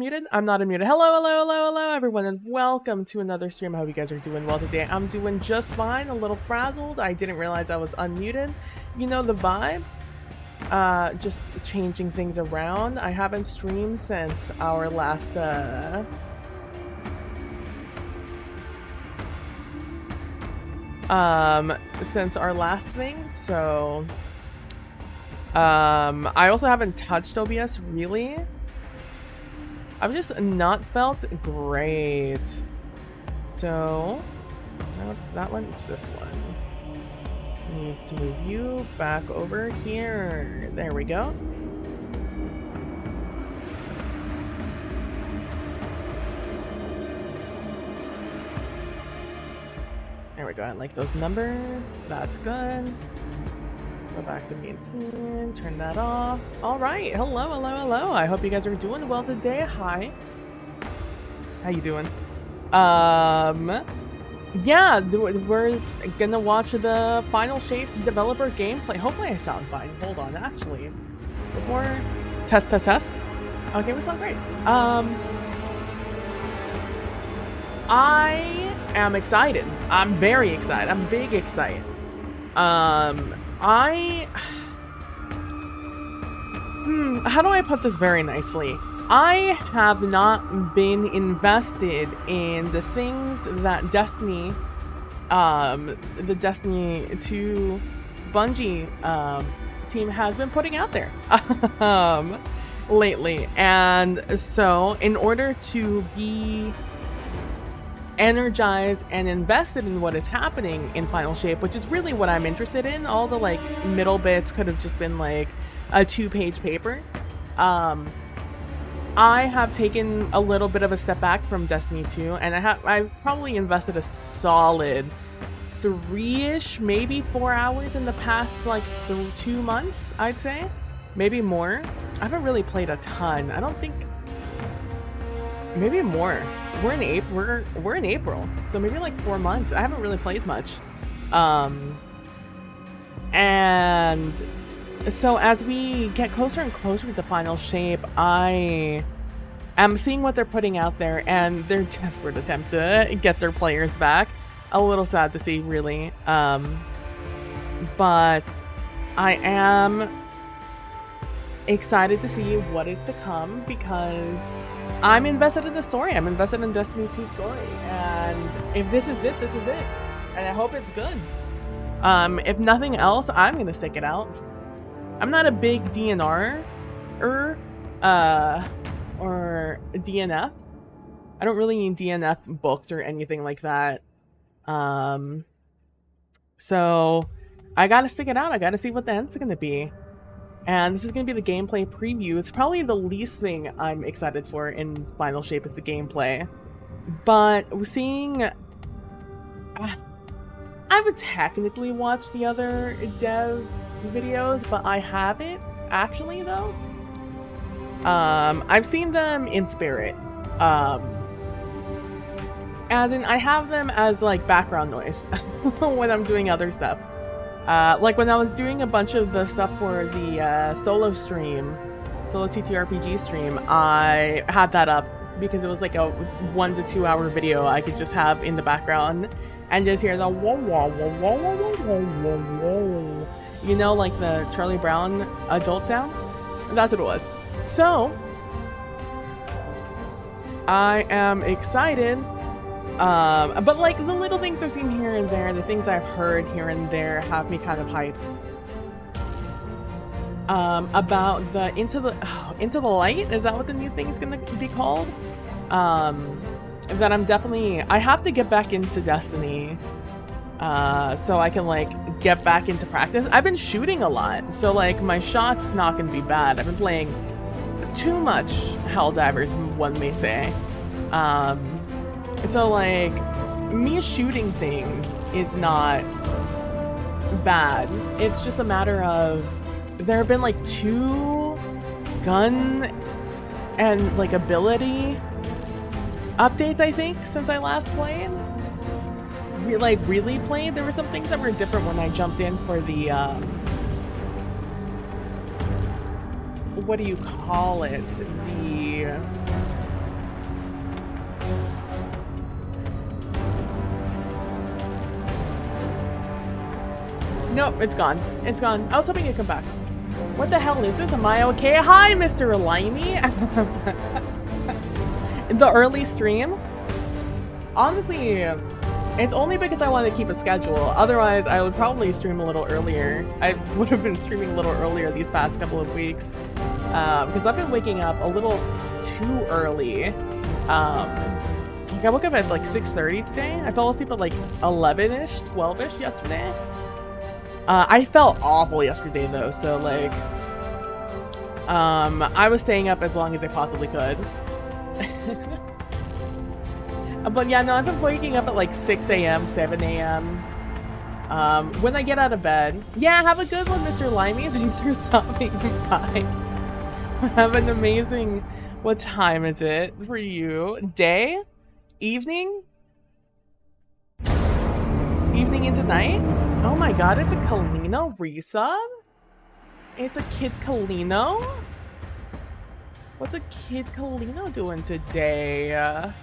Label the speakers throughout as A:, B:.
A: unmuted? I'm not unmuted. Hello, everyone, and welcome to another stream. I hope you guys are doing well today. I'm doing just fine, a little frazzled. I didn't realize I was unmuted. You know the vibes. Just changing things around. I haven't streamed since our last, since our last thing, so... I also haven't touched OBS, really. I've just not felt great. So, no, that one, it's this one. I need to move you back over here. There we go. There we go. I like those numbers. That's good. Go back to main scene, turn that off. All right, hello. I hope you guys are doing well today. Hi. How you doing? Yeah, we're gonna watch the Final Shape developer gameplay. Hopefully I sound fine. Hold on, actually. Before... Test. Okay, we sound great. I am excited. I'm very excited. I'm big excited. How do I put this very nicely? I have not been invested in the things that Destiny, the Destiny 2 Bungie team has been putting out there lately. And so in order to be energized and invested in what is happening in Final Shape, which is really what I'm interested in. All the like middle bits could have just been like a 2-page paper. I have taken a little bit of a step back from Destiny 2, and I've probably invested a solid 3-ish, maybe 4 hours in the past like 2 months, I'd say, maybe more. I haven't really played a ton. I don't think. Maybe more. We're in April, so maybe like 4 months. I haven't really played much. And so as we get closer and closer to the Final Shape, I am seeing what they're putting out there, and their desperate attempt to get their players back. A little sad to see, really. But I am excited to see what is to come, because I'm invested in the story. I'm invested in Destiny 2 story, and if this is it, this is it, and I hope it's good. If nothing else, I'm gonna stick it out. I'm not a big DNR or DNF. I don't really need DNF books or anything like that. So I gotta stick it out. I gotta see what the end's gonna be. And this is going to be the gameplay preview. It's probably the least thing I'm excited for in Final Shape is the gameplay. But seeing... I would technically watch the other dev videos, but I haven't, actually, though. I've seen them in spirit. As in, I have them as, like, background noise when I'm doing other stuff. Like when I was doing a bunch of the stuff for the solo TTRPG stream, I had that up because it was like a 1 to 2 hour video I could just have in the background and just hear the whoa whoa whoa whoa whoa whoa whoa whoa. You know, like the Charlie Brown adult sound? That's what it was. So I am excited. But like the little things I've seen here and there, the things I've heard here and there have me kind of hyped. About the Into the Light, is that what the new thing is gonna be called? That I have to get back into Destiny, so I can like get back into practice. I've been shooting a lot, so like my shot's not gonna be bad. I've been playing too much Helldivers, one may say. So, like, me shooting things is not bad. It's just a matter of... There have been, like, 2 gun and, like, ability updates, I think, since I last played. Really played. There were some things that were different when I jumped in for the, what do you call it? The Nope, it's gone. It's gone. I was hoping you'd come back. What the hell is this? Am I okay? Hi, Mr. Limey. The early stream? Honestly, it's only because I want to keep a schedule. Otherwise, I would probably stream a little earlier. I would have been streaming a little earlier these past couple of weeks. Because I've been waking up a little too early. I woke up at like 6:30 today. I fell asleep at like 11-ish, 12-ish yesterday. I felt awful yesterday though, so like, I was staying up as long as I possibly could. But yeah, no, I've been waking up at like 6 a.m., 7 a.m. When I get out of bed. Yeah, have a good one, Mr. Limey. Thanks for stopping by. Have an amazing, what time is it for you? Day? Evening? Evening into night? Oh my god, it's a Kalino resub? It's a Kid Kalino? What's a Kid Kalino doing today? I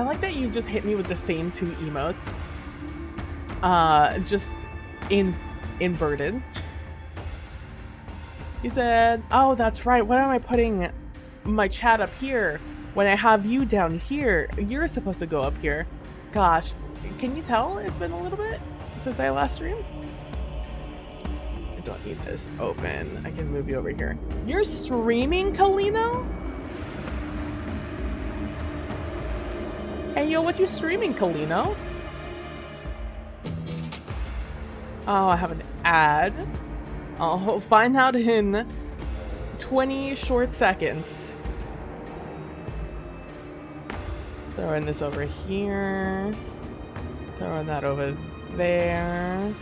A: like that you just hit me with the same two emotes. Just inverted. He said, oh, that's right. Why am I putting my chat up here when I have you down here? You're supposed to go up here. Gosh, can you tell it's been a little bit since I last streamed? I don't need this open. I can move you over here. You're streaming, Kalino? Hey, yo, what you streaming, Kalino? Oh, I have an ad. I'll find out in 20 short seconds. Throwing this over here. Throwing that over there.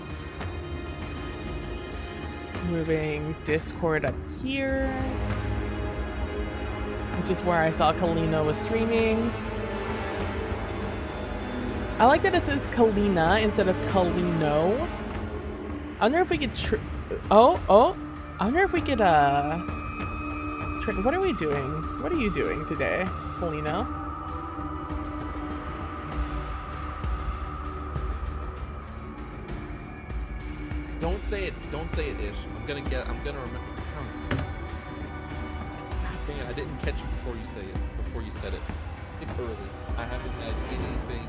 A: Moving Discord up here. Which is where I saw Kalino was streaming. I like that it says Kalina instead of Kalino. I wonder if we could I wonder if we could what are we doing? What are you doing today, Kalino?
B: Don't say it, Ish. I'm gonna remember. God dang it, I didn't catch it before you said it. It's early. I haven't had anything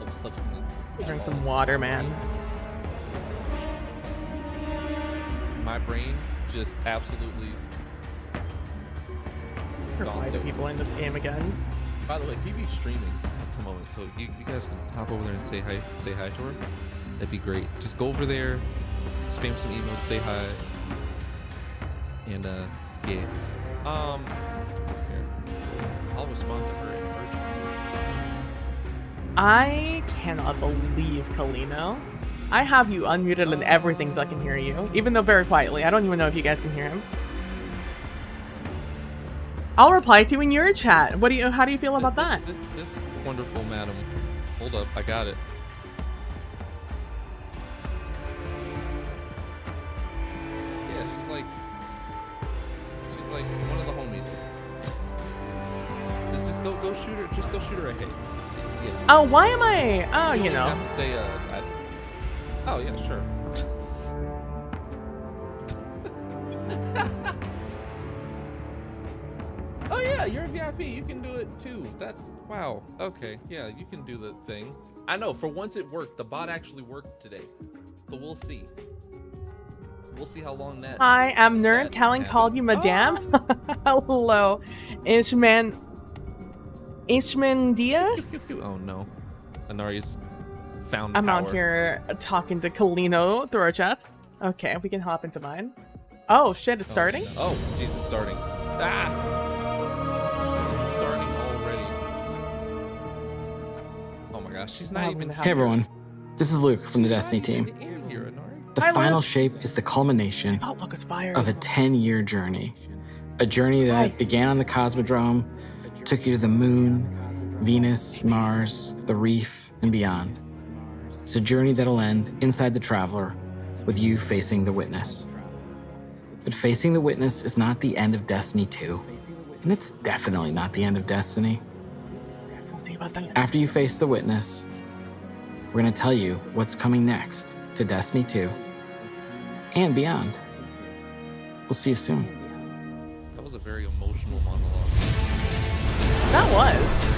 B: of substance.
A: Drink some water, man.
B: My brain just absolutely
A: Why do people in this game again?
B: By the way, PB streaming at the moment, so you guys can hop over there and say hi to her. That'd be great. Just go over there, spam some emails, say hi, and yeah. Here. I'll respond to her in person.
A: I cannot believe, Kalino. I have you unmuted and everything so I can hear you, even though very quietly. I don't even know if you guys can hear him. I'll reply to you in your chat. How do you feel about that?
B: This wonderful madam. Hold up, I got it. Yeah, she's like one of the homies. just go shoot her. Just go shoot her a hate. Yeah.
A: Oh, why am I? Oh, you know.
B: Have to say oh yeah, sure. Oh yeah, you're a VIP. You can do it too. That's wow. Okay, yeah, you can do the thing. I know. For once, it worked. The bot actually worked today, so we'll see. We'll see how long that.
A: Hi, I'm Nerd. Callan called you Madame. Oh. Hello, Ishman Diaz.
B: Oh no, Anari's found.
A: I'm
B: power.
A: out here talking to Kalino through our chat. Okay, we can hop into mine. Oh shit, it's starting.
B: No. Oh, Jesus, starting. Ah. It's starting already. Oh my gosh, she's not even.
C: Hey everyone, this is Luke from the Destiny team. The final shape is the culmination of a 10-year journey. A journey that began on the Cosmodrome, took you to the moon, Venus, Mars, the reef, and beyond. It's a journey that'll end inside the Traveler with you facing the Witness. But facing the Witness is not the end of Destiny 2. And it's definitely not the end of Destiny. After you face the witness, we're going to tell you what's coming next to Destiny 2 and beyond. We'll see you soon.
B: That was a very emotional monologue.
A: That was.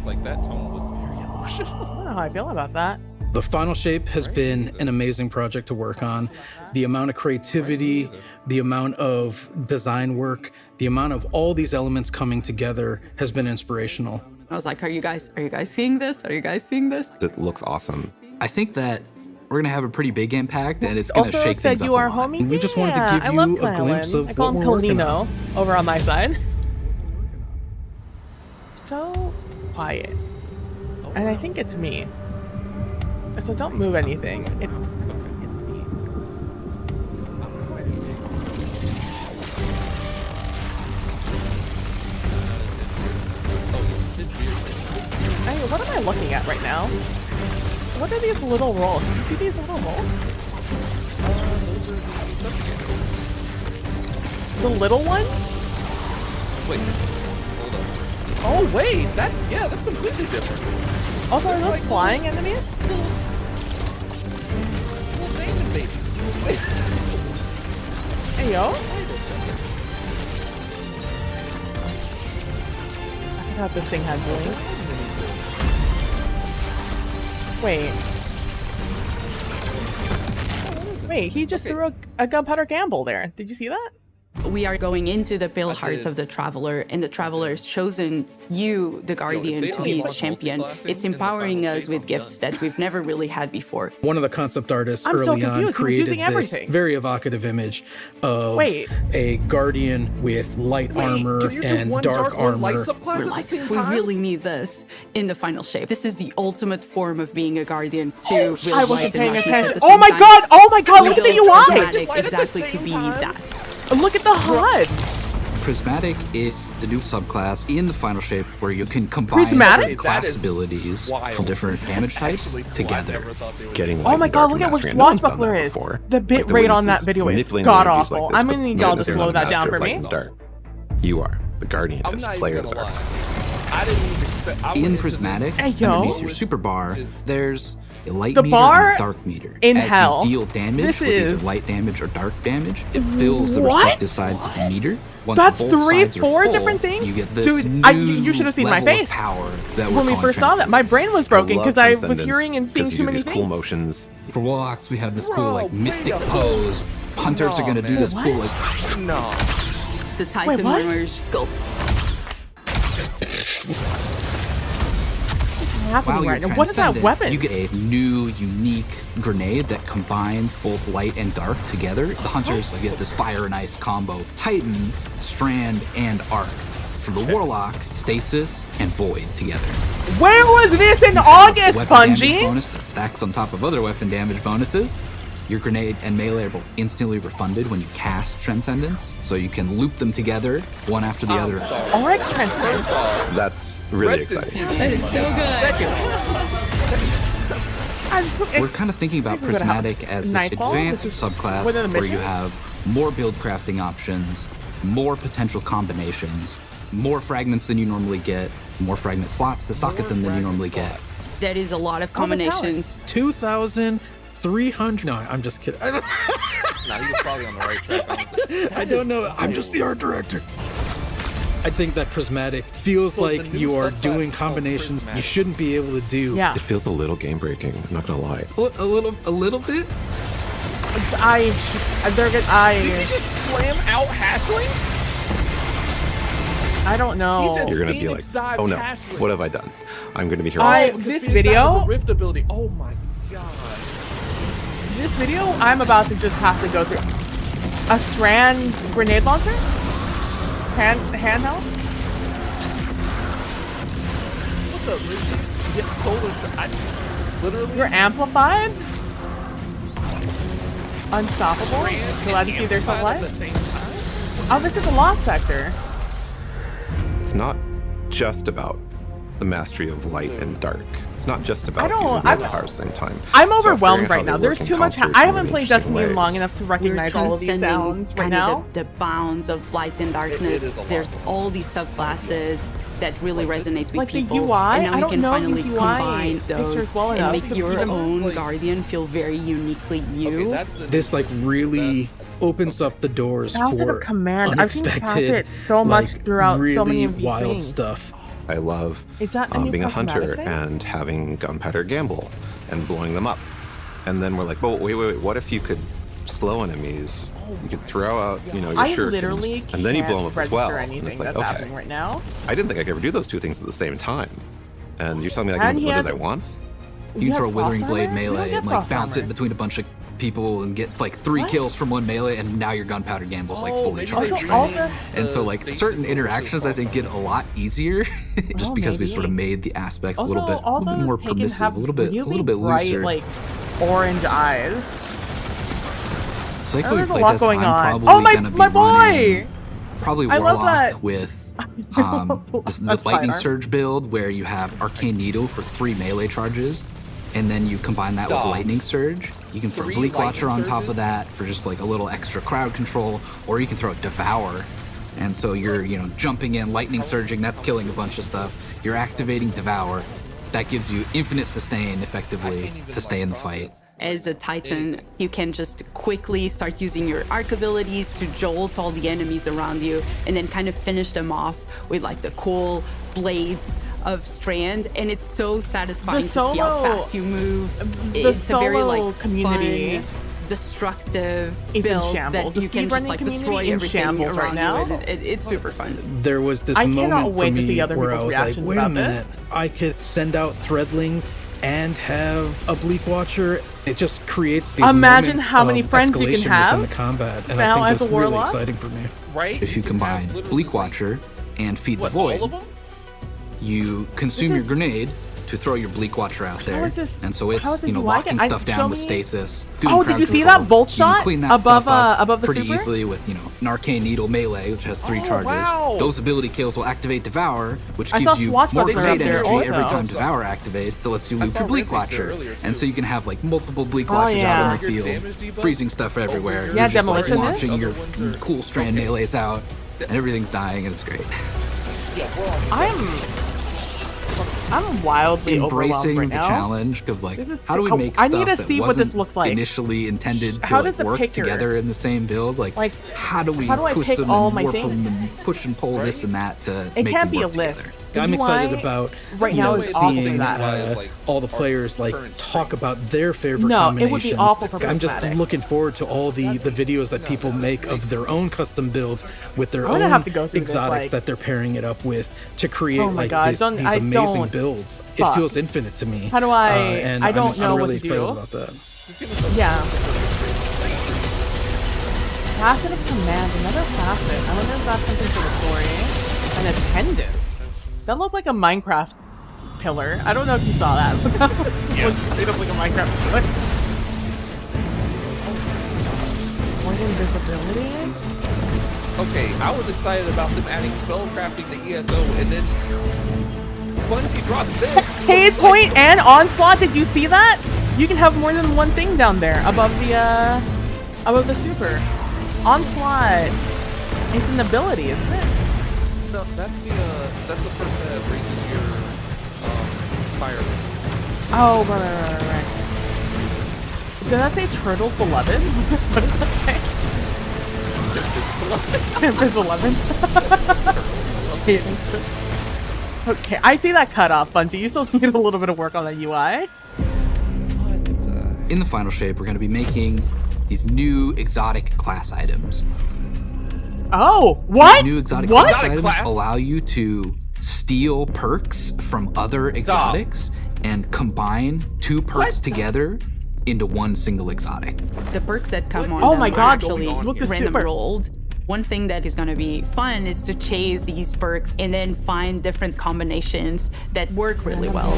B: Like that tone was very emotional.
A: I don't know how I feel about that.
D: The Final Shape has been an amazing project to work on. The amount of creativity, the amount of design work, the amount of all these elements coming together has been inspirational.
E: I was like, are you guys seeing this? Are you guys seeing this?
F: It looks awesome.
G: I think that we're gonna have a pretty big impact, and it's gonna
A: Also
G: shake
A: said
G: things up
A: you
G: a
A: are
G: lot.
A: homie.
D: We just wanted to
A: Yeah,
D: give
A: I
D: you
A: love
D: a
A: Kylan.
D: glimpse of
A: I call
D: what
A: him
D: we're working
A: Kalino
D: on.
A: over on my side. So quiet. And I think it's me. So don't move anything. It's me. Hey, what am I looking at right now? What are these little rolls? Do you see these little rolls? The little ones?
B: Wait, hold on.
A: Oh wait,
B: That's completely different.
A: also are those flying enemies?
B: Well, Damon, baby. Wait.
A: Hey yo. I forgot this thing had wings. Wait, he just threw a gunpowder gamble there. Did you see that?
E: We are going into the pale
B: I
E: heart
B: did.
E: of the Traveler, and the Traveler has chosen you, the Guardian,
B: they
E: to be
B: are
E: the champion.
B: multi-classing
E: It's
B: in the
E: empowering
B: Final
E: us
B: Shape,
E: with
B: I'm
E: gifts
B: done.
E: that we've never really had before.
D: One of the concept artists
A: I'm so
D: early on
A: confused. He was
D: created
A: using
D: this
A: everything.
D: very evocative image of
A: Wait.
D: a guardian with light armor and dark armor.
E: We're like, we really need this in the Final Shape. This is the ultimate form of being a Guardian to wield
A: I
E: light
A: wasn't
E: and
A: paying
E: darkness
A: attention.
E: at the
A: Oh
E: same
A: my
E: time.
A: god! Oh my god!
E: We
A: Look at the
E: built
A: UI!
E: Prismatic
B: Right at the
E: exactly to
B: same
E: be
B: time?
E: that.
A: Look at the HUD!
G: Prismatic is the new subclass in the Final Shape where you can combine
A: Prismatic?
G: different class
B: That is
G: abilities
B: wild.
G: from different damage types
B: Actually, cool. I
G: together.
B: never thought they would
F: Getting
A: Oh
F: light
A: my
F: and
A: god,
F: dark
A: look
F: and
A: at which
F: mastery. No one's done that
A: swashbuckler is.
F: before.
A: The bit
F: Like,
A: rate on
F: witness
A: that video is
F: manipulating
A: god
F: energies
A: awful.
F: like this,
A: I'm
F: but
A: gonna need
F: no,
A: y'all to
F: you're
A: slow
F: not a
A: that down
F: master
A: for
F: of light
A: me.
F: and dark. You are. The guardian
B: I'm
F: is.
B: not even
F: Players
B: gonna
F: are.
B: lie. I didn't even expect. I went
G: In
B: into
G: Prismatic,
A: Hey, yo.
G: underneath your super bar, there's a light
A: The
G: meter
A: bar
G: and a dark meter.
A: in
G: As
A: hell.
G: you deal damage
A: This
G: with
A: is-
G: either light damage or dark damage, it fills the
A: What?
G: respective sides of the meter. Once
A: That's
G: both
A: three,
G: sides are
A: 4
G: full,
A: different things?
G: You get this
A: Dude,
G: new
A: you should have seen my
G: level of
A: face
G: power that
A: when
G: we're
A: we first saw
G: calling
A: that. My brain was broken
F: love
A: because I was
F: Transcendence
A: hearing and seeing
F: 'cause you
A: too
F: do
A: many
F: these
A: things.
F: cool motions.
G: For Warlocks, we have this
B: Bro,
G: cool like
B: wait
G: mystic
B: a-
G: pose. Hunters are gonna do
B: man.
G: this cool like
B: No.
E: The Titan
A: what?
E: Armor's skull.
A: Happening
G: while
A: right
G: you're
A: now. What is that
G: transcendent,
A: weapon?
G: You get a new, unique grenade that combines both light and dark together. The hunters get this fire and ice combo. Titans, strand, and arc. For the warlock, stasis and void together.
A: Where was this in
G: You have
A: August,
G: the weapon damage
A: Bungie?
G: bonus that stacks on top of other weapon damage bonuses. Your grenade and melee are both instantly refunded when you cast Transcendence, so you can loop them together, one after the other.
A: Oryx Transcendence.
F: That's really
B: Rest in
F: exciting.
B: peace.
E: That is so good.
G: We're kind of thinking about
A: We're gonna have
G: Prismatic as this
A: Nightfall?
G: advanced
A: This is
G: subclass
A: within a
G: where you
A: mission?
G: have more build crafting options, more potential combinations, more fragments than you normally get, more fragment slots to socket them than you normally get.
E: That is a lot of
A: Oh, the talent.
E: combinations.
D: 2,300. No, I'm just kidding.
B: Nah, he was probably on the right track. Honestly.
D: I don't know. I'm just the art director. I think that Prismatic feels
B: So the
D: like
B: new
D: you are
B: subclass
D: doing
B: is called
D: combinations you
B: Prismatic.
D: shouldn't be able to do.
A: Yeah.
F: It feels a little game breaking. I'm not gonna lie.
G: A little bit.
A: They're good.
B: Did he just slam out Hatchlings?
A: I don't know.
B: He just-
F: You're gonna be
B: Phoenix
F: like,
B: dive
F: oh no,
B: Hatchlings.
F: what have I done? I'm gonna be here.
A: I-
B: because
A: this
B: Phoenix
A: video-
B: has a rift ability. Oh my god.
A: This video, I'm about to just have to go through a strand grenade launcher, handheld.
B: What the? You get solar. Literally.
A: You're amplified, unstoppable.
B: Strand
A: Glad to
B: and
A: see there's some
B: amplified at
A: life.
B: the same time.
A: Oh, this is a lost sector.
F: It's not just about the the mastery of light and dark. It's not just about
A: don't-
F: using
A: I'm-
F: both powers at the same time.
A: I'm
F: So
A: overwhelmed
F: figuring
A: right
F: how
A: now.
F: they
A: There's
F: work
A: too
F: in
A: much.
F: concert
A: I
F: in
A: haven't
F: really
A: played
F: interesting
A: Destiny long
F: ways.
A: enough to
E: We're
A: recognize all of these
E: transcending
A: sounds right
E: kind
A: now.
E: of the bounds of light and darkness.
B: is a lot.
E: There's all these subclasses that really
B: Like, this
E: resonate
B: is-
E: with
A: Like the
E: people.
A: UI,
E: and now
A: I
E: you
A: don't
E: can
A: know
E: finally
A: these UI
E: combine those
A: pictures well
E: and
A: enough
E: make
A: to
E: your
A: even,
E: own
B: like-
E: guardian feel very uniquely you.
B: Okay, that's the
D: This like really opens up the doors
A: Facet
D: for
A: of Command. I've seen
D: unexpected,
A: Facet so much
D: like,
A: throughout
D: really
A: so many of these
D: wild
A: things.
D: stuff.
F: I love
A: Is that a new
F: being a hunter
A: cosmetic thing?
F: and having gunpowder gamble and blowing them up. And then we're like, well, wait, what if you could slow enemies? You could throw out, your
A: I
F: shurikens,
A: literally can't
F: and then you blow them up as well.
A: register
F: And
A: anything
F: it's like,
A: that's
F: okay,
A: happening right now.
F: I didn't think I could ever do those two things at the same time. And you're telling me I can
A: And
F: do
A: he
F: as much as
A: has-
F: I want?
G: You can throw
A: have
G: Withering
A: cross
G: Blade
A: armor? You don't
G: melee
A: get
G: and like
A: cross
G: bounce
A: armor.
G: it between a bunch of people and get like 3
A: What?
G: kills from one melee, and now your gunpowder gamble's like fully
B: maybe
G: charged.
B: they
A: all
B: remade
A: the-
G: And so
B: the
G: like
B: stasis
G: certain
B: over to
G: interactions I think get a lot easier just
A: Oh,
G: because we sort of
A: maybe.
G: made the aspects
A: Also,
G: a little
A: all
G: bit
A: those
G: more
A: Taken
G: permissive,
A: have
G: a little bit
A: really
G: looser.
A: bright, like orange eyes.
G: So I think
A: Oh,
G: when
A: there's
G: we
A: a
G: play
A: lot
G: test,
A: going
G: I'm
A: on.
G: probably
A: Oh
G: gonna be
A: my boy!
G: running probably
A: I love
G: Warlock
A: that.
G: with the
A: That's
G: Lightning
A: fine.
G: Surge build where you have Arcane Needle for 3 melee charges, and then you combine that
B: Stop.
G: with Lightning Surge. You can throw
B: 3
G: Bleak Watcher on
B: lightning
G: top of
B: surges?
G: that for just like a little extra crowd control, or you can throw Devour. And so you're, jumping in, lightning surging, that's killing a bunch of stuff. You're activating Devour. That gives you infinite sustain effectively to stay in the fight.
E: As a Titan, you can just quickly start using your arc abilities to jolt all the enemies around you and then kind of finish them off with like the cool blades of Strand, and it's so satisfying to see how
A: solo-
E: fast you move.
A: the
E: It's a very
A: solo
E: like
A: community
E: fun, destructive
A: is in
E: build
A: shambles.
E: that
A: The
E: you can just
A: speedrunning
E: like
A: community
E: destroy
A: in
E: everything
A: shambles
E: around
A: right now.
E: you, and it's super fun.
D: There was this
A: I cannot
D: moment
A: wait
D: for
A: to
D: me
A: see other
D: where I
A: people's
D: was like,
A: reactions
D: wait a
A: about
D: minute,
A: this.
D: I could send out Threadlings and have a Bleak Watcher. It just creates these
A: Imagine
D: moments
A: how many
D: of
A: friends you can
D: escalation
A: have
D: within the combat, and
A: now
D: I
A: as
D: think
A: a
D: that's really
A: warlock.
D: exciting for me.
B: right?
G: If you
B: can have
G: combine
B: literally,
G: Bleak
B: like,
G: Watcher and Feed
B: what,
G: the Void,
B: all of them?
G: you consume
A: This
G: your
A: is-
G: grenade to throw your Bleak Watcher out there.
A: is this-
G: And so it's,
A: how is it you like
G: locking
A: it?
G: stuff
A: show
G: down with
A: me-
G: stasis. Doing
A: Oh, did
G: crowd
A: you see
G: control.
A: that bolt
G: You can
A: shot
G: clean that
A: above,
G: stuff up
A: above the
G: pretty
A: super?
G: easily with, an Arcane Needle melee, which has 3
B: Oh,
G: charges.
B: wow.
G: Those ability kills will activate Devour, which
A: I saw
G: gives you
A: Swatch
G: more
A: Buster
G: grenade
A: up there
G: energy every
A: also.
G: time Devour activates, so lets you
B: I
G: loop
B: saw
G: your Bleak
B: Rampage there
G: Watcher.
B: earlier,
G: And
B: too.
G: so you can have like multiple Bleak
A: Oh,
G: Watchers
A: yeah.
G: out in the
B: Your
G: field,
B: damage debuff?
G: freezing stuff everywhere.
B: Yeah,
G: You're just like
A: demolition is?
G: launching your
B: Other ones are-
G: cool strand
B: Okay.
G: melees out, and everything's dying, and it's great.
B: Yeah, we're on.
A: I'm wildly overwhelmed
G: Embracing
A: right
G: the
A: now.
G: challenge of like,
A: This is
G: how do we
A: so-
G: make
A: I
G: stuff
A: need to
G: that
A: see what this
G: wasn't
A: looks like.
G: initially intended to
A: How
G: like,
A: does the
G: work
A: picker-
G: together in the same build? Like,
A: Like,
G: how do we
A: how do I
G: twist
A: pick
G: them
A: all
G: and
A: my
G: warp them
A: things?
G: and push and pull this and that to
A: It
G: make
A: can't
G: them
A: be a
G: work
A: list.
G: together?
D: I'm
A: The
D: excited
A: UI
D: about
A: right
D: you
A: now
D: know,
A: is awful
D: seeing
A: for that.
D: all the players like
B: current
D: talk
B: strength.
D: about their favorite
A: No, it
D: combinations.
A: would be awful for
D: I'm just
A: prismatic.
D: looking forward to all the videos that people make of their own custom builds with their
A: I'm gonna
D: own
A: have to go through this,
D: exotics
A: like-
D: that they're pairing it up with to create
A: Oh my
D: like
A: God,
D: these
A: I
D: amazing
A: don't-
D: builds.
A: fuck.
D: It feels infinite to me.
A: How do I-
D: and
A: I don't
D: I'm
A: know what
D: really
A: to
D: excited
A: do.
D: about that.
B: Just give us a
A: Yeah. Facet of Command, another facet. I wonder if that's something for the story. An attendant. That looked like a Minecraft pillar. I don't know if you saw that. It was straight up like a Minecraft pillar. What invisibility?
B: Okay, I was excited about them adding spellcrafting to ESO, and then Bungie dropped this.
A: Cade Point and Onslaught, did you see that? You can have more than one thing down there above the super. Onslaught. It's an ability, isn't it?
B: No, that's the person that raises your fire.
A: Oh, right. Did that say Turtle's Beloved? What did that say? Turtle's Beloved? Okay, I see that cutoff, Bungie. You still need a little bit of work on the UI.
G: In the final shape, we're going to be making these new exotic class items.
A: Oh, what?
G: These new exotic
A: What?
G: class
B: Exotic
G: items
B: class?
G: allow you to steal perks from other exotics and combine 2 perks together into one single exotic.
E: The perks that come on
A: Oh
E: them
A: my
E: are
A: God,
E: actually
A: look, the
E: random
A: super.
E: rolled. One thing that is going to be fun is to chase these perks and then find different combinations that work really well.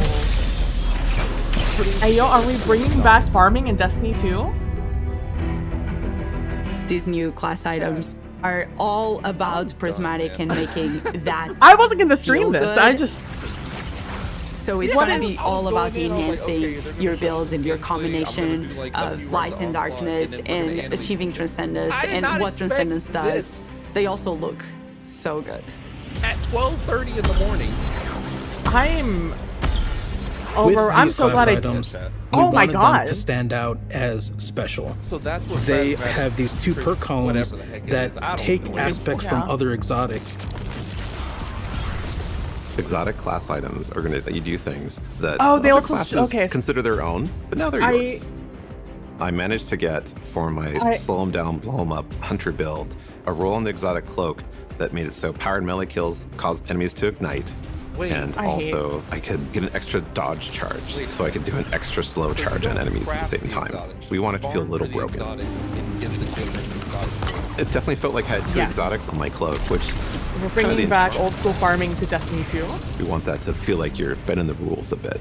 A: Hey, yo, are we bringing back farming in Destiny 2?
E: These new class items are all about prismatic and making that
A: I wasn't gonna stream
E: feel
A: this.
E: good.
A: I just
E: So it's
A: What
E: going to
A: is-
E: be all about
B: going in, I was like,
E: enhancing
B: okay, they're gonna
E: your
B: show
E: builds and your
B: gameplay, I'm gonna
E: combination
B: do, like, a
E: of
B: few
E: light
B: rounds
E: and
B: of Onslaught,
E: darkness
B: and then we're gonna
E: and
B: animate
E: achieving
B: shit.
E: transcendence
B: I did
E: and
B: not
E: what
B: expect
E: transcendence does.
B: this.
E: They also look so good.
B: At 12:30 in the morning.
A: I'm
D: With
A: over. I'm
D: these
A: so
D: class
A: glad I.
D: items,
B: Yes,
D: we
A: Oh my
D: wanted them
A: God.
D: to stand out as special.
B: So that's what
D: They
B: Fred
D: have these two perk columns
B: whatever the heck it
D: that
B: is. I don't
D: take
B: know what it is.
D: aspects from
A: Yeah.
D: other exotics.
F: Exotic class items are going to let you do things that
A: Oh, they
F: other
A: also-
F: classes
A: okay.
F: consider their own, but now they're yours. I managed to get, for my slow 'em down, blow 'em up hunter build, a roll on the exotic cloak that made it so powered melee kills caused enemies to ignite.
B: Wait.
F: And
A: I hate-
F: also, I could get an extra dodge charge, so I could do an extra slow
B: So you
F: charge on
B: don't
F: enemies at the
B: craft
F: same
B: the
F: time.
B: exotics,
F: We
B: you
F: want it to feel a
B: farm
F: little
B: for the
F: broken.
B: exotics and get the different exotics.
F: It definitely felt like I had two
A: Yes.
F: exotics on my cloak, which
A: We're
F: is kind of the
A: bringing back
F: intention.
A: old school farming to Destiny 2,
F: We want that to feel like you're bending the rules a bit.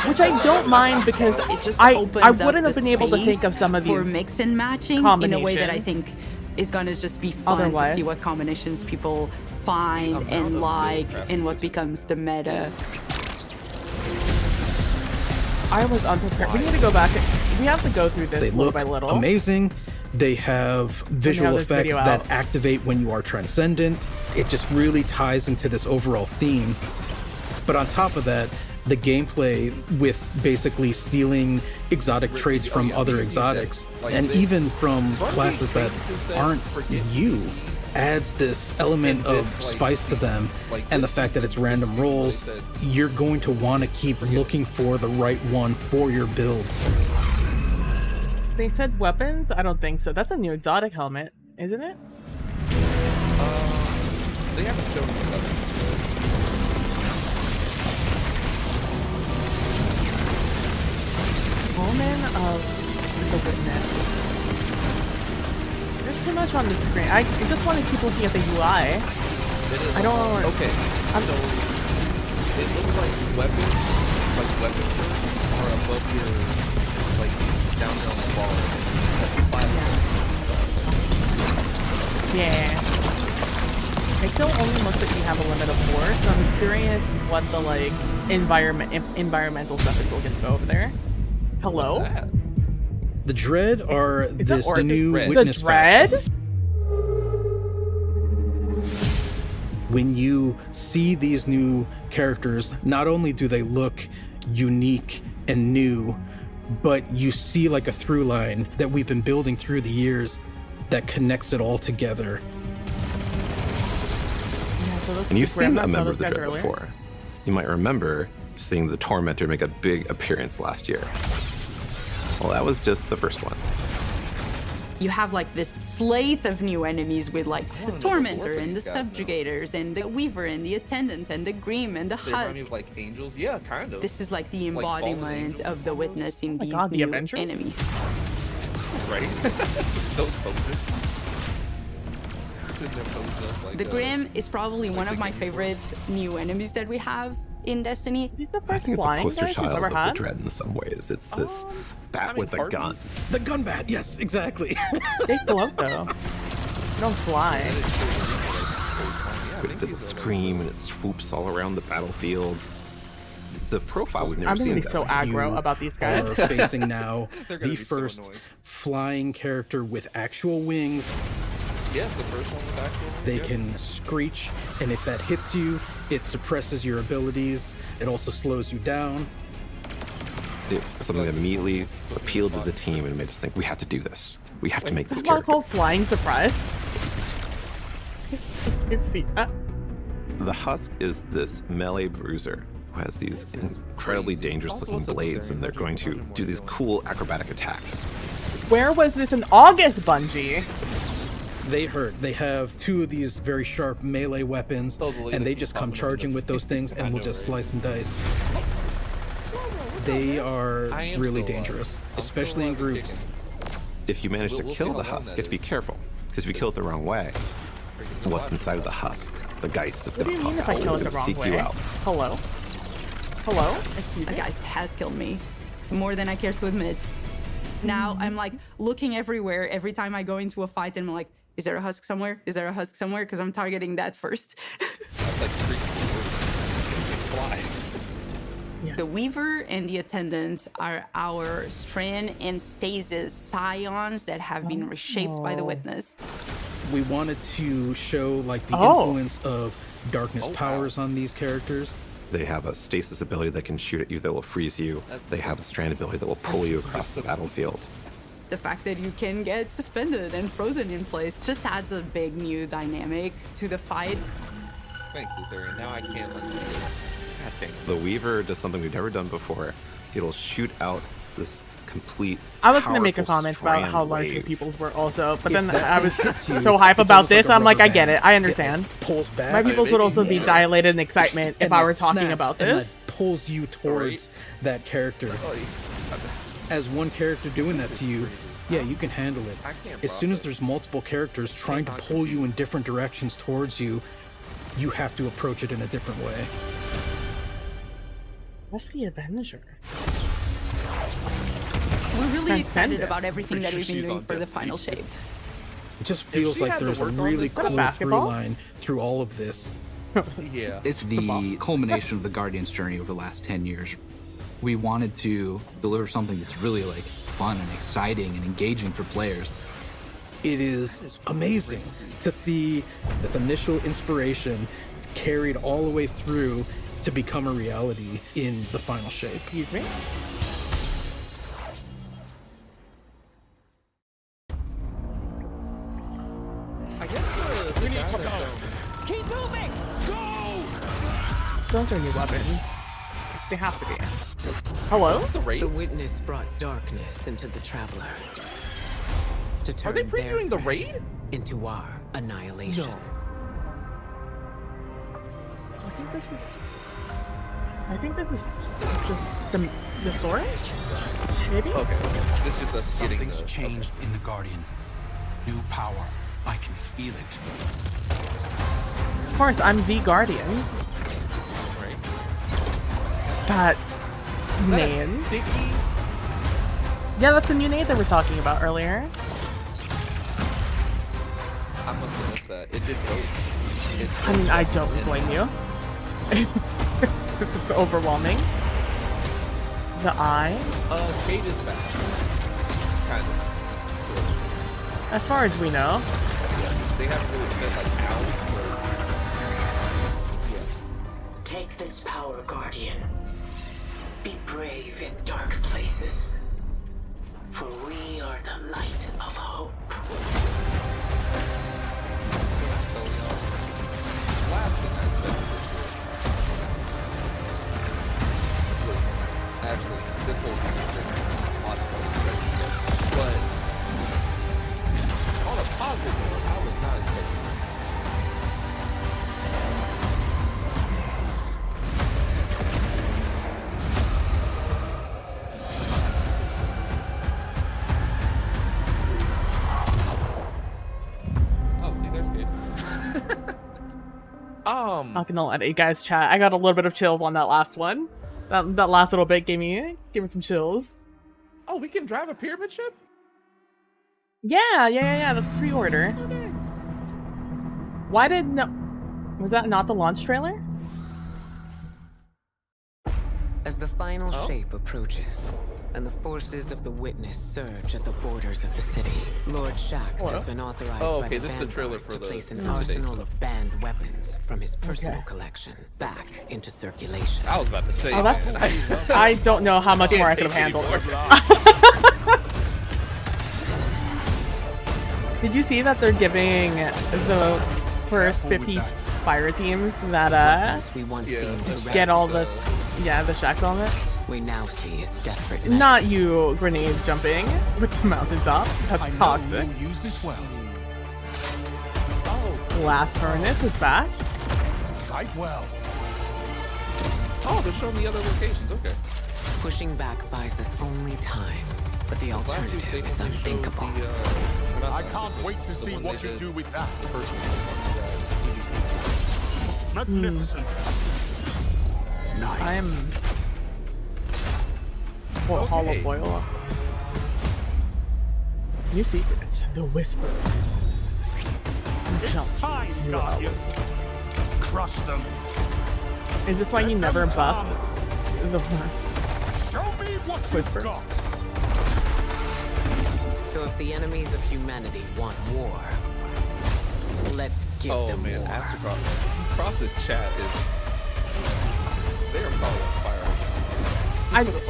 A: which I don't mind because
E: It just
A: I
E: opens up
A: wouldn't have
E: the
A: been able to think
E: space
A: of some of these.
E: for mix and matching in a way that I think is going to just be fun to
A: Otherwise.
E: see what combinations people find
B: I'm
E: and
B: out of
E: like
B: build
E: and what becomes the meta.
A: I was unprepared. We need to go back. We have to go through this
D: They
A: little
D: look
A: by little.
D: amazing. They have visual
A: this
D: effects
A: video
D: that
A: out.
D: activate when you are transcendent. It just really ties into this overall theme. But on top of that, the gameplay with basically stealing exotic traits from other exotics and even from classes that aren't you adds this element of spice to them, and the fact that it's random rolls, you're going to want to keep looking for the right one for your builds.
A: They said weapons? I don't think so. That's a new exotic helmet, isn't it?
B: They haven't shown me that.
A: Omen of the Witness. There's too much on the screen. I just wanted people to get the UI.
B: It is
A: I don't know what-
B: Okay, so it looks like weapons are above your, like, down there on the bar.
A: Yeah. I still only looks like you have a limit of 4, so I'm curious what the like environmental stuff is looking for over there. Hello?
B: What's that?
D: The Dread are
A: that
D: this
A: or is it
D: new
B: Dread?
D: witness
A: The Dread?
D: faction. When you see these new characters, not only do they look unique and new, but you see like a through line that we've been building through the years that connects it all together.
A: Yeah, so those
F: And you've
A: people grabbed
F: seen
A: that
F: a member
A: those
F: of the
A: guys
F: Dread
A: earlier.
F: before. You might remember seeing the Tormentor make a big appearance last year. Well, that was just the first one.
E: You have like this slate of new enemies with like the
B: wanna know the
E: Tormentor
B: lore for
E: and the
B: these guys now.
E: Subjugators and the Weaver and the Attendant and the Grim and the
B: They remind me
E: Husk.
B: of, like, angels? Yeah, kind of.
E: This is like the
B: Like fallen
E: embodiment
B: angels
E: of the
B: almost?
E: Witness in
A: Oh my
E: these
A: God, the
E: new
A: Avengers?
E: enemies.
B: Right? Those posters. Sitting there posed up like,
E: The Grim is probably one of my favorite new enemies that we have in Destiny.
A: Is the
F: I
A: first
F: think it's a
A: flying
F: poster
A: guys we've
F: child
A: ever
F: of the
A: had?
F: Dread in some ways. It's this bat
B: I mean,
F: with a
B: pardon?
F: gun.
D: The gun bat, yes, exactly.
A: They float though. They don't fly.
F: But it does a scream and it swoops all around the battlefield. It's a profile we've never
A: I'm gonna
F: seen.
A: be so
F: this.
A: aggro
D: You
A: about these
D: are
A: guys.
D: facing now
B: They're gonna
D: the
B: be so
D: first
B: annoying.
D: flying character with actual wings.
B: Yes, the first one was actually.
D: They
B: yeah.
D: can screech, and if that hits you, it suppresses your abilities. It also slows you down.
F: Something that immediately appealed to the team and made us think we have to do this. We have to make this
A: It's not
F: character.
A: called flying surprise. You can see that.
F: The Husk is this melee bruiser who has these incredibly dangerous
B: Also,
F: looking
B: what's up with
F: blades,
B: their
F: and they're going to
B: imagine
F: do these
B: more
F: cool acrobatic attacks.
A: Where was this in August, Bungie?
D: They hurt. They have two of these very sharp melee weapons,
B: Totally,
D: and
B: they
D: they
B: keep
D: just come
B: popping up in
D: charging
B: the-
D: with those things
B: I
D: and will
B: know,
D: just
B: right?
D: slice and dice. They are
B: I am
D: really
B: still alive.
D: dangerous,
B: I'm
D: especially
B: still
D: in
B: alive and
D: groups.
F: If you manage to
B: We'll see
F: kill
B: how
F: the
B: long
F: Husk,
B: that
F: you have to be
B: is.
F: careful. Because if you kill it the wrong way, what's inside of the Husk? The Geist is
A: What do
F: going
A: you
F: to
A: mean if
F: pop
A: I
F: out.
A: kill
F: It's
A: it
F: going
A: the
F: to
A: wrong
F: seek
A: way?
F: you out.
A: Hello? Hello? Excuse
E: A
A: me?
E: guy has killed me more than I care to admit. Now I'm like looking everywhere every time I go into a fight, and I'm like, is there a Husk somewhere? Is there a Husk somewhere? Because I'm targeting that first.
B: That's like street fly.
A: Yeah.
E: The Weaver and the Attendant are our Strand and Stasis scions that have been reshaped by the Witness.
D: We wanted to show like the
A: Oh.
D: influence of darkness powers on these characters.
F: They have a stasis ability that can shoot at you that will freeze you. They have a strand ability that will pull you across the battlefield.
E: The fact that you can get suspended and frozen in place just adds a big new dynamic to the fight.
B: Thanks, Etherian. Now I can't unsee it. God dang it.
F: The Weaver does something we've never done before. It'll shoot out this complete.
A: I was going to make a
F: powerful
A: comment about
F: strand
A: how large your
F: wave.
A: peoples were also, but then
D: If that
A: I was
D: hits you,
A: so hype
D: it's
A: about
D: almost
A: this.
D: like a
A: I'm like, I
D: rubber
A: get it.
D: band.
A: I understand.
D: It pulls back.
A: My peoples would also be
B: more.
A: dilated in excitement if
D: and
A: I
D: that
A: were talking
D: snaps,
A: about
D: and
A: this.
D: that pulls you towards that character. As one character doing that to you, yeah, you can handle it.
B: I can't
D: As soon as
B: process.
D: there's multiple characters trying to pull you in different directions towards you, you have to approach it in a different way.
A: What's the Avenger?
E: We're really excited
A: Transcendent.
E: about everything that
B: Pretty
E: we've
B: sure
E: been
B: she's
E: doing
B: on
E: for the
B: Destiny.
E: final shape.
D: It just feels
B: she
D: like
B: had to
D: there's a
B: work on
D: really
B: this- Is that a
D: cool through
A: basketball?
D: line through all of this.
B: Yeah.
G: It's the culmination of the Guardian's journey over the last 10 years. We wanted to deliver something that's really like fun and exciting and engaging for players.
D: It is amazing to see this initial inspiration carried all the way through to become a reality in the final shape.
A: Excuse me?
B: I guess we need to go.
H: Keep moving! Go!
A: Those are new weapons. They have to be. Hello?
B: The raid?
I: The Witness brought darkness into the Traveler. To
B: Are
I: turn
B: they
I: their
B: previewing the
I: threat
B: raid?
I: into our annihilation.
B: No.
A: I think this is just the story? Maybe?
B: Okay. This is just us getting
J: Something's
B: the...
J: changed in the Guardian. New power. I can feel it.
A: Of course, I'm the Guardian.
B: Right.
A: That
B: Is that a
A: name.
B: sticky?
A: Yeah, that's the new name that we're talking about earlier.
B: I must have missed that. It did both. It's
A: I mean, I don't blame you. This is overwhelming. The eye.
B: Shade is back. Kind of.
A: As far as we know.
B: Yeah. They haven't really said like how. Yeah.
K: Take this power, Guardian. Be brave in dark places. For we are the light of hope.
B: So, last thing I said was actually this whole thing is a lot of fun, but on a positive note, I was not expecting that. Oh, see, there's Kate.
A: Not gonna let you guys chat. I got a little bit of chills on that last one. That last little bit gave me some chills.
B: Oh, we can drive a pyramid ship?
A: Yeah. That's pre-order. Why did no? Was that not the launch trailer?
I: As the final shape approaches, and the forces of the Witness surge at the borders of the city, Lord Shaxx has been authorized by
B: okay,
I: the
B: this is the
I: Vanguard
B: trailer for
I: to
B: the-
I: place an
B: for today's
I: arsenal
B: stuff.
I: of banned weapons from his personal
A: Okay.
I: collection back into circulation.
B: I was about to say,
A: Oh, that's.
B: man,
A: I don't know how much
B: can't
A: more I could
B: take
A: have handled.
B: anymore.
A: Did you see that they're giving the first 50 fire teams that
I: Weapons we once
B: Yeah.
I: deemed
A: get
I: irrelevant,
A: all the Shaxx element?
I: we now see as desperate
A: Not
I: measures.
A: you grenades jumping with the mountaintop. That's
J: I know
A: toxic.
J: you'll use this well.
A: Blast furnace is back.
J: Fight well.
B: Oh, they're showing the other locations. Okay.
I: Pushing back buys us only time, but the
B: Last week
I: alternative
B: they
I: is
B: showed
I: unthinkable.
B: the,
J: I can't wait to see what you do with that.
B: The first one.
J: Magnificent. Nice.
A: I am hollow
B: Okay.
A: boil. New secret. The whisper.
J: It's time, Guardian. Crush them.
A: Is this why you never buffed the
H: Show me what
A: Whisper?
H: you've got.
I: So if the enemies of humanity want war, let's give them
B: man,
I: war.
B: Cross's chat is... They are calling fire.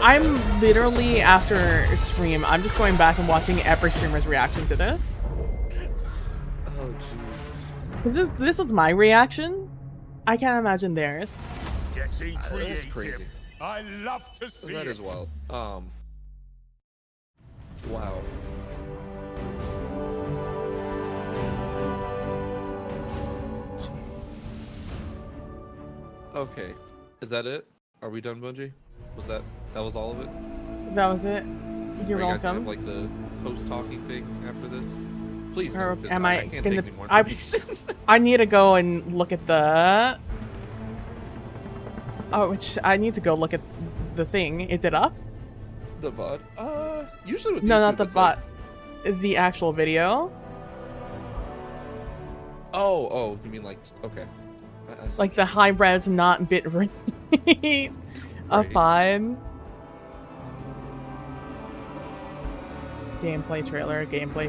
A: I'm literally, after stream, I'm just going back and watching every streamer's reaction to this.
B: Oh, jeez.
A: Because this was my reaction. I can't imagine theirs.
H: Getting
B: That's
H: creative.
B: crazy.
H: I love to see
B: That
H: it.
B: is wild. Wow. Okay. Is that it? Are we done, Bungie? That was all of it?
A: That was it. You're
B: Are you guys gonna
A: welcome.
B: have, like the post-talking thing after this? Please, no,
A: Or
B: 'cause
A: am
B: I
A: I
B: can't
A: gonna?
B: take any more information.
A: I need to go and look at the. Oh, which I need to go look at the thing. Is it up?
B: The VOD? Usually with
A: No,
B: YouTube,
A: not the
B: it's
A: bot.
B: like-
A: The actual video.
B: Oh, you mean like, okay. I see.
A: Like the high res, not bit rate of
B: Right.
A: 5. Gameplay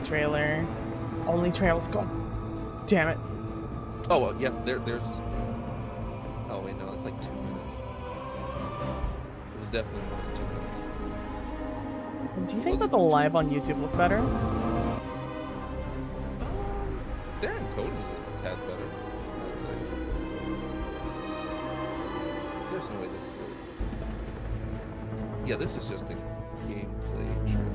A: trailer. Only trails gone. Damn it.
B: Oh, well, yeah, there's... Oh, wait, no, it's like 2 minutes. It was definitely more than 2 minutes.
A: Do you think that the live on YouTube look better?
B: Darren Code is just a tad better, I'd say. There's no way this is good. Yeah, this is just the gameplay trailer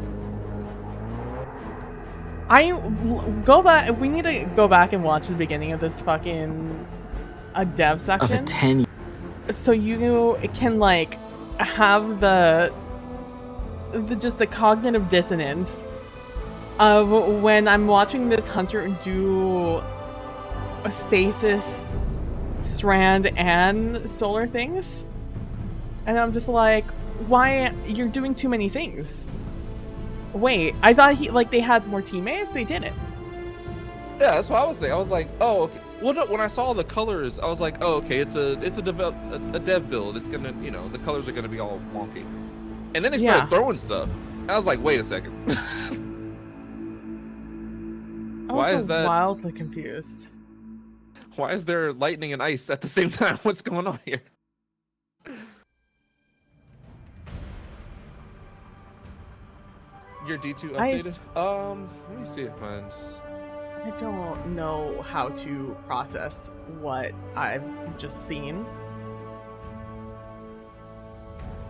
A: Go back. We need to go back and watch the beginning of this fucking dev
C: Of
A: section.
C: a 10
A: So you can like have the just the cognitive dissonance of when I'm watching this hunter do a stasis, strand, and solar things, and I'm just like, why you're doing too many things? Wait, I thought they had more teammates. They didn't.
B: Yeah, that's what I was thinking. I was like, oh, okay. Well, no, when I saw the colors, I was like, oh, okay, it's a dev build. It's gonna, the colors are gonna be all wonky. And then they started throwing stuff. I was like, wait a second. Why is that
A: wildly confused?
B: Why is there lightning and ice at the same time? What's going on here? Your D2 updated? Let me see if mine's...
A: I don't know how to process what I've just seen.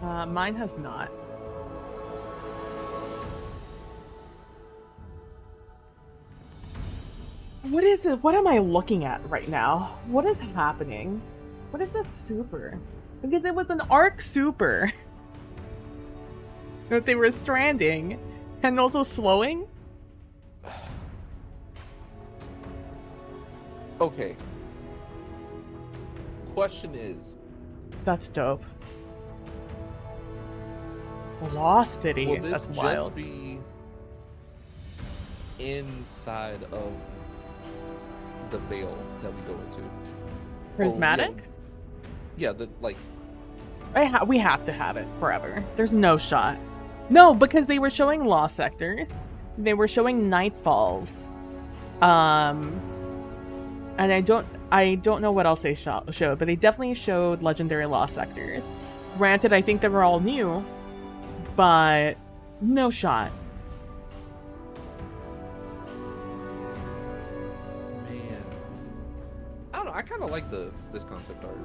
A: Mine has not. What is it? What am I looking at right now? What is happening? What is this super? Because it was an arc super. That they were stranding and also slowing.
B: Okay. Question is...
A: That's dope. Lost City.
B: Will this
A: That's
B: just
A: wild.
B: be inside of the veil that we go into?
A: Prismatic?
B: Yeah, the like...
A: We have to have it forever. There's no shot. No, because they were showing Lost Sectors. They were showing Nightfalls. And I don't know what else they showed, but they definitely showed Legendary Lost Sectors. Granted, I think they were all new, but no shot.
B: Man. I don't know, I kind of like this concept art.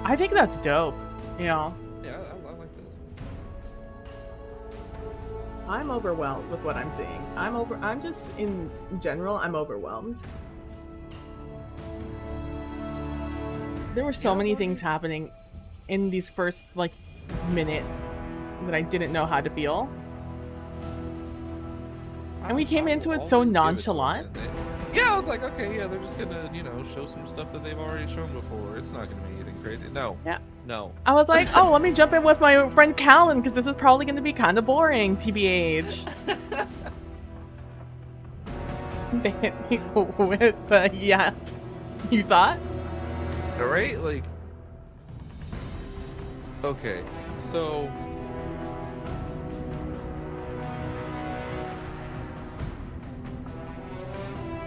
A: I think that's dope,
B: Yeah, I like this.
A: I'm overwhelmed with what I'm seeing. I'm just, in general, I'm overwhelmed. There were so many things happening in these first, minute that I didn't know how to feel. And we came into it so nonchalant.
B: Yeah, I was like, okay, yeah, they're just gonna, show some stuff that they've already shown before. It's not gonna be anything crazy. No.
A: Yeah.
B: No.
A: I was like, oh, let me jump in with my friend Callan, because this is probably going to be kind of boring, TBH. Yeah. You thought?
B: All right, like, okay, so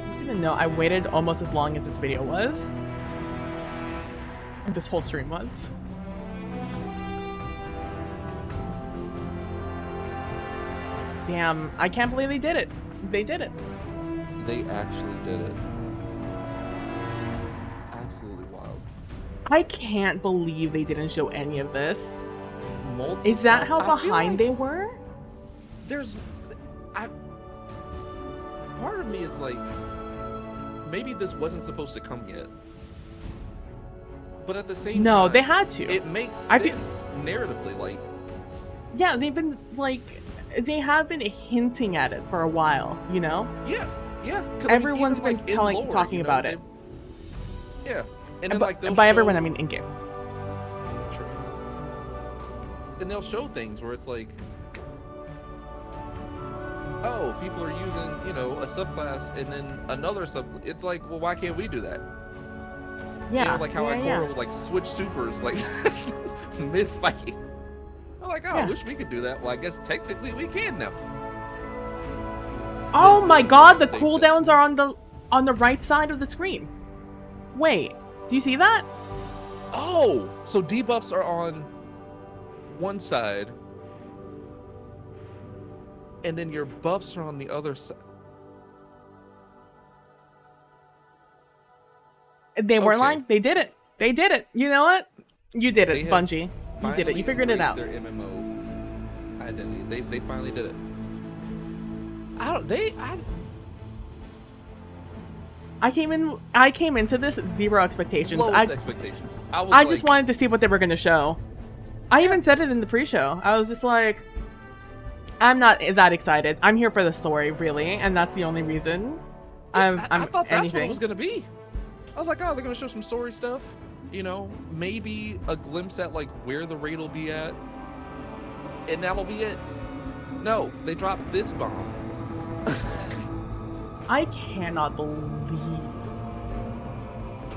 A: I didn't know I waited almost as long as this video was. This whole stream was. Damn, I can't believe they did it. They did it.
B: they actually did it. Absolutely wild.
A: I can't believe they didn't show any of this.
B: Multiple,
A: Is that how
B: I feel
A: behind
B: like
A: they were?
B: Part of me is like, maybe this wasn't supposed to come yet. But at the same time,
A: they had to.
B: It makes sense narratively, like.
A: Yeah, they've been like, they have been hinting at it for a while, you know?
B: Yeah.
A: Everyone's been talking about it.
B: Yeah, and then like
A: by everyone I mean in game.
B: True. And they'll show things where it's like, oh, people are using, a subclass and then another it's like, well, why can't we do that?
A: Yeah.
B: Like how Ikora would like switch supers like mid fight. I'm like, I wish we could do that. Well, I guess technically we can now.
A: Oh my god, the cooldowns are on the right side of the screen. Wait, do you see that?
B: Oh, so debuffs are on one side, and then your buffs are on the other side.
A: They weren't lying. They did it. They did it. You know what? You did it, Bungie. You did it. You figured it out.
B: Their MMO identity. They finally did it. I
A: came into this zero expectations.
B: Lowest expectations.
A: I just wanted to see what they were going to show. I even said it in the pre-show. I was just like, I'm not that excited. I'm here for the story, really, and that's the only reason.
B: I thought that's what it was going to be. I was like, oh, they're going to show some story stuff. Maybe a glimpse at like where the raid will be at, and that'll be it. No, they dropped this bomb.
A: I cannot believe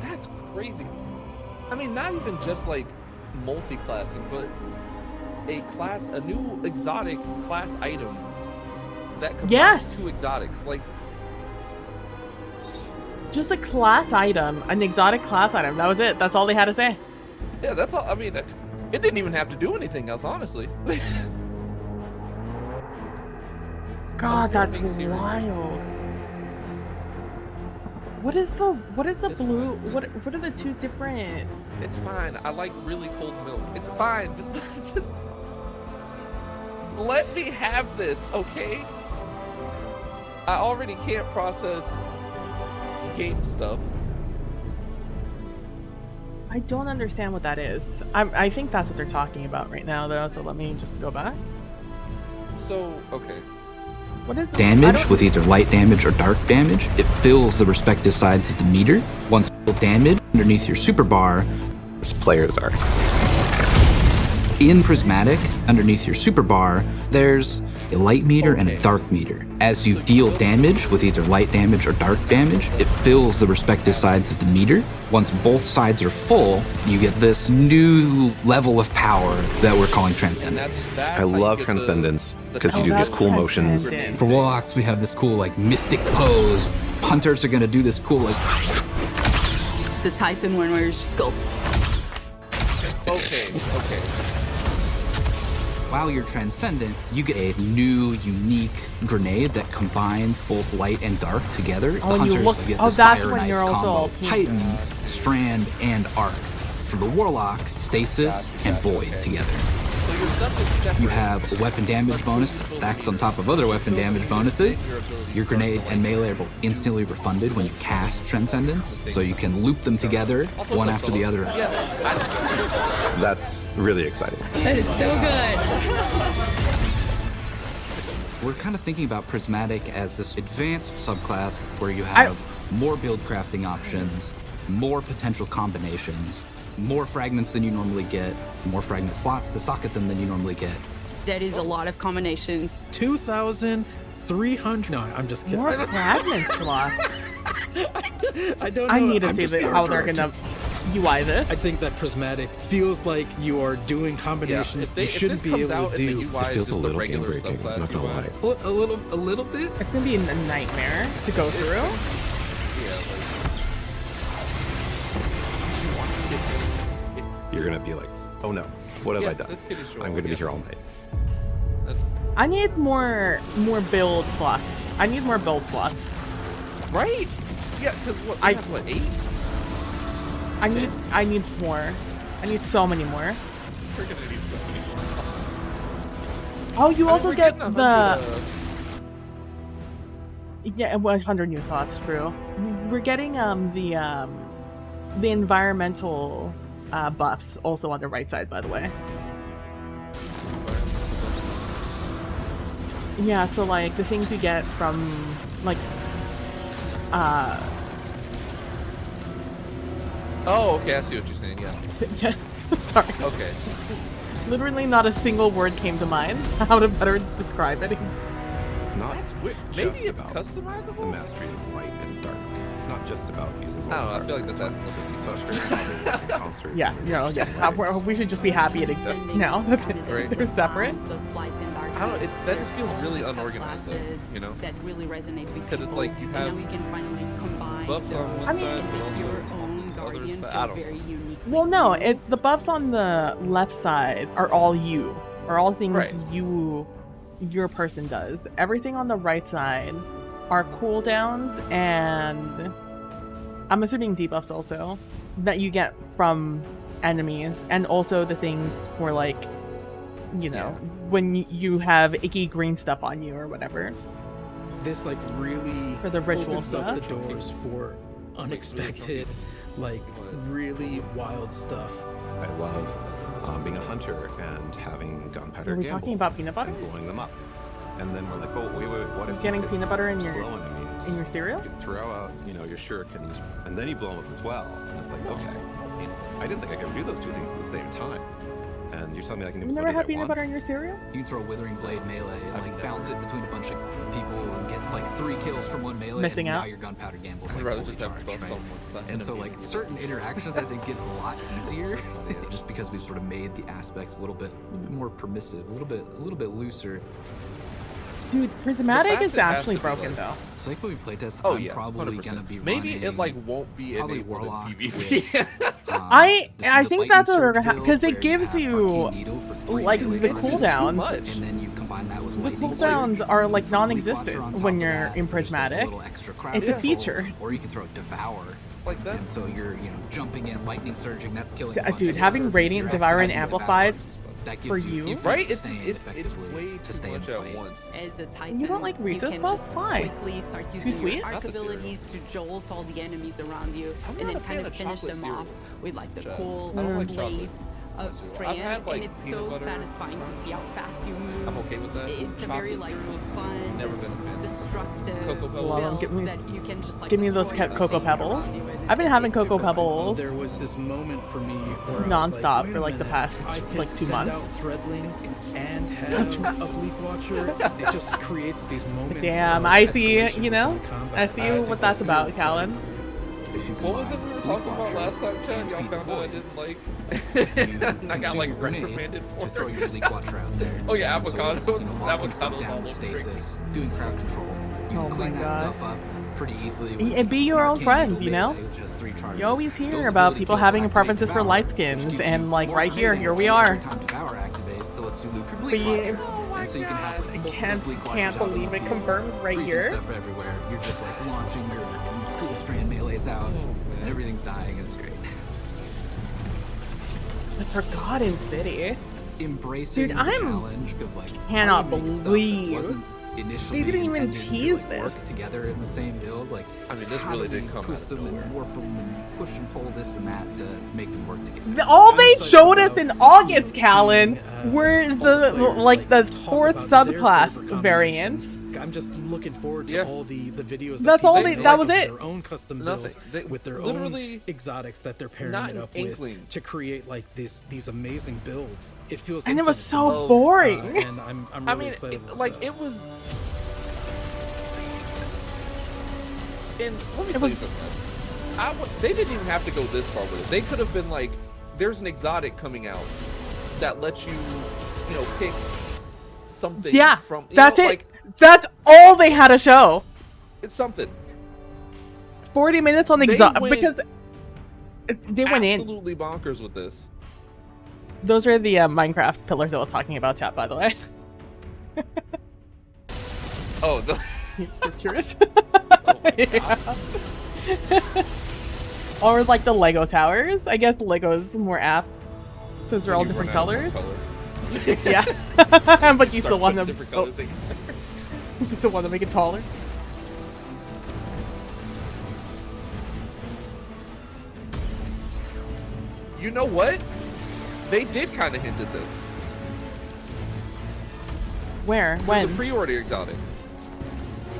B: that's crazy. I mean, not even just like multi-classing, but a new exotic class item that combines two exotics. Like,
A: just a class item, an exotic class item. That was it. That's all they had to say.
B: Yeah, that's all. I mean, it didn't even have to do anything else, honestly.
A: God, that's wild. What is the blue? What are the two different?
B: It's fine. I like really cold milk. It's fine. Just let me have this, okay? I already can't process game stuff.
A: I don't understand what that is. I think that's what they're talking about right now, though. So let me just go back.
B: So okay.
A: What is
G: damage with either light damage or dark damage? It fills the respective sides of the meter. Once full damage underneath your super bar,
F: as players are.
G: In Prismatic, underneath your super bar, there's a light meter and a dark meter. As you deal damage with either light damage or dark damage, it fills the respective sides of the meter. Once both sides are full, you get this new level of power that we're calling Transcendence.
F: I love Transcendence because you do these cool motions.
G: For Warlocks, we have this cool like mystic pose. Hunters are gonna do this cool like
E: the Titan one where you just go.
B: Okay.
G: While you're Transcendent, you get a new, unique grenade that combines both light and dark together.
A: Oh,
G: the Hunters get this
A: that's
G: fire
A: when
G: and
A: you're
G: ice combo.
A: also
G: Titans, Strand, and Arc. For the Warlock, Stasis and Void together.
B: So your stuff is separate.
G: You have a weapon damage bonus that stacks on top of other weapon damage bonuses. Your grenade and melee are both instantly refunded when you cast Transcendence, so you can loop them together, one after the other.
F: That's really exciting.
E: That is so good.
G: We're kind of thinking about Prismatic as this advanced subclass where you have more build crafting options, more potential combinations, more fragments than you normally get, more fragment slots to socket them than you normally get.
E: That is a lot of combinations.
D: 2,300. No, I'm just kidding.
A: More fragment slots.
D: I don't know.
A: I need to see how they're gonna. UI this.
D: I think that Prismatic feels like you are doing combinations you shouldn't be able to do.
F: It feels a little game breaking, I'm not gonna lie.
G: A little bit.
A: It's gonna be a nightmare to go through.
F: You're gonna be like, oh no, what have I done? I'm gonna be here all night.
A: I need more build slots. I need more build slots.
B: Right? Yeah, because what? We have, what, 8?
A: I need more. I need so many more.
B: We're gonna need so many more.
A: Oh, you also
B: we're
A: get
B: getting
A: the 100 new slots. True. We're getting the environmental buffs also on the right side, by the way. Yeah, so like the things you get from like
B: Oh, okay, I see what you're saying, yeah.
A: Yeah, sorry.
B: Okay.
A: Literally not a single word came to mind how to better describe it.
F: It's not
B: That's weird.
F: just
B: Maybe it's
F: about
B: customizable?
F: the mastery of light and dark. It's not just about using
B: I don't know, I feel like that's asking a little bit too much.
A: Yeah, we should just be happy to now that they're separate.
B: I don't know, that just feels really unorganized though, you know?
E: That really resonate with
B: Because it's like you have
E: and now we can finally combine
B: buffs on one side, but also
E: your own
B: other
E: guardian
B: side. I
E: feel
B: don't
E: very
B: know.
E: unique.
A: Well, no, the buffs on the left side are all you, are all things your person does. Everything on the right side are cooldowns and I'm assuming debuffs also that you get from enemies, and also the things for like, you know, when you have icky green stuff on you or whatever.
D: This like really
A: for the ritual
D: opens
A: stuff.
D: up the doors for unexpected, like really wild stuff.
F: I love being a hunter and having gunpowder
A: Are we
F: gamble
A: talking about peanut butter?
F: and blowing them up. And then we're like, oh wait, what if
A: Getting
F: you could
A: peanut butter in
F: slow
A: your
F: enemies?
A: cereal?
F: You could throw out, your shurikens, and then you blow them up as well. And it's like, okay, I didn't think I could do those two things at the same time. And you're telling me I can do
A: You
F: as
A: never
F: many
A: had
F: as I
A: peanut
F: want?
A: butter in your cereal?
G: You can throw Withering Blade melee and like bounce it between a bunch of people and get like 3 kills from one melee.
A: Missing
G: and
A: out?
G: Now your gunpowder gamble's
B: I'd
G: like
B: rather
G: fully
B: just have
G: charged,
B: buffs
G: right?
B: on one side.
G: And so like certain interactions I think get a lot easier just because we've sort of made the aspects a little bit more permissive, a little bit looser.
A: Dude, Prismatic is actually broken though.
G: So like when we playtest,
B: Oh
G: I'm
B: yeah,
G: probably
B: 100%.
G: gonna be
B: Maybe
G: running
B: it like won't be
G: probably
B: enabled in
G: Warlock
B: PvP.
A: I think that's what we're gonna because it gives you like the cooldowns.
G: And then you combine that with
A: The cooldowns are like non-existent when you're in Prismatic. It's a feature.
G: Or you can throw Devour.
B: Like that.
G: And so you're jumping in, lightning surging, that's killing.
A: Dude, having Radiant, Devour, and Amplified for you.
B: Right? It's way too much at once.
E: As a Titan,
A: You don't like
E: you
A: Recess
E: can
A: Buff?
E: just
A: Why?
E: quickly start
A: Too
E: using
A: sweet?
E: your arc
B: Not the
E: abilities to jolt all the enemies around you,
B: I'm
E: and
B: not
E: then
B: a
E: kind
B: fan
E: of
B: of
E: finish them
B: chocolate
E: off
B: cereals,
E: with like the
B: Chad.
E: cool
B: I don't like
E: blades of Strand,
B: had, like,
E: and it's
B: peanut
E: so
B: butter.
E: satisfying to see how fast you move.
B: I'm okay with that.
E: It's a very like fun,
B: Never been a fan.
E: destructive
B: Cocoa Pebbles.
A: Love 'em.
E: build that you can just like
A: Give me those
E: destroy
A: Cocoa
E: everything
A: Pebbles.
E: around you, and
A: I've been having
E: it's
A: Cocoa
E: super
A: Pebbles
D: There was this moment for me where I was
A: non-stop
D: like, wait
A: for
D: a
A: like the
D: minute,
A: past
D: I could
A: like 2
D: send
A: months.
D: out Threadlings and have a Bleak Watcher. It just creates these moments.
A: Damn,
D: of
A: I see it,
D: escalation
A: you know?
D: within combat.
A: I see
D: I think
A: what that's
D: really
A: about,
D: exciting.
A: Callan.
B: What was it we were talking about last time, Chad? Y'all found out I didn't like. And I got like reprimanded for
G: throw
B: it.
G: your Bleak Watcher out there.
B: Oh yeah,
G: And so
B: avocado.
G: it's,
B: It's
G: locking stuff
B: avocados all
G: down,
B: over
G: stasis, doing crowd control. You
A: Oh
G: can clean
A: my
G: that
A: God.
G: stuff up pretty easily.
A: And
G: with
A: be your own
G: Arcane
A: friends,
G: Eagle
A: you know?
G: melee, which has 3 charges.
A: You always hear
G: Those
A: about
G: ability
A: people
G: kills
A: having
G: activate
A: preferences for
G: Devour,
A: light
G: which
A: skins,
G: gives you
A: and like
G: more
A: right here
G: grenade
A: we
G: damage
A: are.
G: every time Devour activates, so lets you loop your
A: But
G: Bleak
A: you,
G: Watcher. And so you can have like, multiple
A: can't
G: Bleak Watchers
A: can't
G: out in the
A: believe it
G: field,
A: confirmed right
G: freezing
A: here.
G: stuff everywhere. You're just like launching your cool strand melees out, and everything's dying, and it's great.
A: The Forgotten City.
G: Embracing
A: Dude,
G: the
A: I'm
G: challenge of like
A: cannot
G: how you make stuff that
A: believe
G: wasn't initially
A: they didn't even
G: intended to,
A: tease
G: like, work
A: this.
G: together in the same build. Like,
B: I mean, this
G: how
B: really
G: do we
B: did come
G: twist
B: out of
G: them
B: nowhere.
G: and warp them and push and pull this and that to make them work together.
A: All they showed us in August, Callan, were the like the fourth subclass variants.
D: I'm just looking forward to all the videos.
A: That's all they. That was it.
D: Their own custom
B: Nothing.
D: builds with their
B: literally
D: own exotics that they're pairing
B: not
D: it
B: an
D: up
B: inkling.
D: with to create like these amazing builds. It feels
A: And it was
D: infinite to
A: so
D: me.
A: boring.
D: And I'm really
B: I mean,
D: excited. about
B: like
D: that.
B: it was. And let me
A: It
B: tell
A: was-
B: you something. They didn't even have to go this far with it. They could have been like, there's an exotic coming out that lets you, pick something.
A: Yeah,
B: from.
A: That's it. That's all they had to show.
B: It's something.
A: 40 minutes on exotic because they went in
B: absolutely bonkers with this.
A: Those are the Minecraft pillars I was talking about, chat. By the way.
B: Oh,
A: so curious. Yeah. Or like the Lego towers. I guess Lego is more apt since they're all different colors. Yeah, but you still want them. You still want to make it taller.
B: You know what? They did kind of hint at this.
A: Where?
B: For
A: when?
B: The pre-order exotic.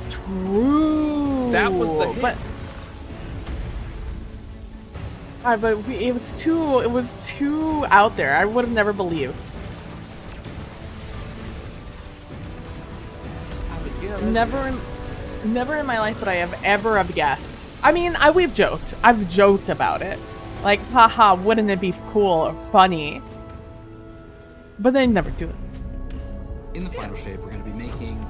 A: True.
B: That was the hint.
A: But it was too out there. I would have never believed. Never in my life would I have ever guessed. I mean, we've joked. I've joked about it. Like, haha, wouldn't it be cool or funny? But they never do it.
G: In the final shape, we're going to be making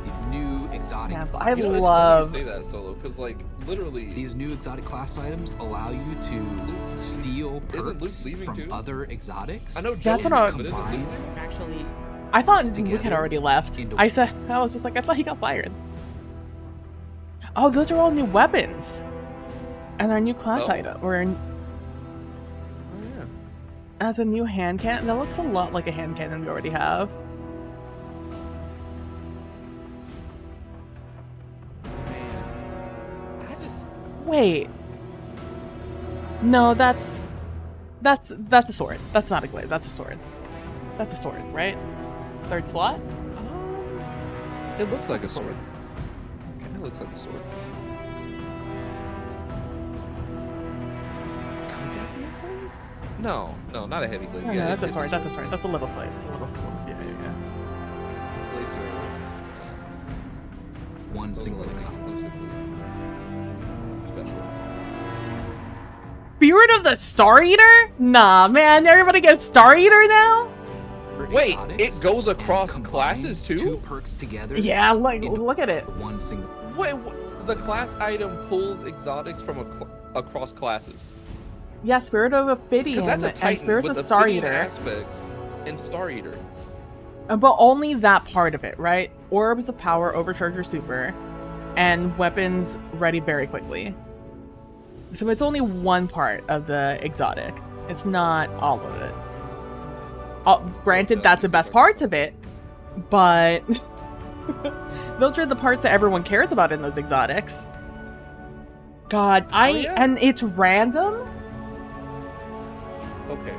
G: these new exotic.
A: Yeah,
G: class
A: I
G: items.
A: love.
B: It's funny you say that, Solo, because like literally
G: these new exotic class items allow you to steal perks from other exotics.
B: I know
A: That's what I
E: actually.
A: I thought Luke had already left. I was just like, I thought he got fired. Oh, those are all new weapons, and our new class item, as a new hand cannon. That looks a lot like a hand cannon we already have. Wait. No, that's a sword. That's not a glaive. That's a sword. That's a sword, right? Third slot?
B: It looks like a sword. It looks like a sword. Could that be a glaive? No, not a heavy glaive.
A: Oh, yeah, that's a sword. That's a sword. That's a little sword. It's a little sword. Yeah.
B: Glaives are
G: one single exclusively
B: special.
A: Spirit of the Star Eater? Nah, man. Everybody gets Star Eater now?
B: Wait, it goes across classes too?
G: Two perks together.
A: Yeah, look at it.
G: One single.
B: Wait, the class item pulls exotics from across classes.
A: Yeah, Spirit of Ophidian
B: Because that's a
A: and
B: Titan
A: Spirits
B: with
A: of Star
B: Ophidian
A: Eater.
B: aspects and Star Eater.
A: But only that part of it, right? Orbs of power, overcharge your super, and weapons ready very quickly. So it's only one part of the exotic. It's not all of it. Granted, that's the best parts of it, but those are the parts that everyone cares about in those exotics. God, and it's random?
B: Okay.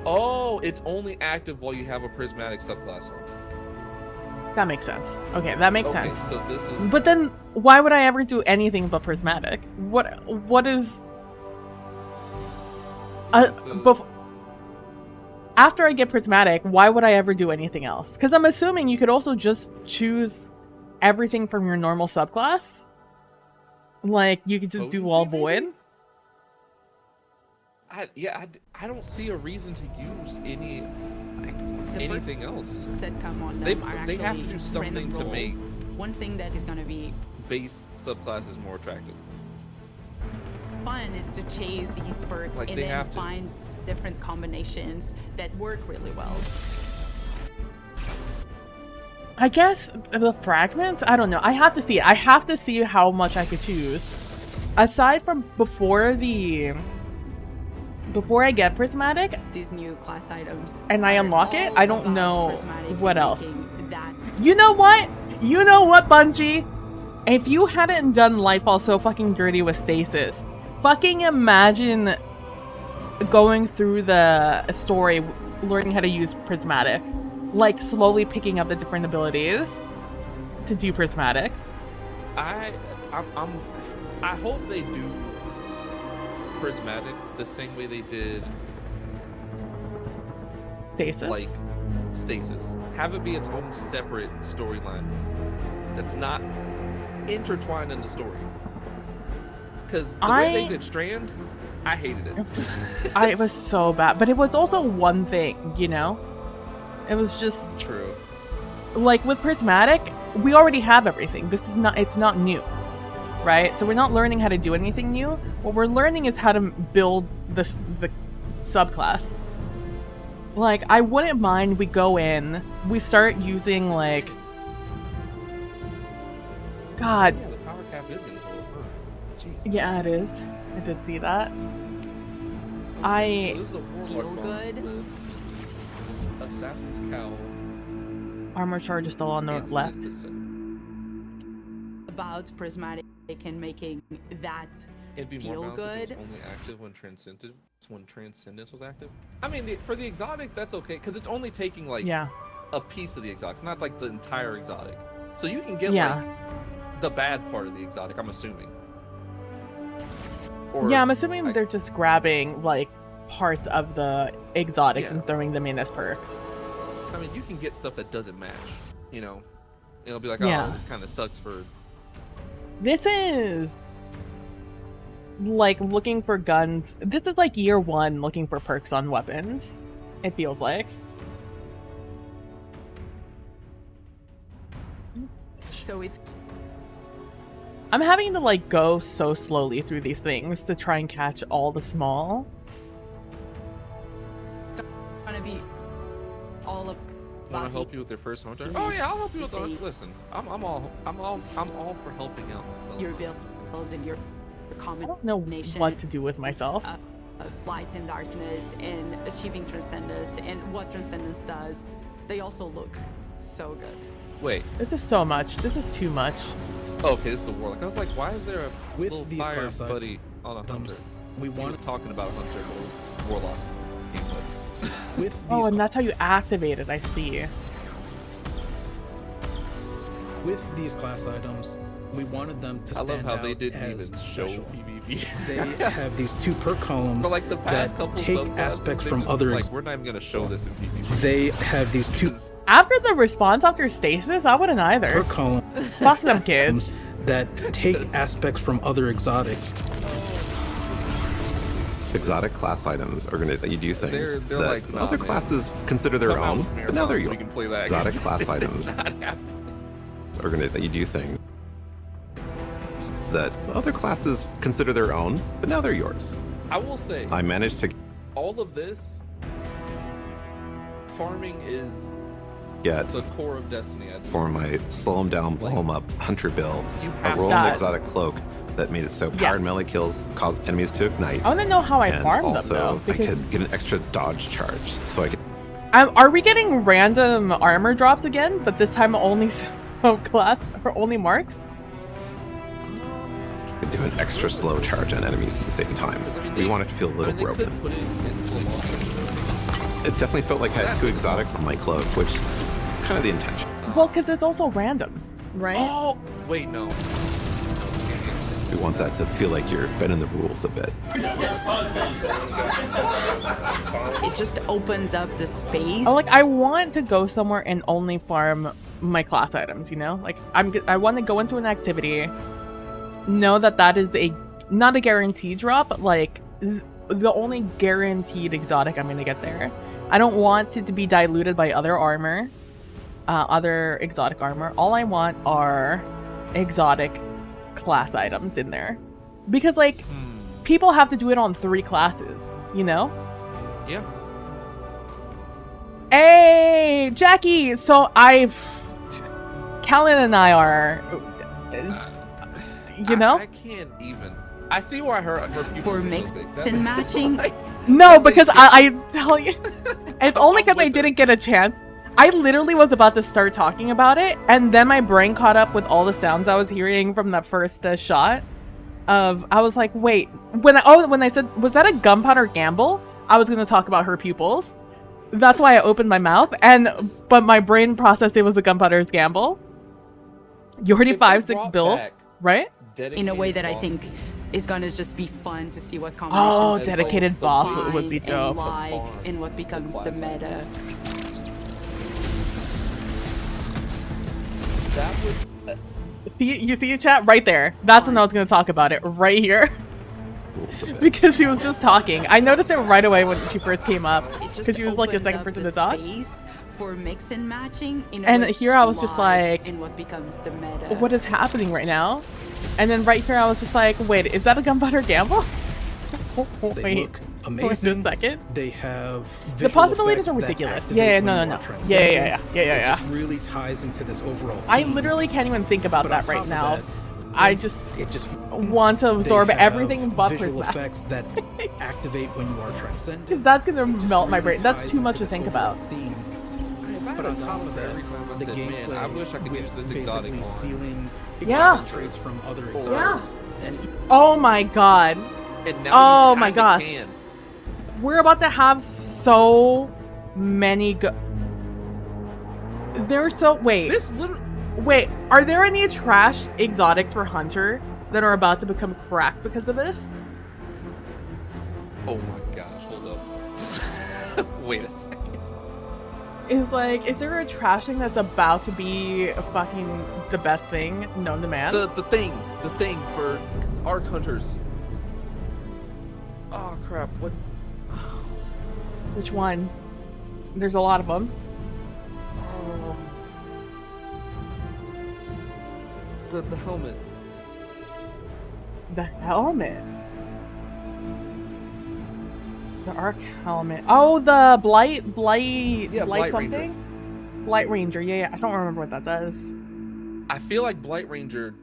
B: Oh, it's only active while you have a prismatic subclass on.
A: That makes sense. Okay, that makes sense.
B: So this is.
A: But then, why would I ever do anything but prismatic? What is? After I get prismatic, why would I ever do anything else? Because I'm assuming you could also just choose everything from your normal subclass. Like you could just do all void.
B: I don't see a reason to use anything else.
E: That come on
B: They
E: them
B: have to do something to make
E: one thing that is going to be
B: base subclasses more attractive.
E: Fun is to chase these perks and then find different combinations that work really well.
A: I guess the fragment? I don't know. I have to see it. I have to see how much I could choose. Aside from before I get prismatic,
E: these new class items,
A: and I unlock it, I don't know what else. You know what? You know what, Bungie? If you hadn't done Lightfall so fucking dirty with Stasis, fucking imagine going through the story, learning how to use prismatic, like slowly picking up the different abilities to do prismatic.
B: I hope they do prismatic the same way they did
A: Stasis.
B: Like Stasis. Have it be its own separate storyline that's not intertwined in the story. Because the way they did Strand, I hated it.
A: It was so bad, but it was also one thing, you know. It was just
B: true.
A: Like with Prismatic, we already have everything. It's not new, right? So we're not learning how to do anything new. What we're learning is how to build the subclass. Like, I wouldn't mind we go in, we start using like, God.
B: Yeah, the power cap is gonna go up. Jeez.
A: Yeah, it is. I did see that.
B: So this is a Warlock
E: good.
B: Assassin's Cowl.
A: Armor charge is still on the
B: and
A: left.
E: About Prismatic and making that
B: It'd be
E: feel
B: more balanced if
E: good.
B: it was only active when Transcendence was active. I mean, for the exotic, that's okay, because it's only taking like a piece of the exotic. It's not like the entire exotic. So you can get like the bad part of the exotic, I'm assuming. Or,
A: I'm assuming they're just grabbing like parts of the exotics and throwing them in as perks.
B: I mean, you can get stuff that doesn't match, you know. It'll be like, oh, this kind of sucks for...
A: This is like looking for guns. This is like year one looking for perks on weapons, it feels like.
E: So
A: I'm having to like go so slowly through these things to try and catch all the small.
E: Gonna be all of.
B: Want to help you with your first hunter? Oh yeah, I'll help you with the hunter. Listen, I'm all for helping out my fellow.
E: Your builds and your combination.
A: I don't know what to do with myself.
E: Flight in darkness and achieving transcendence and what transcendence does. They also look so good.
B: Wait.
A: This is so much. This is too much.
B: Oh, okay, this is a warlock. I was like, why is there a
D: With
B: little
D: these
B: fire
D: class
B: buddy on a hunter?
D: We
B: was talking about a hunter, but it was warlock.
D: With
A: Oh, and that's how you activate it. I see.
D: With these class items, we wanted them to stand out.
B: I love how they didn't
D: as
B: even show
D: special.
B: PvP.
D: They have these two perk columns
B: For like the past
D: that
B: couple
D: take
B: subclasses,
D: aspects
B: they
D: from
B: just,
D: other.
B: like, we're not even gonna show this in PvP.
D: They have these two
A: After the response after stasis, I wouldn't either.
D: perk columns
A: Fuck them kids.
D: that take aspects from other exotics.
F: Exotic class items are going to let you do things
B: They're
F: that
B: like, nah,
F: other
B: man.
F: classes consider their
B: Come out
F: own,
B: with Mirror
F: but now they're
B: Bombs so
F: yours.
B: we can play that.
F: Exotic class
B: It's
F: items
B: not happening.
F: are going to let you do things that other classes consider their own, but now they're yours.
B: I will say,
F: I managed to
B: all of this farming is
F: get
B: the core of Destiny. I'd say.
F: for my slow 'em down, blow 'em up hunter build
B: You
F: a
B: have
F: roll
A: that.
F: and exotic cloak that made it so powered melee kills caused enemies to ignite.
A: I want to know how I
F: and
A: farmed
F: also,
A: them though.
F: I could get an extra dodge charge, so I could
A: Are we getting random armor drops again? But this time only class or only marks?
F: do an extra slow charge on enemies at the same time. We want it to feel a little broken. It definitely felt like I had two exotics on my cloak, which is kind of the intention.
A: Well, because it's also random, right?
B: Oh, wait, no.
F: We want that to feel like you're bending the rules a bit.
E: It just opens up the space.
A: I want to go somewhere and only farm my class items, you know? Like, I want to go into an activity, know that is not a guaranteed drop, but like the only guaranteed exotic I'm gonna get there. I don't want it to be diluted by other armor, other exotic armor. All I want are exotic class items in there, because like people have to do it on 3 classes, you know?
B: Yeah.
A: Hey, Jackie. So Callan and I are, you know?
B: I can't even. I see where her
E: for mix and matching.
A: No, because I tell you, it's only because I didn't get a chance. I literally was about to start talking about it, and then my brain caught up with all the sounds I was hearing from that first shot. I was like, wait, when I said, was that a gunpowder gamble? I was gonna talk about her pupils. That's why I opened my mouth, but my brain processed it was a gunpowder's gamble. You already 5-6 build, right?
E: In a way that I think is gonna just be fun to see what combinations.
A: Oh, dedicated boss would be dope.
E: And what becomes the meta.
B: That would.
A: You see it, chat? Right there. That's when I was going to talk about it. Right here. Because she was just talking. I noticed it right away when she first came up. Because she was like the second person to talk.
E: For mix and matching.
A: And here I was just like,
E: in what becomes the meta.
A: What is happening right now? And then right here I was just like, wait, is that a Gunpowder Gamble?
D: They look amazing.
A: Wait just a second.
D: They have
A: the possibilities are ridiculous. Yeah, no. Yeah.
D: It just really ties into this overall theme.
A: I literally can't even think about that right now. I just want to absorb everything but
D: visual effects that activate when you are transcendent.
A: Because that's gonna melt my brain. That's too much to think about.
D: But on top of that,
B: every time I
D: the
B: said,
D: gameplay,
B: man, I wish I could use this exotic more.
D: Stealing exotic traits from other exotics.
A: And oh my god.
B: And now my
A: gosh. We're about to have so many There's so wait.
B: This literally
A: Wait, are there any trash exotics for Hunter that are about to become cracked because of this?
B: Oh my gosh, hold up. Wait a second.
A: Is there a trash thing that's about to be fucking the best thing known to man?
B: The thing for Arc Hunters. Oh crap, what?
A: Which one? There's a lot of them.
B: Oh. The helmet.
A: The helmet? The Arc helmet. Oh, the Blight something?
B: Ranger.
A: Blight Ranger, yeah. I don't remember what that does.
B: I feel like Blight Ranger,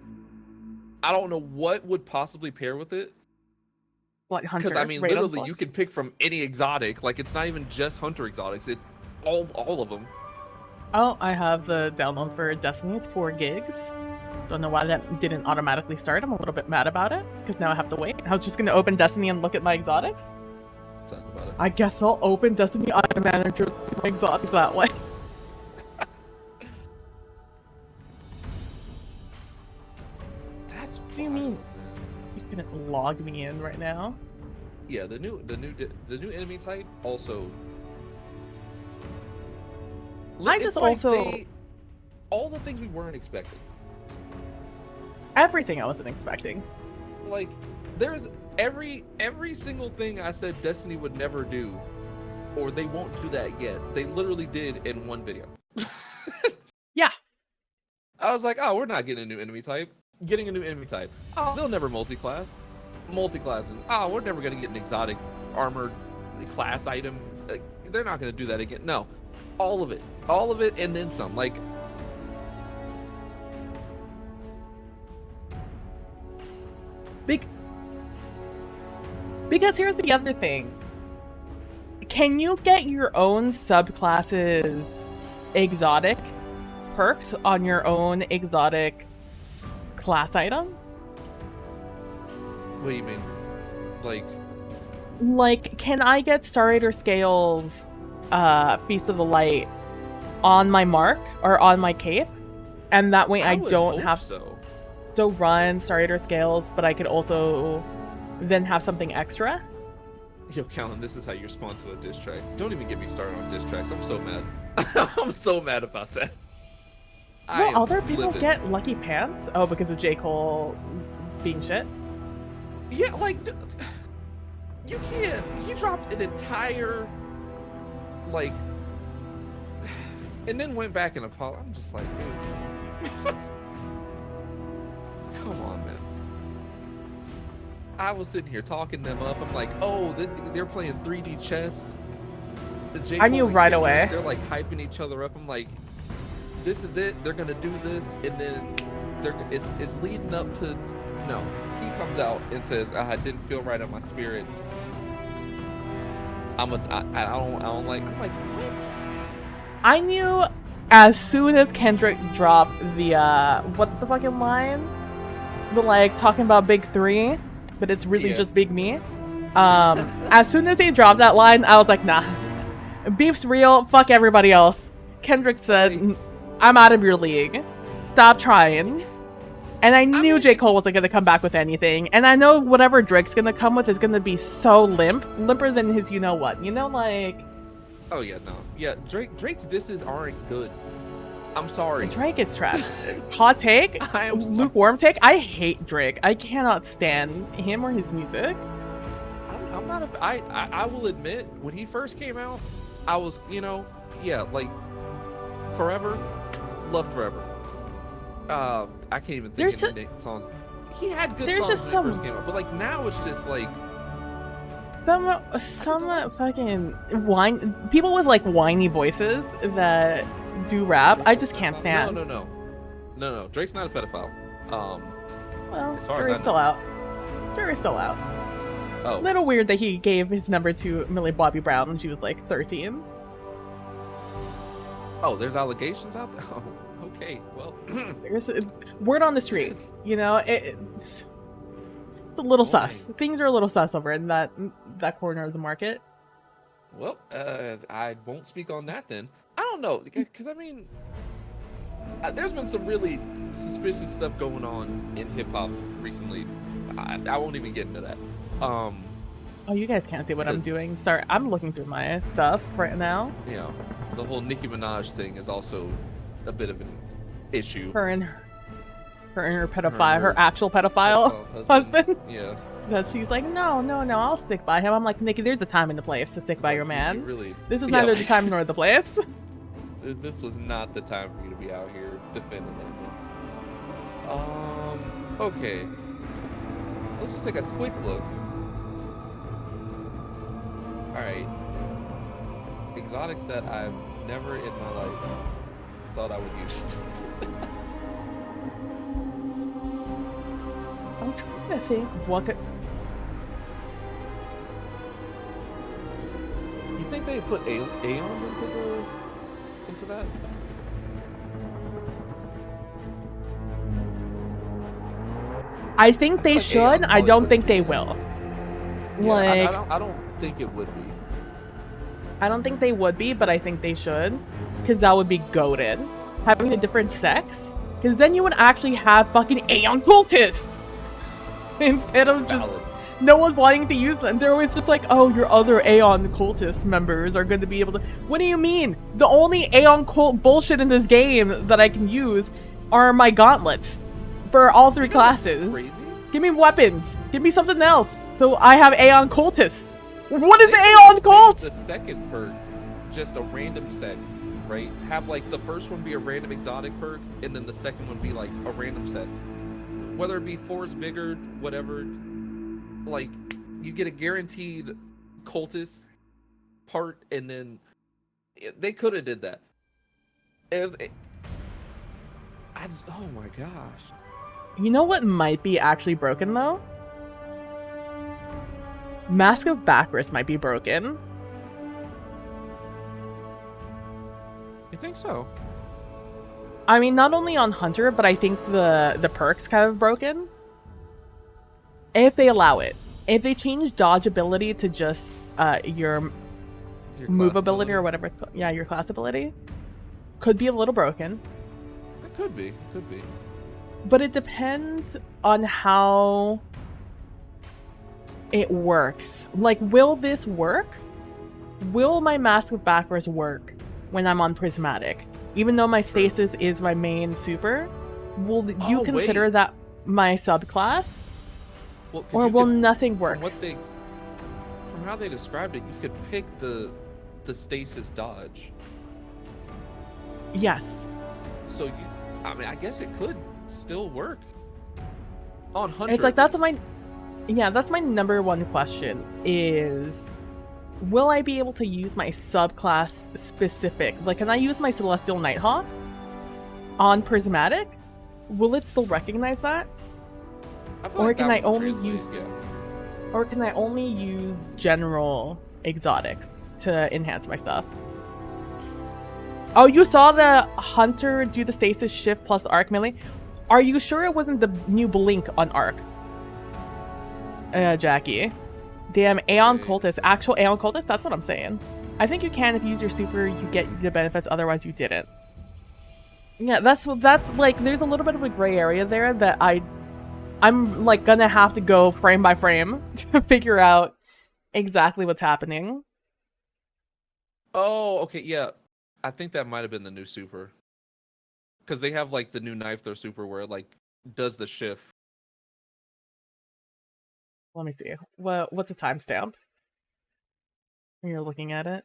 B: I don't know what would possibly pair with it.
A: Blight Hunter.
B: Because I mean, literally, you can pick from any exotic. Like, it's not even just Hunter exotics. It's all of them.
A: Oh, I have the download for Destiny. It's 4 gigs. Don't know why that didn't automatically start. I'm a little bit mad about it because now I have to wait. I was just going to open Destiny and look at my exotics.
B: About it.
A: I guess I'll open Destiny on Manager my exotics that way.
B: That's
A: what do you mean? You can log me in right now.
B: Yeah, the new enemy type also.
A: I just also
B: all the things we weren't expecting.
A: Everything I wasn't expecting.
B: Like, there's every single thing I said Destiny would never do, or they won't do that yet. They literally did in one video.
A: Yeah.
B: I was like, oh, we're not getting a new enemy type. Getting a new enemy type. Oh, they'll never multi-class. Multi-classing. Oh, we're never gonna get an exotic armored class item. They're not gonna do that again. No, all of it, and then some. Like,
A: because here's the other thing. Can you get your own subclasses exotic perks on your own exotic class item?
B: what do you mean?
A: Like, can I get Star Raider Scales Feast of the Light on my mark or on my cape? And that way I don't have to run Star Raider Scales, but I could also then have something extra?
B: Yo, Callan, this is how you respond to a diss track. Don't even get me started on diss tracks. I'm so mad. I'm so mad about that.
A: Well, other people get Lucky Pants? Oh, because of J. Cole being shit?
B: Yeah, like, you can't. He dropped an entire, like, and then went back and apologized. I'm just like, dude. Come on, man. I was sitting here talking them up. I'm like, oh, they're playing 3D chess.
A: I knew right away.
B: They're like hyping each other up. I'm like, this is it. They're gonna do this, and then it's leading up to. No, he comes out and says, I didn't feel right in my spirit. I don't like. I'm like, what?
A: I knew as soon as Kendrick dropped the what's the fucking line? The like talking about Big 3, but it's really just Big Me. As soon as he dropped that line, I was like, nah. Beef's real, fuck everybody else. Kendrick said, I'm out of your league. Stop trying. And I knew J. Cole wasn't gonna come back with anything. And I know whatever Drake's gonna come with is gonna be so limper than his you know what. You know, like.
B: Oh yeah, no. Yeah, Drake's disses aren't good. I'm sorry.
A: Drake gets trapped. Hot take?
B: I am
A: lukewarm take? I hate Drake. I cannot stand him or his music.
B: I'm not a. I will admit, when he first came out, I was, yeah, like, Forever, loved Forever. I can't even think of any songs. He had good songs when he first came out, but like now it's just like
A: some fucking people with like whiny voices that do rap. I just can't stand.
B: No. Drake's not a pedophile.
A: Well,
B: as far as
A: Jury's still out. Jury's still out.
B: Oh.
A: Little weird that he gave his number to Millie Bobby Brown when she was like 13.
B: Oh, there's allegations out there. Oh, okay, well.
A: There's word on the street. It's a little sus. Things are a little sus over in that corner of the market.
B: Well, I won't speak on that then. I don't know, because I mean, there's been some really suspicious stuff going on in hip hop recently. I won't even get into that.
A: Oh, you guys can't see what I'm doing. Sorry, I'm looking through my stuff right now.
B: The whole Nicki Minaj thing is also a bit of an issue.
A: Her and her pedophile, her actual pedophile husband.
B: Yeah.
A: Because she's like, no, I'll stick by him. I'm like, Nikki, there's a time and a place to stick by your man.
B: Really,
A: this is neither the time nor the place.
B: This was not the time for you to be out here defending that man. Okay. Let's just take a quick look. Alright. Exotics that I've never in my life thought I would use.
A: I'm trying to think what could...
B: You think they put Aeons into that?
A: I think they should. I don't think they will.
B: Yeah,
A: like,
B: I don't think it would be.
A: I don't think they would be, but I think they should, because that would be goated. Having a different sex, because then you would actually have fucking Aeon cultists instead of just no one wanting to use them. They're always just like, oh, your other Aeon cultist members are going to be able to. What do you mean? The only Aeon cult bullshit in this game that I can use are my gauntlets for all three classes.
B: Crazy?
A: Give me weapons. Give me something else. So I have Aeon cultists. What is the Aeon cult?
B: The second perk, just a random set, right? Have like the first one be a random exotic perk, and then the second one be like a random set. Whether it be Force, Vigor, whatever, like you get a guaranteed cultist part, and then they could have did that. Oh my gosh.
A: You know what might be actually broken though? Mask of Bacchus might be broken.
B: You think so?
A: I mean, not only on Hunter, but I think the perks kind of broken. If they allow it. If they change dodge ability to just your move ability or whatever it's called. Yeah, your class ability. Could be a little broken.
B: It could be. Could be.
A: But it depends on how it works. Like, will this work? Will my Mask of Bacchus work when I'm on Prismatic? Even though my stasis is my main super, will you consider that my subclass?
B: Well,
A: or will nothing work?
B: From how they described it, you could pick the stasis dodge.
A: Yes.
B: So I mean, I guess it could still work on Hunter.
A: It's like that's my number one question is, will I be able to use my subclass specific? Like, can I use my Celestial Nighthawk on Prismatic? Will it still recognize that? Or can I only use or can I only use general exotics to enhance my stuff? Oh, you saw the Hunter do the stasis shift plus arc melee? Are you sure it wasn't the new blink on arc? Jackie. Damn, Aeon cultist. Actual Aeon cultist? That's what I'm saying. I think you can, if you use your super, you get the benefits, otherwise you didn't. Yeah, that's like, there's a little bit of a gray area there that I'm like gonna have to go frame by frame to figure out exactly what's happening.
B: Oh, okay, yeah. I think that might have been the new super. because they have like the new knife throw super where it like does the shift.
A: Let me see. What's a timestamp? When you're looking at it.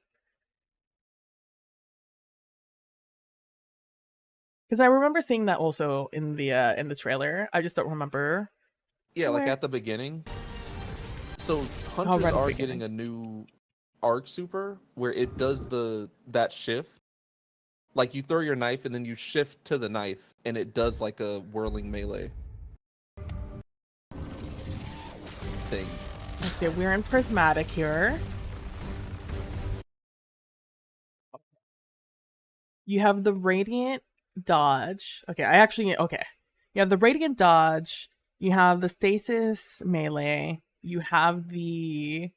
A: Because I remember seeing that also in the trailer. I just don't remember.
B: Yeah, like
A: where.
B: at the beginning. So hunters
A: right at the
B: are getting a new arc super where it does that shift. Like you throw your knife and then you shift to the knife and it does like a whirling melee thing.
A: Okay, we're in prismatic here. You have the radiant dodge. Okay, you have the radiant dodge. You have the stasis melee. You have the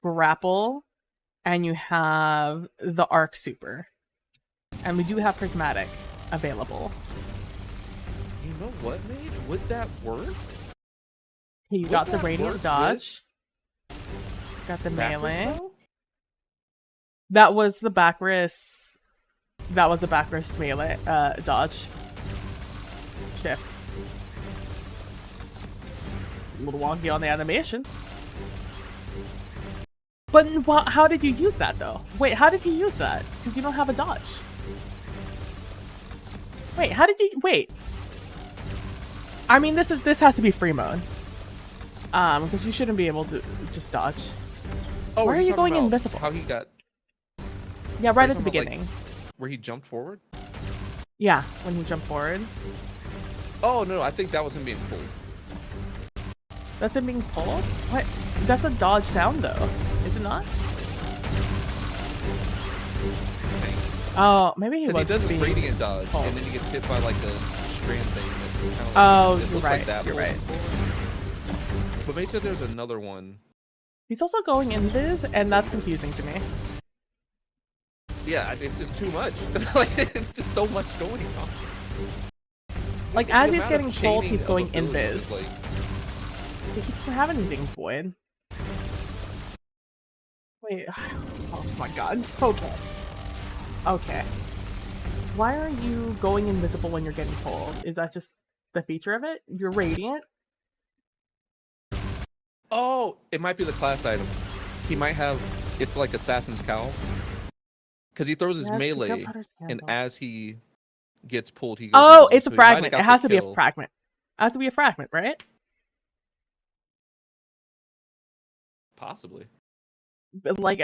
A: grapple, and you have the arc super. And we do have prismatic available.
B: You know what, Mage? Would that work?
A: You got the radiant dodge. Got the melee.
B: Though?
A: That was the Bacchus. That was the Bacchus melee dodge. Shift. A little wonky on the animation. But how did you use that though? Wait, how did you use that? Because you don't have a dodge. Wait, how did you wait? I mean, this has to be free mode. Because you shouldn't be able to just dodge.
B: Oh,
A: why are you going invisible?
B: How he got?
A: Yeah, right at the beginning.
B: Like, where he jumped forward?
A: Yeah, when he jumped forward.
B: Oh no, I think that was him being pulled.
A: That's him being pulled? What? That's a dodge sound though, is it not? Oh, maybe he was.
B: Because he does his
A: being
B: radiant dodge,
A: pulled.
B: and then he gets hit by like a strand thing. That kind of
A: oh,
B: you're
A: right.
B: Like that
A: you're right.
B: But make sure there's another one.
A: He's also going in this, and that's confusing to me.
B: Yeah, it's just too much. Like it's just so much going on.
A: Like
B: The
A: as he's
B: amount
A: getting
B: of
A: pulled,
B: chaining
A: he's
B: of
A: going
B: abilities is,
A: invis.
B: like,
A: He doesn't have anything void. Wait. Oh my god. Okay. Okay. Why are you going invisible when you're getting pulled? Is that just the feature of it? You're radiant?
B: Oh, it might be the class item. He might have. It's like Assassin's Cowl. Because he throws his
A: Yes,
B: melee,
A: Potter's
B: and
A: Handbook.
B: as he gets pulled, he goes.
A: Oh,
B: invisible,
A: it's a
B: so he might have
A: fragment.
B: got
A: It
B: the
A: has to be a
B: kill.
A: fragment. It has to be a fragment, right?
B: Possibly.
A: But, like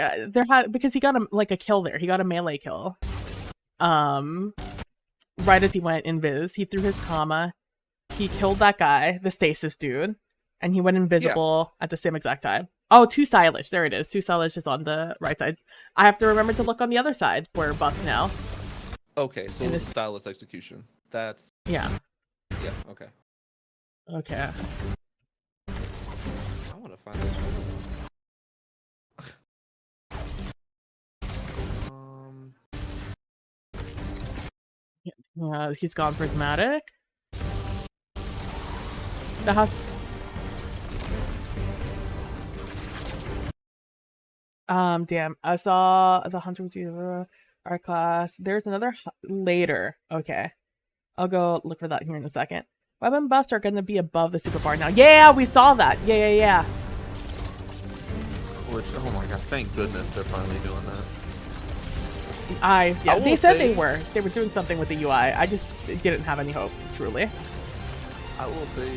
A: because he got a kill there. He got a melee kill. Right as he went invis, he threw his comma. He killed that guy, the stasis dude, and he went invisible at the same exact time. Oh, Too Stylish. There it is. Too Stylish is on the right side. I have to remember to look on the other side. We're buffed now.
B: Okay, so it's a stylus execution. That's
A: yeah.
B: Yeah. Okay.
A: Okay.
B: I want to find this.
A: He's gone prismatic. That has. Damn. I saw the Hunter with you, our class. There's another later. Okay. I'll go look for that here in a second. Weapon buffs are gonna be above the super bar now. Yeah, we saw that. Yeah.
B: Which, oh my god, thank goodness they're finally doing that.
A: They said they were doing something with the UI. I just didn't have any hope, truly.
B: I will say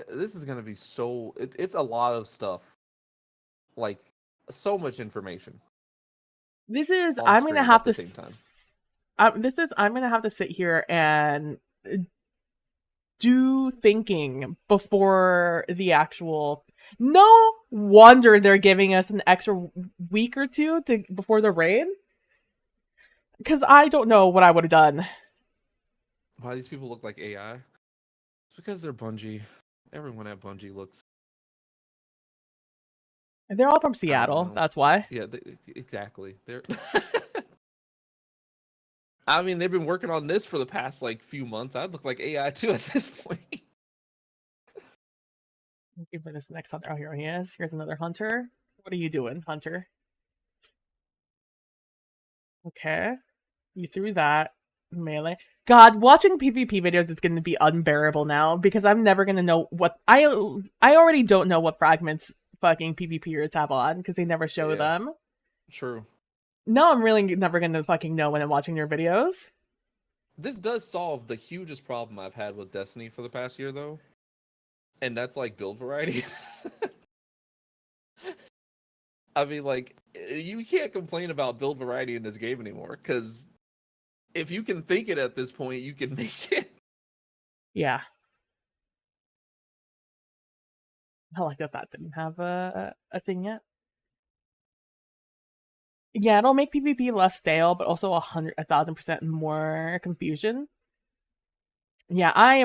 B: this is gonna be so. It's a lot of stuff, like so much information.
A: This is
B: on
A: I'm
B: screen
A: gonna have
B: at the
A: to.
B: same time.
A: I'm gonna have to sit here and do thinking before the actual. No wonder they're giving us an extra week or two before the raid. Because I don't know what I would have done.
B: Why these people look like AI? It's because they're Bungie. Everyone at Bungie looks.
A: They're all from Seattle. That's why.
B: Yeah, exactly. They're. I mean, they've been working on this for the past few months. I'd look like AI too at this point.
A: Looking for this next hunter. Oh, here he is. Here's another hunter. What are you doing, hunter? Okay. You threw that. Melee. God, watching PvP videos is going to be unbearable now because I'm never going to know what... I already don't know what fragments fucking PvPers have on because they never show them.
B: True.
A: No, I'm really never going to fucking know when I'm watching your videos.
B: This does solve the hugest problem I've had with Destiny for the past year, though. And that's, like, build variety. I mean, like, you can't complain about build variety in this game anymore, because if you can think it at this point, you can make it.
A: Yeah. I like that didn't have a thing yet. Yeah, it'll make PvP less stale, but also 1,000% more confusion. Yeah, I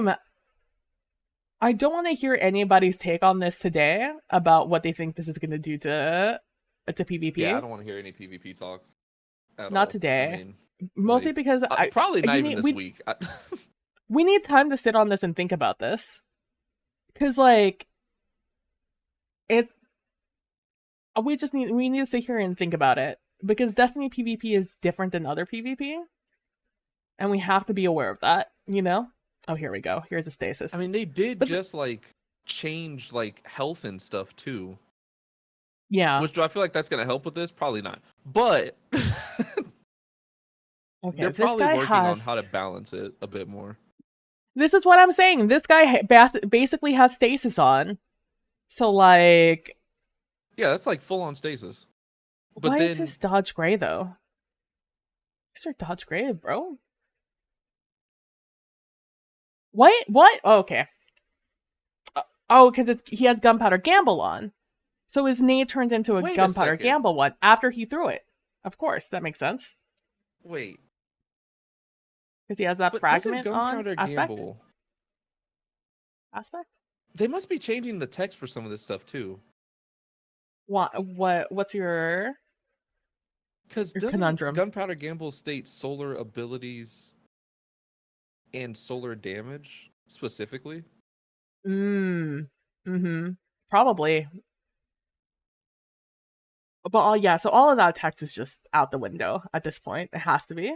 A: don't want to hear anybody's take on this today about what they think this is going to do to PvP.
B: Yeah, I don't want to hear any PvP talk.
A: Not today.
B: I mean,
A: mostly because
B: probably not even this week.
A: We need time to sit on this and think about this, because like we need to sit here and think about it, because Destiny PvP is different than other PvP, and we have to be aware of that. You know. Oh, here we go. Here's a stasis.
B: I mean, they did just like change like health and stuff too.
A: Yeah.
B: Which do I feel like that's gonna help with this? Probably not. But
A: okay,
B: they're probably working on how to balance it a bit more.
A: This is what I'm saying. This guy basically has stasis on. So like,
B: yeah, that's like full on stasis. But
A: why
B: then...
A: is his dodge gray though? Mr. Dodge gray, bro. What? Oh, okay. Oh, because he has Gunpowder Gamble on. So his nade turns into a Gunpowder Gamble one after he threw it. Of course, that makes sense.
B: Wait.
A: Because he has that fragment on aspect?
B: They must be changing the text for some of this stuff too.
A: What's your conundrum?
B: Gunpowder Gamble state solar abilities and solar damage specifically?
A: Probably. But yeah, so all of that text is just out the window at this point. It has to be.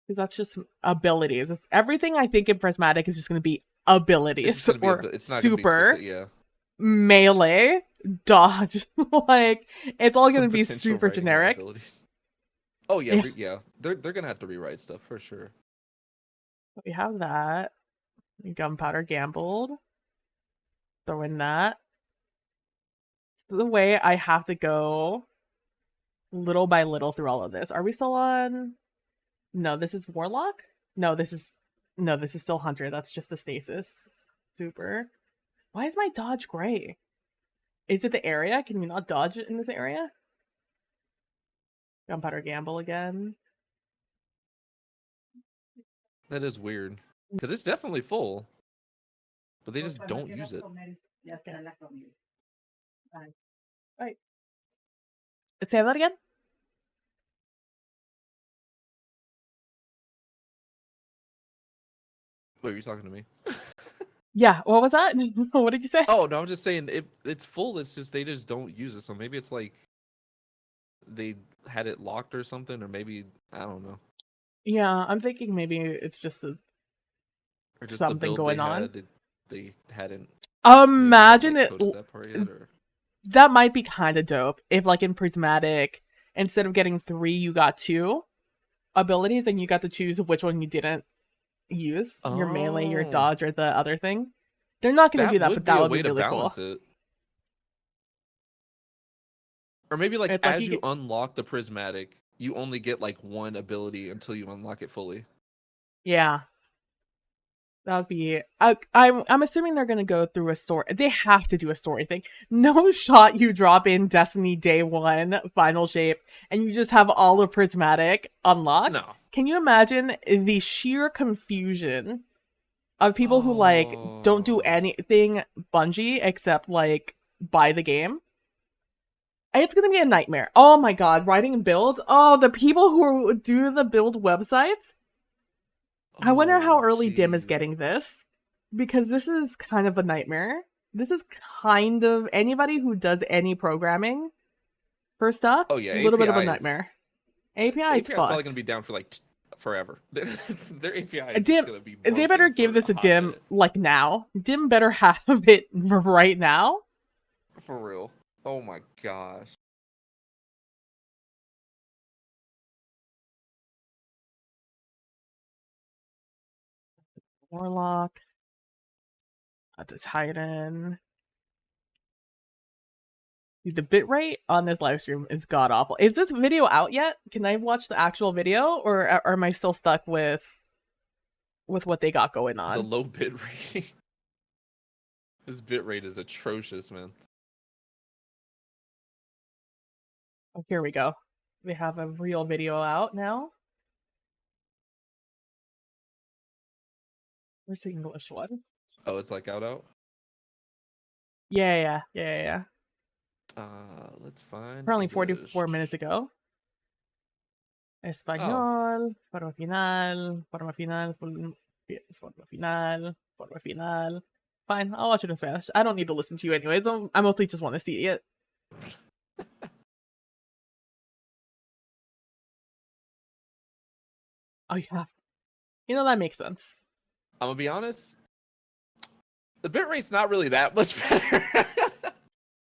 A: Because that's just abilities. Everything I think in Prismatic is just going to be abilities. It's not super, melee, dodge. Like, it's all going to be super generic.
B: Oh, yeah, yeah. They're going to have to rewrite stuff for sure.
A: We have that. Gunpowder Gambled. Throw in that. The way I have to go little by little through all of this. Are we still on? No, this is Warlock? No, this is still Hunter. That's just the stasis. Super. Why is my dodge gray? Is it the area? Can you not dodge it in this area? Gunpowder Gamble again.
B: That is weird. Because it's definitely full. But they just don't use it.
A: Right. Say that again?
B: Wait, are you talking to me?
A: Yeah, what was that? What did you say?
B: Oh, no, I'm just saying it's full. It's just they just don't use it. So maybe it's like they had it locked or something, or maybe I don't know.
A: Yeah, I'm thinking maybe it's just something going on.
B: They hadn't.
A: Imagine it.
B: That part yet,
A: that might be kind of dope if, like, in Prismatic, instead of getting 3, you got 2 abilities, and you got to choose which one you didn't use. Your melee, your dodge, or the other thing. They're not going to do that, but that would be really cool.
B: It. Or maybe, like, it's as you unlock the Prismatic, you only get, like, 1 ability until you unlock it fully.
A: Yeah. That would be... I'm assuming they're going to go through a story. They have to do a story thing. No shot you drop in Destiny Day 1 Final Shape and you just have all of Prismatic unlocked.
B: No.
A: Can you imagine the sheer confusion of people who, like, don't do anything Bungie except, like, buy the game? It's going to be a nightmare. Oh my god, writing builds? Oh, the people who do the build websites? I wonder how early Dim is getting this, because this is kind of a nightmare. This is kind of anybody who does any programming for stuff.
B: Oh yeah,
A: a little bit of a nightmare. API
B: API
A: is
B: is probably
A: fucked.
B: gonna be down for like forever. Their API is
A: Dim,
B: gonna be.
A: they better
B: broken
A: give
B: for
A: this a
B: hot
A: dim
B: minute.
A: like now. Dim better have it right now.
B: For real. Oh my gosh.
A: Warlock. That's a Titan. The bitrate on this live stream is god awful. Is this video out yet? Can I watch the actual video, or am I still stuck with what they got going on?
B: The low bit rate. This bit rate is atrocious, man.
A: Oh, here we go. They have a real video out now. Where's the English one?
B: Oh, it's like out.
A: Yeah.
B: Let's find.
A: Currently
B: English.
A: 44 minutes ago. Español, forma final, forma final, forma final. Fine, I'll watch it in Spanish. I don't need to listen to you anyways. I mostly just want to see it. Oh, yeah. You know, that makes sense.
B: I'm gonna be honest. The bitrate's not really that much better.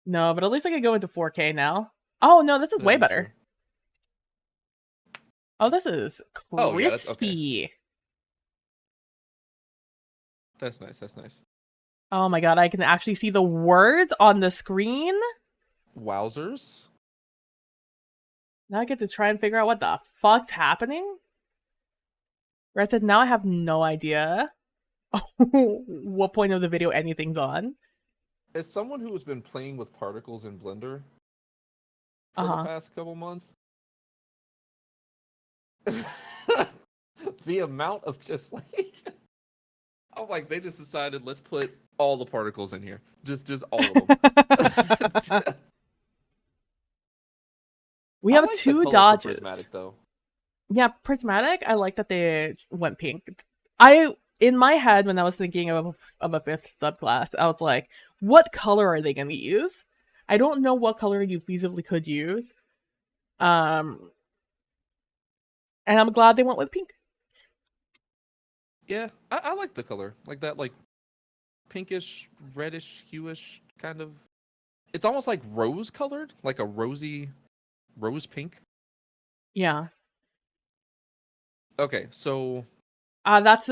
A: No, but at least I can go into 4K now. Oh, no, this is way better.
B: True.
A: Oh, this is crispy.
B: Oh, yeah, that's okay. That's nice. That's nice.
A: Oh my god, I can actually see the words on the screen.
B: Wowzers.
A: Now I get to try and figure out what the fuck's happening. Red said, now I have no idea what point of the video anything's on.
B: As someone who has been playing with particles in Blender for the past couple months, the amount of just like, I'm like, they just decided, let's put all the particles in here. Just all of them.
A: We have
B: like
A: two
B: the color for
A: dodges.
B: Prismatic, though.
A: Yeah, Prismatic, I like that they went pink. In my head, when I was thinking of a fifth subclass, I was like, what color are they going to use? I don't know what color you feasibly could use. And I'm glad they went with pink.
B: Yeah, I like the color. Like that, like, pinkish, reddish, hueish kind of. It's almost like rose-colored, like a rosy rose pink.
A: Yeah.
B: Okay, so...
A: that's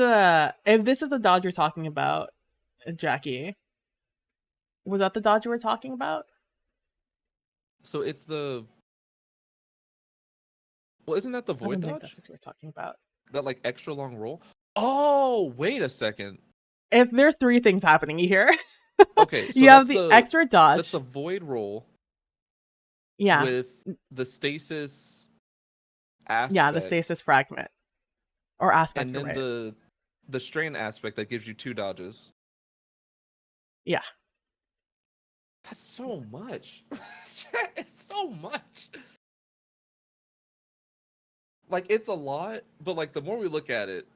A: if this is the dodge you're talking about, Jackie. Was that the dodge you were talking about?
B: So it's the... Well, isn't that the void dodge?
A: That's what we're talking about.
B: That, like, extra long roll? Oh, wait a second.
A: If there's three things happening here.
B: Okay, so
A: you have the extra dodge.
B: That's the void roll.
A: Yeah.
B: With the stasis aspect.
A: Yeah, the stasis fragment. Or aspect,
B: and then
A: right.
B: the strain aspect that gives you 2 dodges.
A: Yeah.
B: That's so much. It's so much. Like, it's a lot, but like the more we look at it,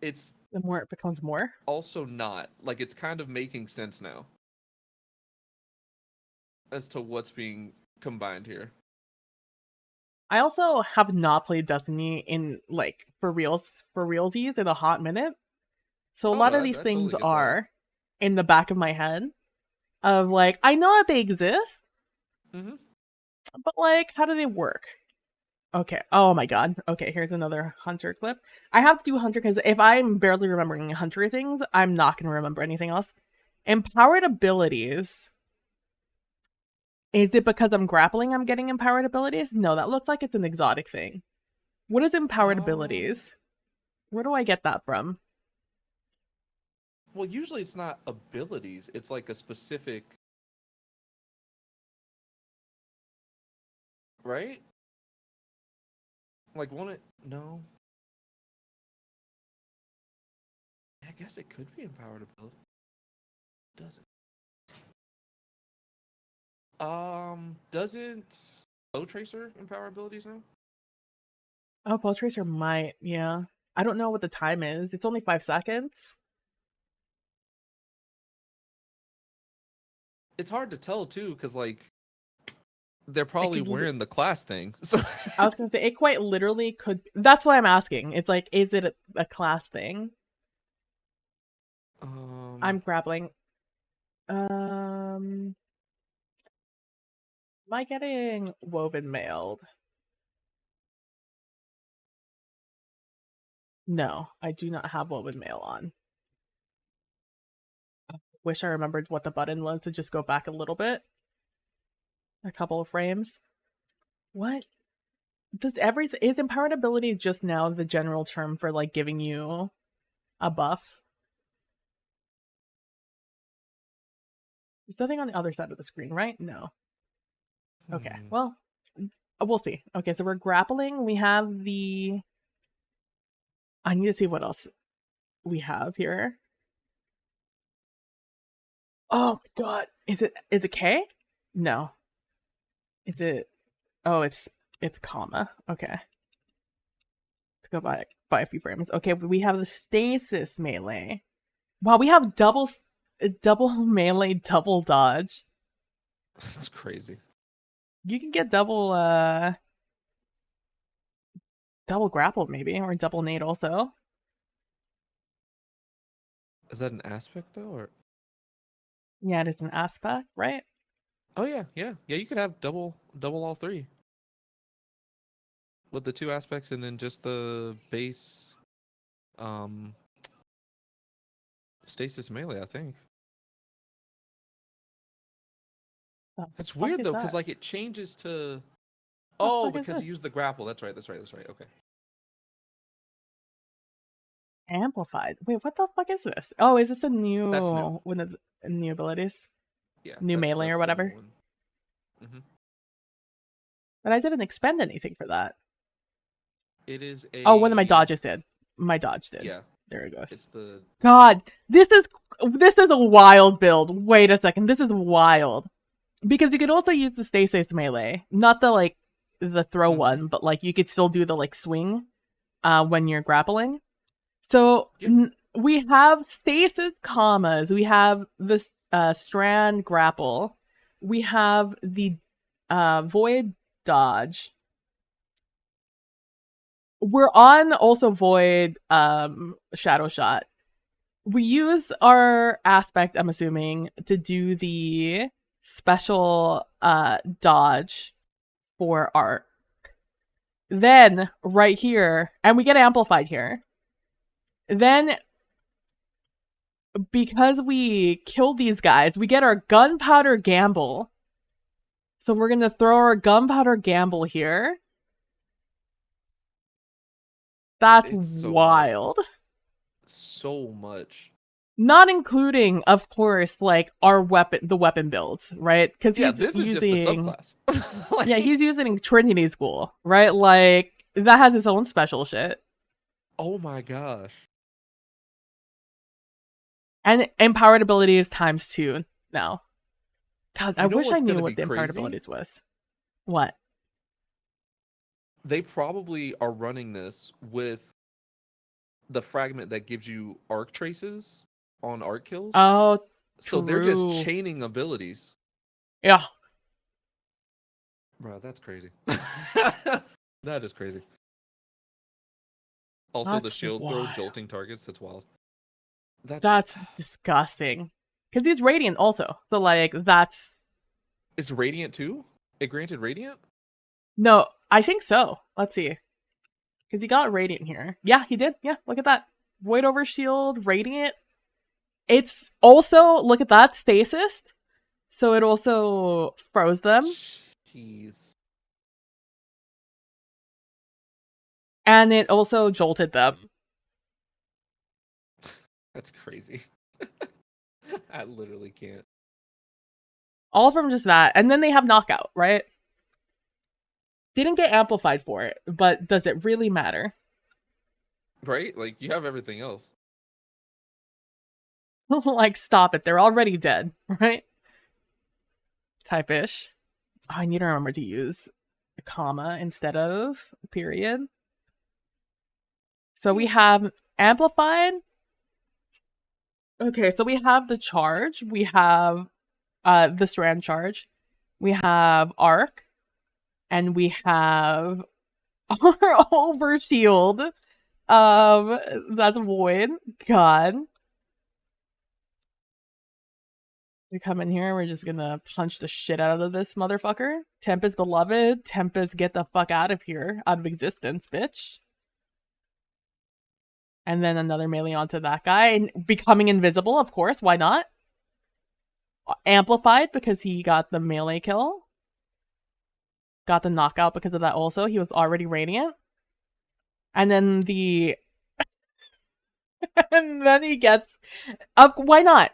B: it's
A: the more it becomes more.
B: Also not. Like, it's kind of making sense now as to what's being combined here.
A: I also have not played Destiny in, like, for realsies in a hot minute. So a lot of these things
B: totally
A: are in the back of my head of, like, I know that they exist, but, like, how do they work? Okay. Oh my god. Okay, here's another Hunter clip. I have to do Hunter because if I'm barely remembering Hunter things, I'm not going to remember anything else. Empowered abilities. Is it because I'm grappling I'm getting empowered abilities? No, that looks like it's an exotic thing. What is empowered abilities? Where do I get that from?
B: Well, usually it's not abilities. It's like a specific... Right? Like, no. I guess it could be empowered ability. Does it? Doesn't Bow Tracer empower abilities now?
A: Oh, Bow Tracer might, yeah. I don't know what the time is. It's only 5 seconds.
B: It's hard to tell, too, because, like, They're probably wearing the class thing. So
A: I was gonna say it quite literally could. That's what I'm asking. It's like, is it a class thing? I'm grappling. Am I getting woven mailed? No, I do not have woven mail on. Wish I remembered what the button was to just go back a little bit. A couple of frames. What? Does everything... Is empowered ability just now the general term for, like, giving you a buff? There's nothing on the other side of the screen, right? No. Okay, well, we'll see. Okay, so we're grappling. We have the... I need to see what else we have here. Oh my god. Is it K? No. Is it... Oh, it's comma. Okay. Let's go by a few frames. Okay, we have the stasis melee. Wow, we have double melee, double dodge.
B: That's crazy.
A: You can get double grapple maybe, or double nade also.
B: Is that an aspect though, or?
A: Yeah, it is an aspect, right?
B: Oh yeah. You could have double all three. With the 2 aspects and then just the base stasis melee, I think. That's weird though, because like it changes to... Oh, because you use the grapple. That's right. Okay.
A: Amplified. Wait, what the fuck is this? Oh, is this a new...
B: That's new.
A: One of the new abilities?
B: Yeah.
A: New melee or whatever? But I didn't expend anything for that.
B: It is a...
A: Oh, one of my dodges did. My dodge did.
B: Yeah.
A: There it goes.
B: It's the...
A: God, this is a wild build. Wait a second. This is wild. Because you could also use the stasis melee. Not the, like, the throw one, but, like, you could still do the, like, swing when you're grappling. So, we have stasis commas. We have this strand grapple. We have the void dodge. We're on also void shadow shot. We use our aspect, I'm assuming, to do the special dodge for arc. Then right here, and we get amplified here. Then because we killed these guys, we get our gunpowder gamble. So we're gonna throw our gunpowder gamble here. That's so wild.
B: So much.
A: Not including, of course, like our the weapon builds, right? Because
B: this is just the subclass.
A: Like... Yeah, he's using Trinity School, right? Like that has its own special shit.
B: Oh my gosh.
A: And empowered abilities ×2 now. God, I wish I knew what the empowered abilities was. What?
B: They probably are running this with the fragment that gives you arc traces on arc kills.
A: Oh,
B: so they're just chaining abilities.
A: Yeah.
B: Bro, that's crazy. That is crazy. Also,
A: That's
B: the shield
A: wild.
B: throw jolting targets. That's wild.
A: That's disgusting. Because he's radiant also. So, like, that's...
B: Is radiant too? It granted radiant?
A: No, I think so. Let's see. Because he got radiant here. Yeah, he did. Yeah, look at that. Void over shield, radiant. It's also, look at that, stasis. So it also froze them.
B: Jeez.
A: And it also jolted them.
B: That's crazy. I literally can't.
A: All from just that. And then they have knockout, right? Didn't get amplified for it, but does it really matter?
B: Right? Like, you have everything else.
A: Like, stop it. They're already dead, right? Type-ish. Oh, I need to remember to use a comma instead of a period. So we have amplified. Okay, so we have the charge. We have the strand charge. We have arc. And we have our overshield. That's Void. God. We come in here, we're just gonna punch the shit out of this motherfucker. Tempest beloved. Tempest, get the fuck out of here. Out of existence, bitch. And then another melee onto that guy. And becoming invisible, of course. Why not? Amplified because he got the melee kill. Got the knockout because of that also. He was already radiant. And then the... and then he gets... why not?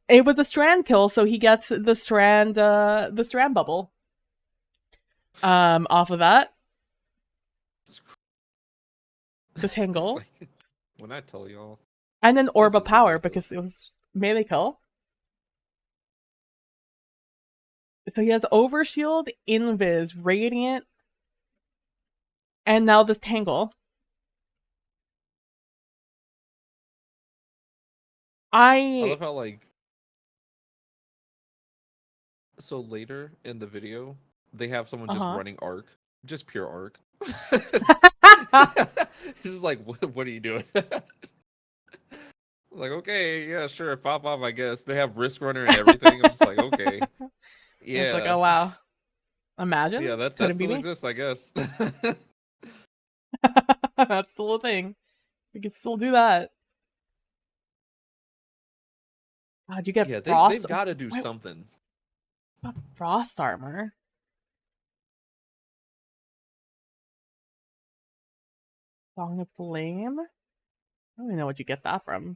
A: It was a strand kill, so he gets the strand bubble. Off of that. The tangle.
B: When I tell y'all.
A: And then Orb of Power, because it was melee kill. So he has Overshield, Invis, Radiant, and now this Tangle.
B: I love how, like... So later in the video, they have someone just running Arc. Just pure Arc. This is like, what are you doing? Like, okay, yeah, sure, pop off, I guess. They have Risk Runner and everything. I'm just like, okay. Yeah.
A: It's like, oh wow. Imagine.
B: Yeah, that still exists, I guess.
A: That's still a thing. We could still do that. God, you get frost.
B: They've got to do something.
A: Frost armor. Song of Flame? I don't even know what you get that from.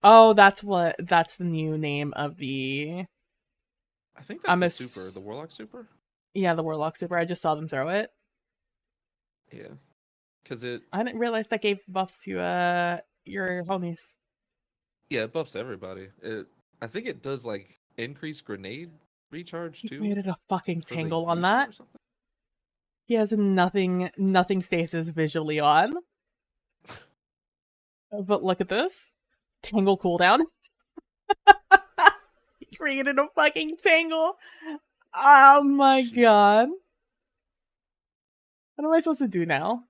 A: Oh, that's the new name of the...
B: I think that's the super, the Warlock super?
A: Yeah, the Warlock super. I just saw them throw it.
B: Yeah. Because it...
A: I didn't realize that gave buffs to your homies.
B: Yeah, it buffs everybody. I think it does, like, increase grenade recharge, too.
A: He made it a fucking tangle on that. He has nothing stasis visually on. But look at this. Tangle cooldown. He created a fucking tangle. Oh my god. What am I supposed to do now?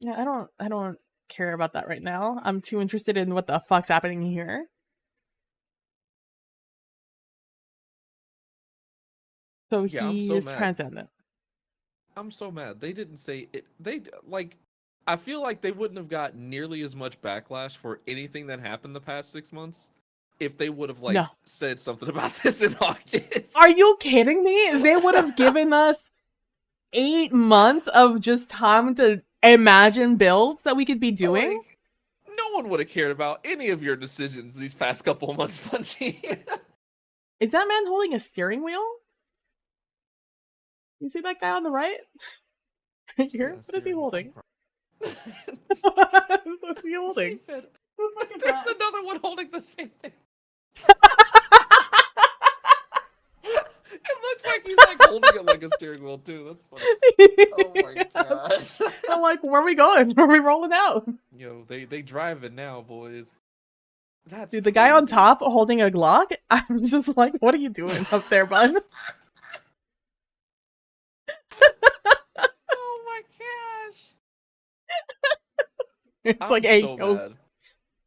A: Yeah, I don't care about that right now. I'm too interested in what the fuck's happening here. So he is transcendent.
B: I'm so mad. They didn't say it. I feel like they wouldn't have got nearly as much backlash for anything that happened the past 6 months if they would have said something about this in August.
A: Are you kidding me? They would have given us 8 months of just time to imagine builds that we could be doing.
B: Like, no one would have cared about any of your decisions these past couple of months, Punchy.
A: Is that man holding a steering wheel? You see that guy on the right? Right here? What is he holding? What is he holding?
B: She said, there's another one holding the same thing. It looks like he's like holding it like a steering wheel too. That's funny. Oh my gosh.
A: I'm like, where are we going? Where are we rolling out?
B: Yo, they driving now, boys. That's
A: dude, the guy on top holding a Glock. I'm just like, what are you doing up there, bud?
B: Oh my gosh.
A: It's like, hey, yo,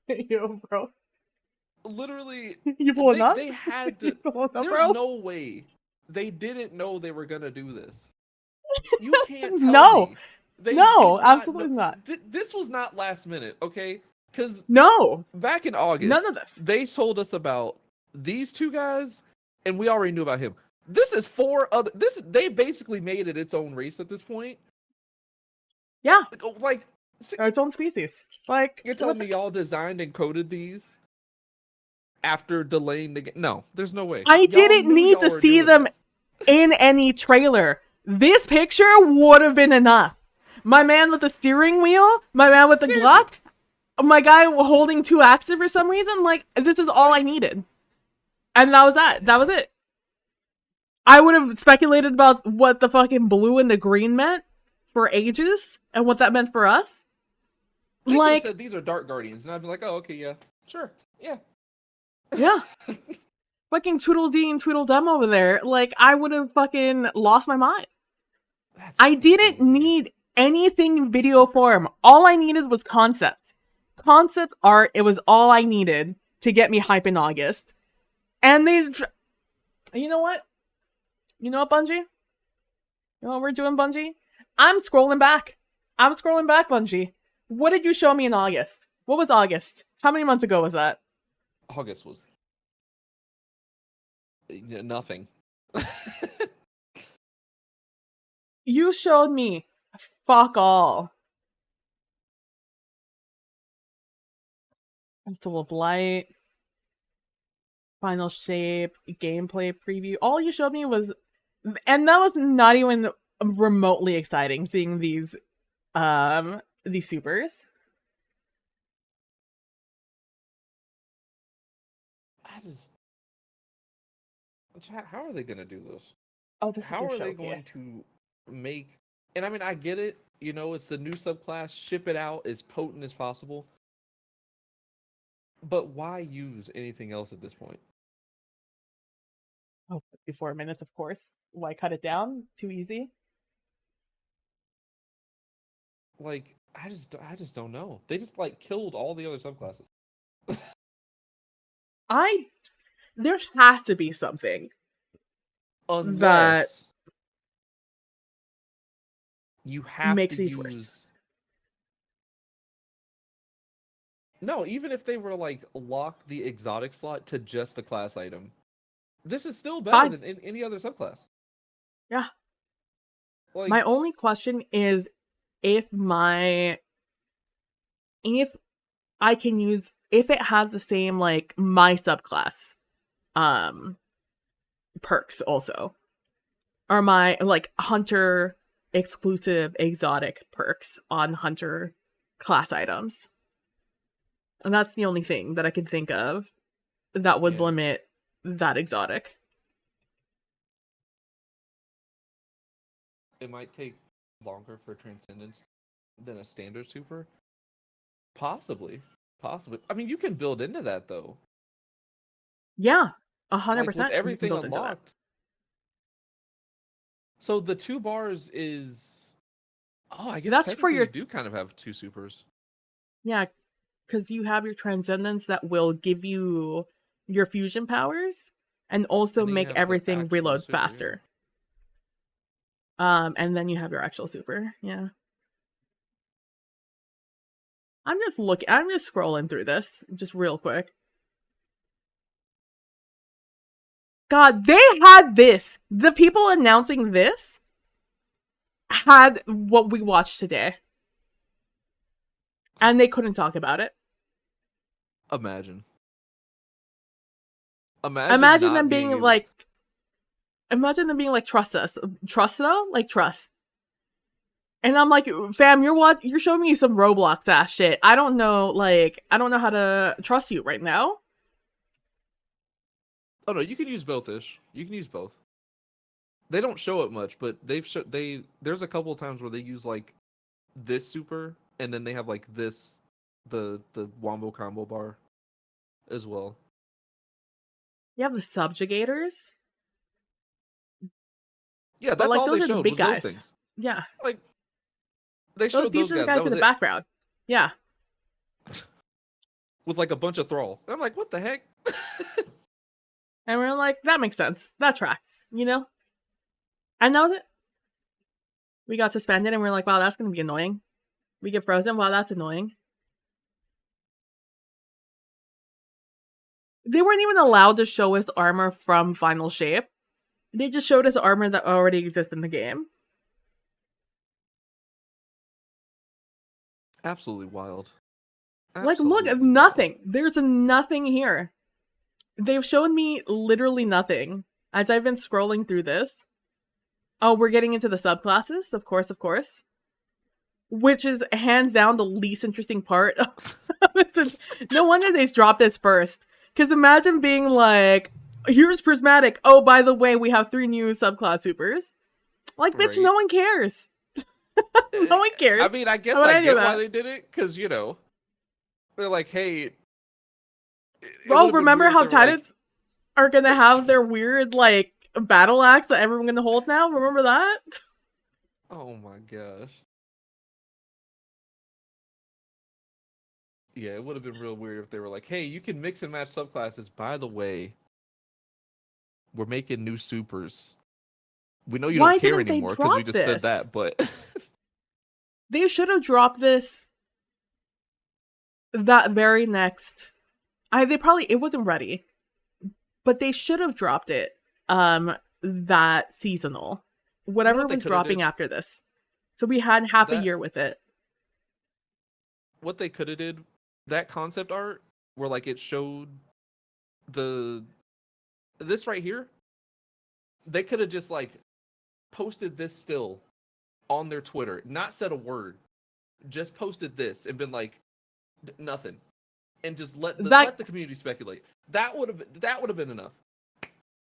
A: yo, bro.
B: Literally,
A: you pulling up?
B: They had to. There's no way they didn't know they were gonna do this. You can't tell me.
A: No, absolutely not.
B: This was not last minute, okay? Because back in August,
A: none of this.
B: They told us about these two guys, and we already knew about him. This is 4 other. They basically made it its own race at this point.
A: Yeah,
B: like
A: or its own species. Like
B: you're telling me y'all designed and coded these after delaying the game? No, there's no way.
A: I didn't need to see them in any trailer. This picture would have been enough. My man with the steering wheel, my man with the Glock, my guy holding 2 axes for some reason. Like, this is all I needed. And that was that. That was it. I would have speculated about what the fucking blue and the green meant for ages and what that meant for us.
B: They like said these are Dark Guardians, and I'd be like, oh, okay, yeah, sure, yeah.
A: Yeah. Fucking Tweedledee and Tweedledum over there. Like, I would have fucking lost my mind. I didn't need anything in video form. All I needed was concepts. Concept art, it was all I needed to get me hype in August. And you know what? You know what, Bungie? You know what we're doing, Bungie? I'm scrolling back. Bungie. What did you show me in August? What was August? How many months ago was that?
B: August was nothing.
A: You showed me fuck all. Festival of Light, Final Shape, gameplay preview. All you showed me was, and that was not even remotely exciting, seeing these supers.
B: Chat, how are they gonna do this?
A: Oh, this
B: how
A: is
B: are they going to make? And I mean, I get it. You know, it's the new subclass. Ship it out as potent as possible. But why use anything else at this point?
A: Oh, 54 minutes, of course. Why cut it down? Too easy.
B: Like, I just don't know. They just like killed all the other subclasses.
A: There has to be something.
B: Unless you have
A: makes
B: to
A: these
B: use.
A: Worse.
B: No, even if they were like lock the exotic slot to just the class item, this is still better than any other subclass.
A: Yeah.
B: Like,
A: my only question is if I can use, if it has the same like my subclass perks also, or my like hunter exclusive exotic perks on hunter class items. And that's the only thing that I can think of that would limit that exotic.
B: It might take longer for Transcendence than a standard super. Possibly. I mean, you can build into that though.
A: Yeah, 100%.
B: With everything unlocked. So the 2 bars is. Oh, I guess
A: that's for your.
B: You do kind of have 2 supers.
A: Yeah, because you have your Transcendence that will give you your fusion powers and also make everything reload
B: super,
A: faster. And then you have your actual super. Yeah. I'm just scrolling through this just real quick. God, they had this. The people announcing this had what we watched today. And they couldn't talk about it.
B: Imagine
A: them being like, trust us. Trust though? Like, trust. And I'm like, fam, you're showing me some Roblox ass shit. I don't know how to trust you right now.
B: Oh no, you can use both-ish. You can use both. They don't show it much, but there's a couple of times where they use like this super, and then they have like this, the Wombo combo bar as well.
A: You have the subjugators.
B: Yeah, that's all they showed.
A: Big
B: was
A: guys.
B: those things.
A: Yeah,
B: like they showed
A: these
B: those
A: are the guys in the background. Yeah,
B: with like a bunch of thrall. And I'm like, what the heck?
A: And we're like, that makes sense. That tracks, you know? And that was it. We got suspended and we're like, wow, that's going to be annoying. We get frozen. Wow, that's annoying. They weren't even allowed to show us armor from Final Shape. They just showed us armor that already exists in the game.
B: Absolutely wild.
A: Like, look, nothing. There's nothing here. They've shown me literally nothing as I've been scrolling through this. Oh, we're getting into the subclasses, of course. Which is hands down the least interesting part. No wonder they dropped this first. Because imagine being like, here's Prismatic. Oh, by the way, we have 3 new subclass supers. Like, bitch, no one cares. No one cares.
B: I mean, I guess I get why they did it. Because, you know, they're like, hey...
A: Bro, remember how Titans are gonna have their weird, like, battle axe that everyone's gonna hold now? Remember that?
B: Oh my gosh. Yeah, it would have been real weird if they were like, "Hey, you can mix and match subclasses. By the way, we're making new supers. We know you
A: Why
B: don't care
A: didn't they
B: anymore because we
A: drop
B: just said
A: this?
B: that, but
A: They should have dropped this that very next. It wasn't ready, but they should have dropped it. That seasonal, whatever
B: what they
A: was
B: coulda
A: dropping
B: did?
A: after this, so we had half a
B: That-
A: year with it.
B: what they could have did, that concept art where like it showed this right here, they could have just like posted this still on their Twitter, not said a word, just posted this and been like nothing, and just let the community speculate. That would have been enough.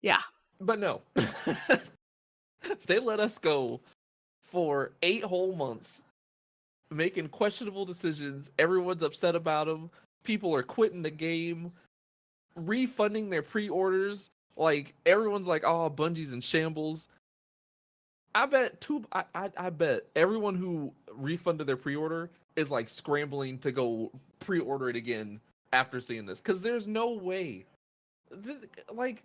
A: Yeah,
B: but no, they let us go for 8 whole months making questionable decisions. Everyone's upset about them. People are quitting the game, refunding their pre-orders. Like everyone's like, "Oh, Bungie's in shambles." I bet I bet everyone who refunded their pre-order is like scrambling to go pre-order it again after seeing this, because there's no way. Like,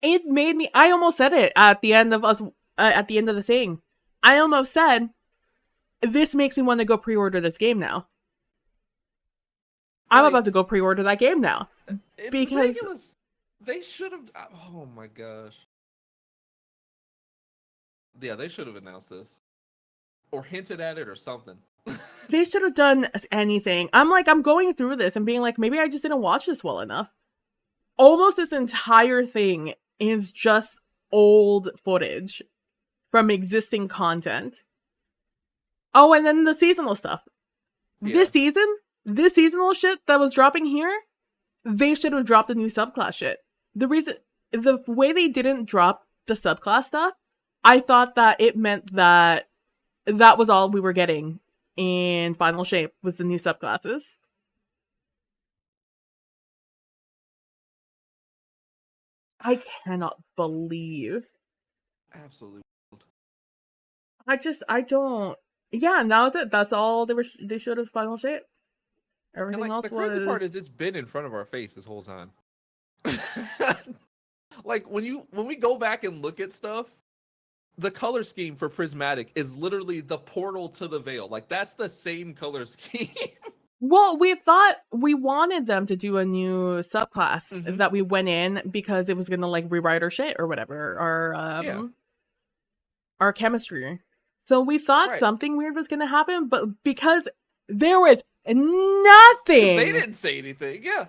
A: it made me. I almost said it at the end of us. At the end of the thing, I almost said, "This makes me want to go pre-order this game now." I'm about to go pre-order that game now
B: it's
A: because
B: ridiculous. They should have. Oh my gosh. Yeah, they should have announced this, or hinted at it, or something.
A: they should have done anything. I'm going through this and being like, maybe I just didn't watch this well enough. Almost this entire thing is just old footage from existing content. Oh, and then the seasonal stuff. Yeah. This seasonal shit that was dropping here, they should have dropped the new subclass shit. The way they didn't drop the subclass stuff, I thought that it meant that was all we were getting in Final Shape was the new subclasses. I cannot believe.
B: Absolutely.
A: I don't. Yeah, now is it. That's all they should have Final Shape. Everything else
B: the crazy part is it's been in front of our face this whole time. Like when we go back and look at stuff, the color scheme for Prismatic is literally the portal to the Veil. Like that's the same color scheme.
A: Well, we thought we wanted them to do a new subclass that we went in because it was gonna like rewrite our shit or whatever, our chemistry. So we thought something weird was gonna happen, but because there was nothing,
B: they didn't say anything. Yeah,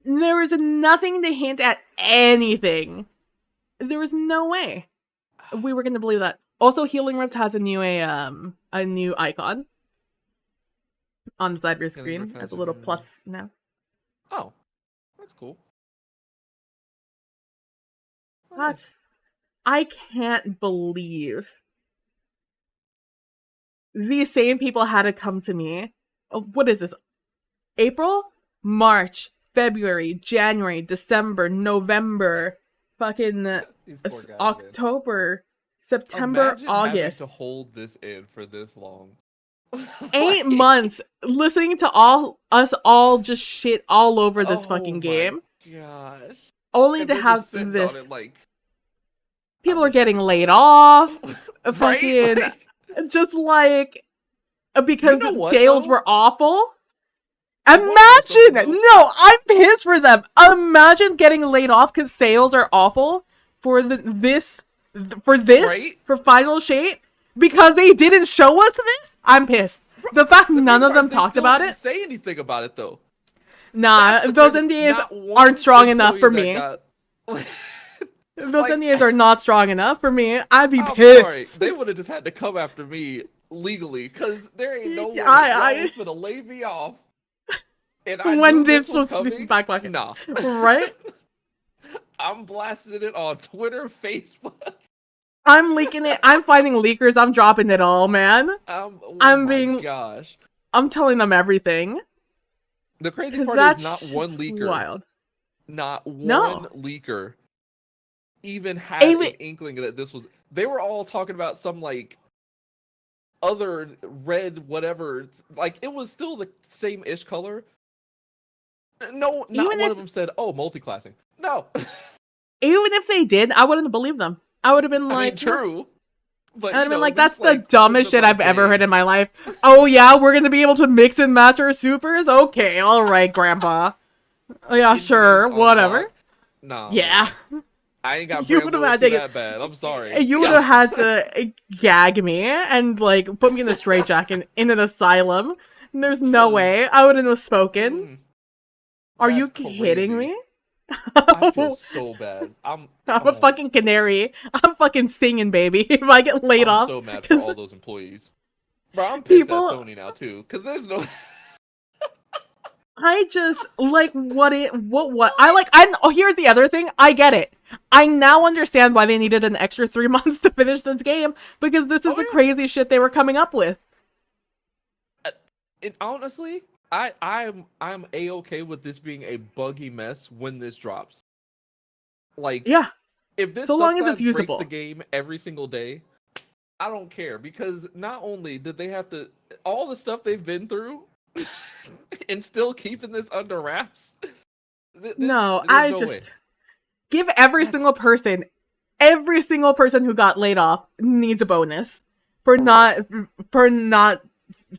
A: there was nothing to hint at anything. There was no way we were gonna believe that. Also, Healing Rift has a new icon on the side of your screen as a little plus now.
B: Oh, that's cool.
A: I can't believe these same people had to come to me. What is this? April, March, February, January, December, November, fucking October, September,
B: Imagine
A: August.
B: Having to hold this in for this long.
A: 8 months listening to us all just shit all over this fucking game.
B: Gosh.
A: Only
B: and
A: to have this.
B: It, like,
A: people are getting laid off.
B: Right?
A: Fucking just like because sales were awful. Imagine I'm pissed for them. Imagine getting laid off because sales are awful for for Final Shape. Because they didn't show us this, I'm pissed. The fact none of them talked about it.
B: Say anything about it though.
A: Nah, those NDAs aren't strong enough for me. Those NDAs are not strong enough for me. I'd be pissed.
B: Sorry. They would have just had to come after me legally, because there ain't no way y'all was gonna lay me off. And I
A: when
B: this
A: was
B: coming.
A: Back pocket.
B: Nah.
A: Right?
B: I'm blasting it on Twitter, Facebook.
A: I'm leaking it. I'm finding leakers. I'm dropping it all, man.
B: Gosh.
A: I'm telling them everything.
B: The crazy part is not one leaker.
A: Wild.
B: Not one leaker even had an inkling that this was. They were all talking about some like other red whatever. Like it was still the same ish color. No, not one of them said, "Oh, multi-classing." No.
A: Even if they did, I wouldn't believe them. I would have been like,
B: I mean, true. But
A: I'd have been like, that's the dumbest shit I've ever heard in my life. Oh yeah, we're gonna be able to mix and match our supers? Okay, alright, Grandpa. Yeah, sure, whatever.
B: No.
A: Yeah.
B: I ain't got that bad. I'm sorry.
A: You would have had to gag me and like put me in the straitjacket in an asylum. There's no way I wouldn't have spoken. Are you kidding me?
B: I feel so bad. I'm
A: a fucking canary. I'm fucking singing, baby. If I get laid off.
B: I'm so mad for all those employees. Bro, I'm pissed at Sony now too, because there's no.
A: I just like here's the other thing. I get it. I now understand why they needed an extra 3 months to finish this game, because this is the crazy shit they were coming up with.
B: Honestly, I'm A-okay with this being a buggy mess when this drops. Like,
A: yeah,
B: if this
A: so long as it's usable,
B: breaks the game every single day, I don't care, because not only did they have to all the stuff they've been through and still keeping this under wraps.
A: No way. Give every single person who got laid off needs a bonus for not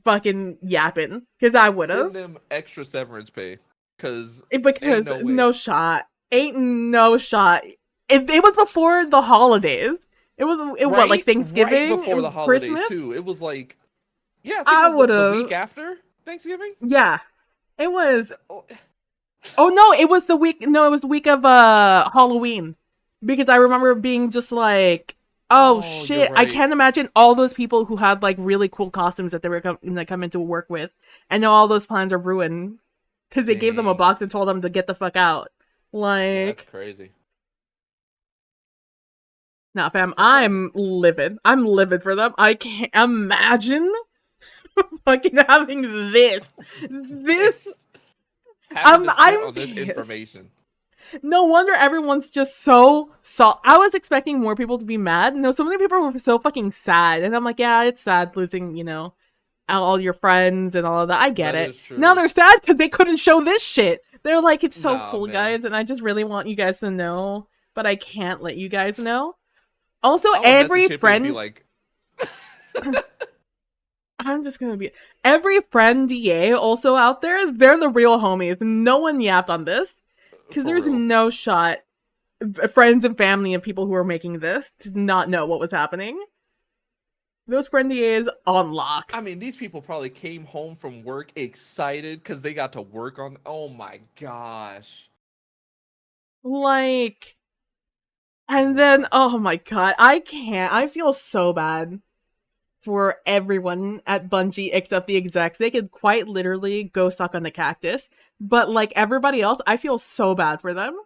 A: fucking yapping, because I would have.
B: Send them extra severance pay, because
A: no shot. Ain't no shot. If it was before the holidays, what, like Thanksgiving,
B: right before the holidays
A: Christmas?
B: Too. It was like, yeah,
A: I
B: would
A: have
B: the week after Thanksgiving.
A: Yeah, it was. Oh no, it was the week. No, it was the week of Halloween, because I remember being just like, oh shit, right. I can't imagine all those people who had like really cool costumes that they were come into work with, and now all those plans are ruined because they gave them a box and told them to get the fuck out. Like,
B: that's crazy.
A: Nah, fam, I'm livid. I'm livid for them. I can't imagine fucking having this.
B: I'm on this information.
A: No wonder everyone's just so I was expecting more people to be mad. No, so many people were so fucking sad, and I'm like, yeah, it's sad losing, all your friends and all of that. I get it. Now they're sad because they couldn't show this shit. They're like, it's so cool, guys, and I just really want you guys to know, but I can't let you guys know. Also, every friend.
B: Like...
A: I'm just gonna be every friend DA also out there. They're the real homies. No one yapped on this because there's no shot. Friends and family and people who are making this did not know what was happening. Those friend DAs on lock.
B: I mean, these people probably came home from work excited because they got to work on. Oh my gosh!
A: Like, and then oh my god, I can't. I feel so bad for everyone at Bungie except the execs. They could quite literally go suck on the cactus. But like everybody else, I feel so bad for them.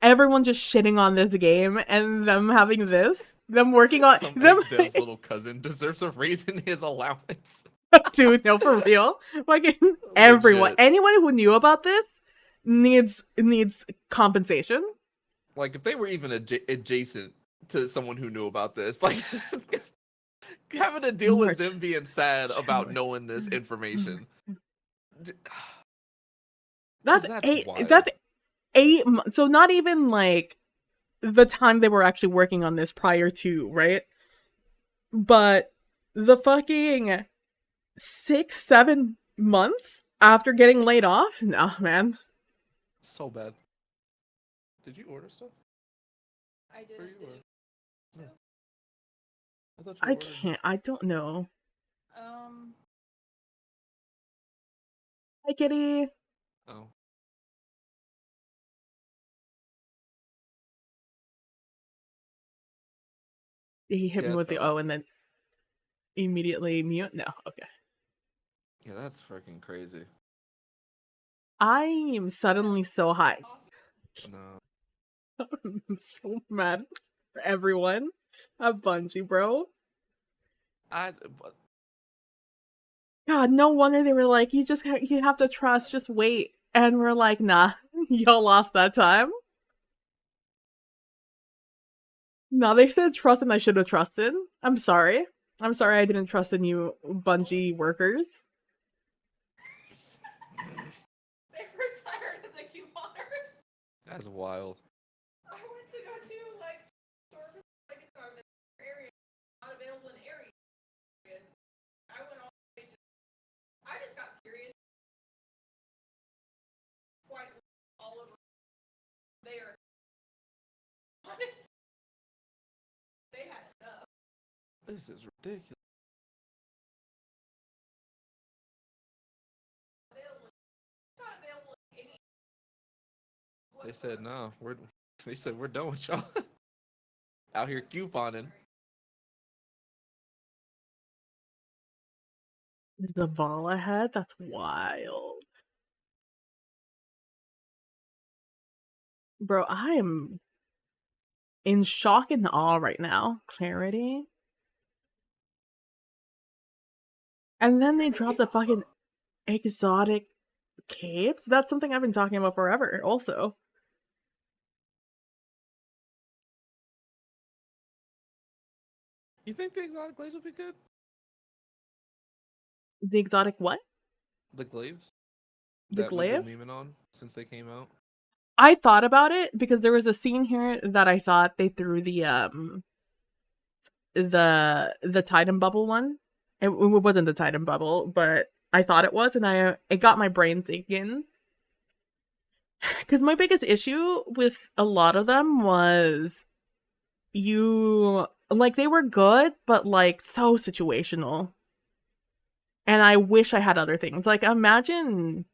A: Everyone just shitting on this game and them having this. Them working on them.
B: Exdale's little cousin deserves a raise in his allowance.
A: Dude, no, for real. Like everyone, anyone who knew about this needs compensation.
B: Like if they were even adjacent to someone who knew about this, like having to deal with them being sad about knowing this information.
A: That's 8 months. So not even like the time they were actually working on this prior to, right? But the fucking 6-7 months after getting laid off? Nah, man.
B: So bad. Did you order stuff?
L: I did.
B: Yeah.
A: I can't. I don't know. Hi, kitty.
B: Oh.
A: He hit me with the O and then immediately mute? No, okay.
B: Yeah, that's freaking crazy.
A: I am suddenly so high.
B: No.
A: I'm so mad for everyone at Bungie, bro. God, no wonder they were like, you have to trust, just wait. And we're like, nah, y'all lost that time. No, they said trust and I should have trusted. I'm sorry. I'm sorry I didn't trust in you, Bungie workers.
L: They retired the couponers.
B: That's wild.
L: I went to go do like stores like in area, not available in area. I went all the way to. I just got curious. Quite all over there. They had enough.
B: This is ridiculous. They said no. They said we're done with y'all. Out here couponing.
A: Zavala head? That's wild. Bro, I am in shock and awe right now. Clarity. And then they dropped the fucking exotic capes. That's something I've been talking about forever, also.
B: You think the exotic glaives would be good?
A: The exotic what?
B: The glaives?
A: The glaives?
B: We've been memeing on since they came out.
A: I thought about it because there was a scene here that I thought they threw the Titan bubble one. It wasn't the Titan bubble, but I thought it was, and it got my brain thinking. Because my biggest issue with a lot of them was they were good, but like so situational. And I wish I had other things. Like imagine,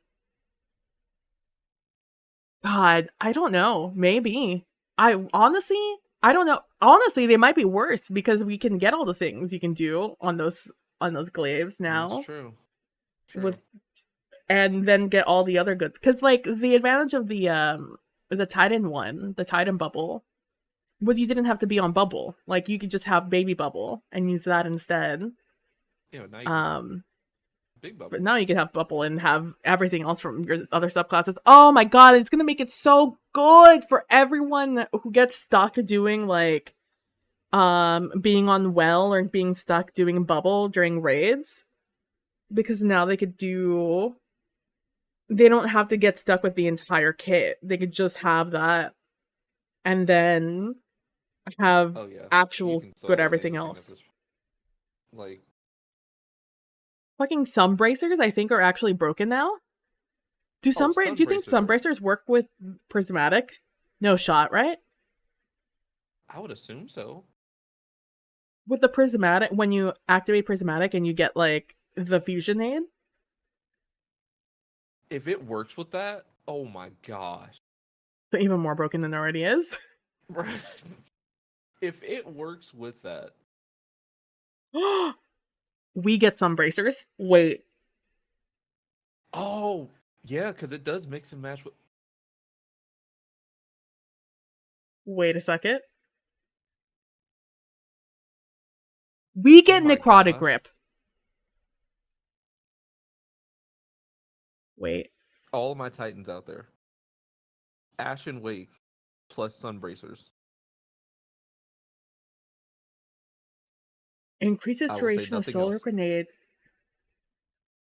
A: God, I don't know. Maybe. I don't know. Honestly, they might be worse because we can get all the things you can do on those glaives now.
B: That's true.
A: And then get all the other good, because like the advantage of the Titan one, the Titan bubble, was you didn't have to be on bubble. Like you could just have baby bubble and use that instead.
B: Yeah, now big bubble.
A: But now you can have bubble and have everything else from your other subclasses. Oh my god, it's gonna make it so good for everyone who gets stuck doing like being on well or being stuck doing bubble during raids. Because now they don't have to get stuck with the entire kit. They could just have that and then have actual good everything else.
B: Like
A: fucking sun bracers, I think, are actually broken now. Do you think sun bracers work with prismatic? No shot, right?
B: I would assume so.
A: With the prismatic, when you activate prismatic and you get like the fusion aid.
B: If it works with that, oh my gosh.
A: But even more broken than it already is.
B: If it works with that.
A: We get some bracers. Wait.
B: Oh, yeah, because it does mix and match with.
A: Wait a second. We get necrotic grip. Wait.
B: All of my Titans out there. Ashen Wake plus Sun Bracers.
A: Increases duration of solar grenade.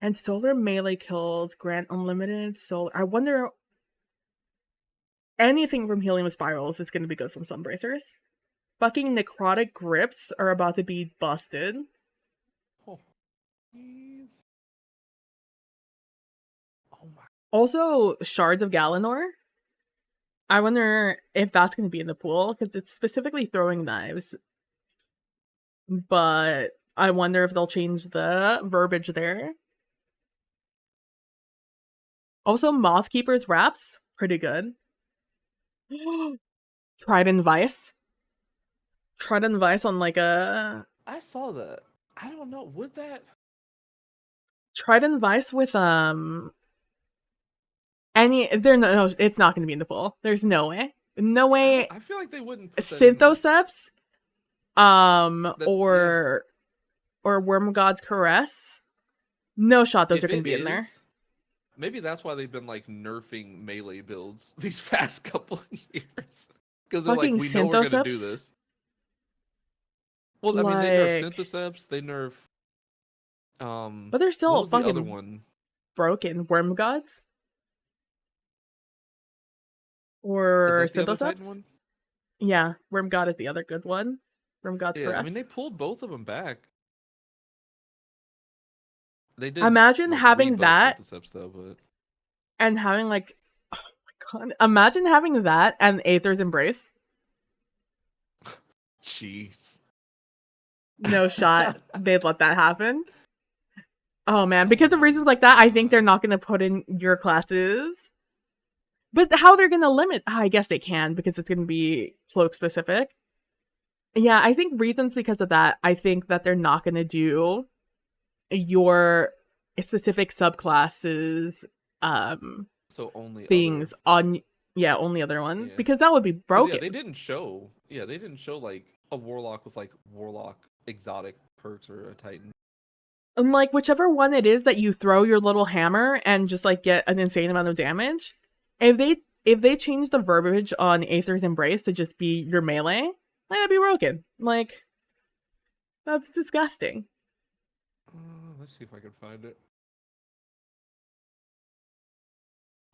A: And solar melee kills grant unlimited solar. I wonder. Anything from Helium Spirals is going to be good from Sun Bracers. Fucking necrotic grips are about to be busted.
B: Oh, jeez. Oh my.
A: Also, Shards of Galanor. I wonder if that's going to be in the pool, because it's specifically throwing knives. But I wonder if they'll change the verbiage there. Also, Mothkeeper's Wraps. Pretty good. Trident Vice. Trident Vice on like a...
B: I saw that. I don't know. Would that...
A: Trident Vice with, it's not going to be in the pool. There's no way. No way.
B: I feel like they wouldn't.
A: Synthoceps, or Worm God's Caress. No shot those are going to be in there.
B: Maybe that's why they've been like nerfing melee builds these past couple of years. Because they're like, we know we're going to do this. Well, I mean, they nerf
A: Like,
B: Syntheseps, they nerf.
A: but they're
B: What
A: still
B: was the other
A: fucking
B: one?
A: broken. Worm gods
B: Is
A: or
B: that the other Titan
A: Synthoceps?
B: one?
A: Yeah, Worm god is the other good one. Worm god's
B: Yeah, I
A: Caress.
B: mean, they pulled both of them back. They did.
A: Imagine
B: like,
A: having
B: rebuff
A: that
B: Syntheseps though, but
A: and having like, oh my god, imagine having that and Aether's Embrace.
B: jeez.
A: No shot they'd let that happen. Oh man, because of reasons like that, I think they're not going to put in your classes. But how they're going to limit? I guess they can because it's going to be cloak specific. Yeah, I think reasons because of that. I think that they're not going to do your specific subclasses
B: So only
A: things on only other ones because that would be
B: 'Cause,
A: broken.
B: yeah, they didn't show. Yeah, they didn't show like a warlock with like warlock exotic perks or a titan.
A: And like whichever one it is that you throw your little hammer and just like get an insane amount of damage, if they change the verbiage on Aether's Embrace to just be your melee, like that'd be broken. Like that's disgusting.
B: Let's see if I can find it.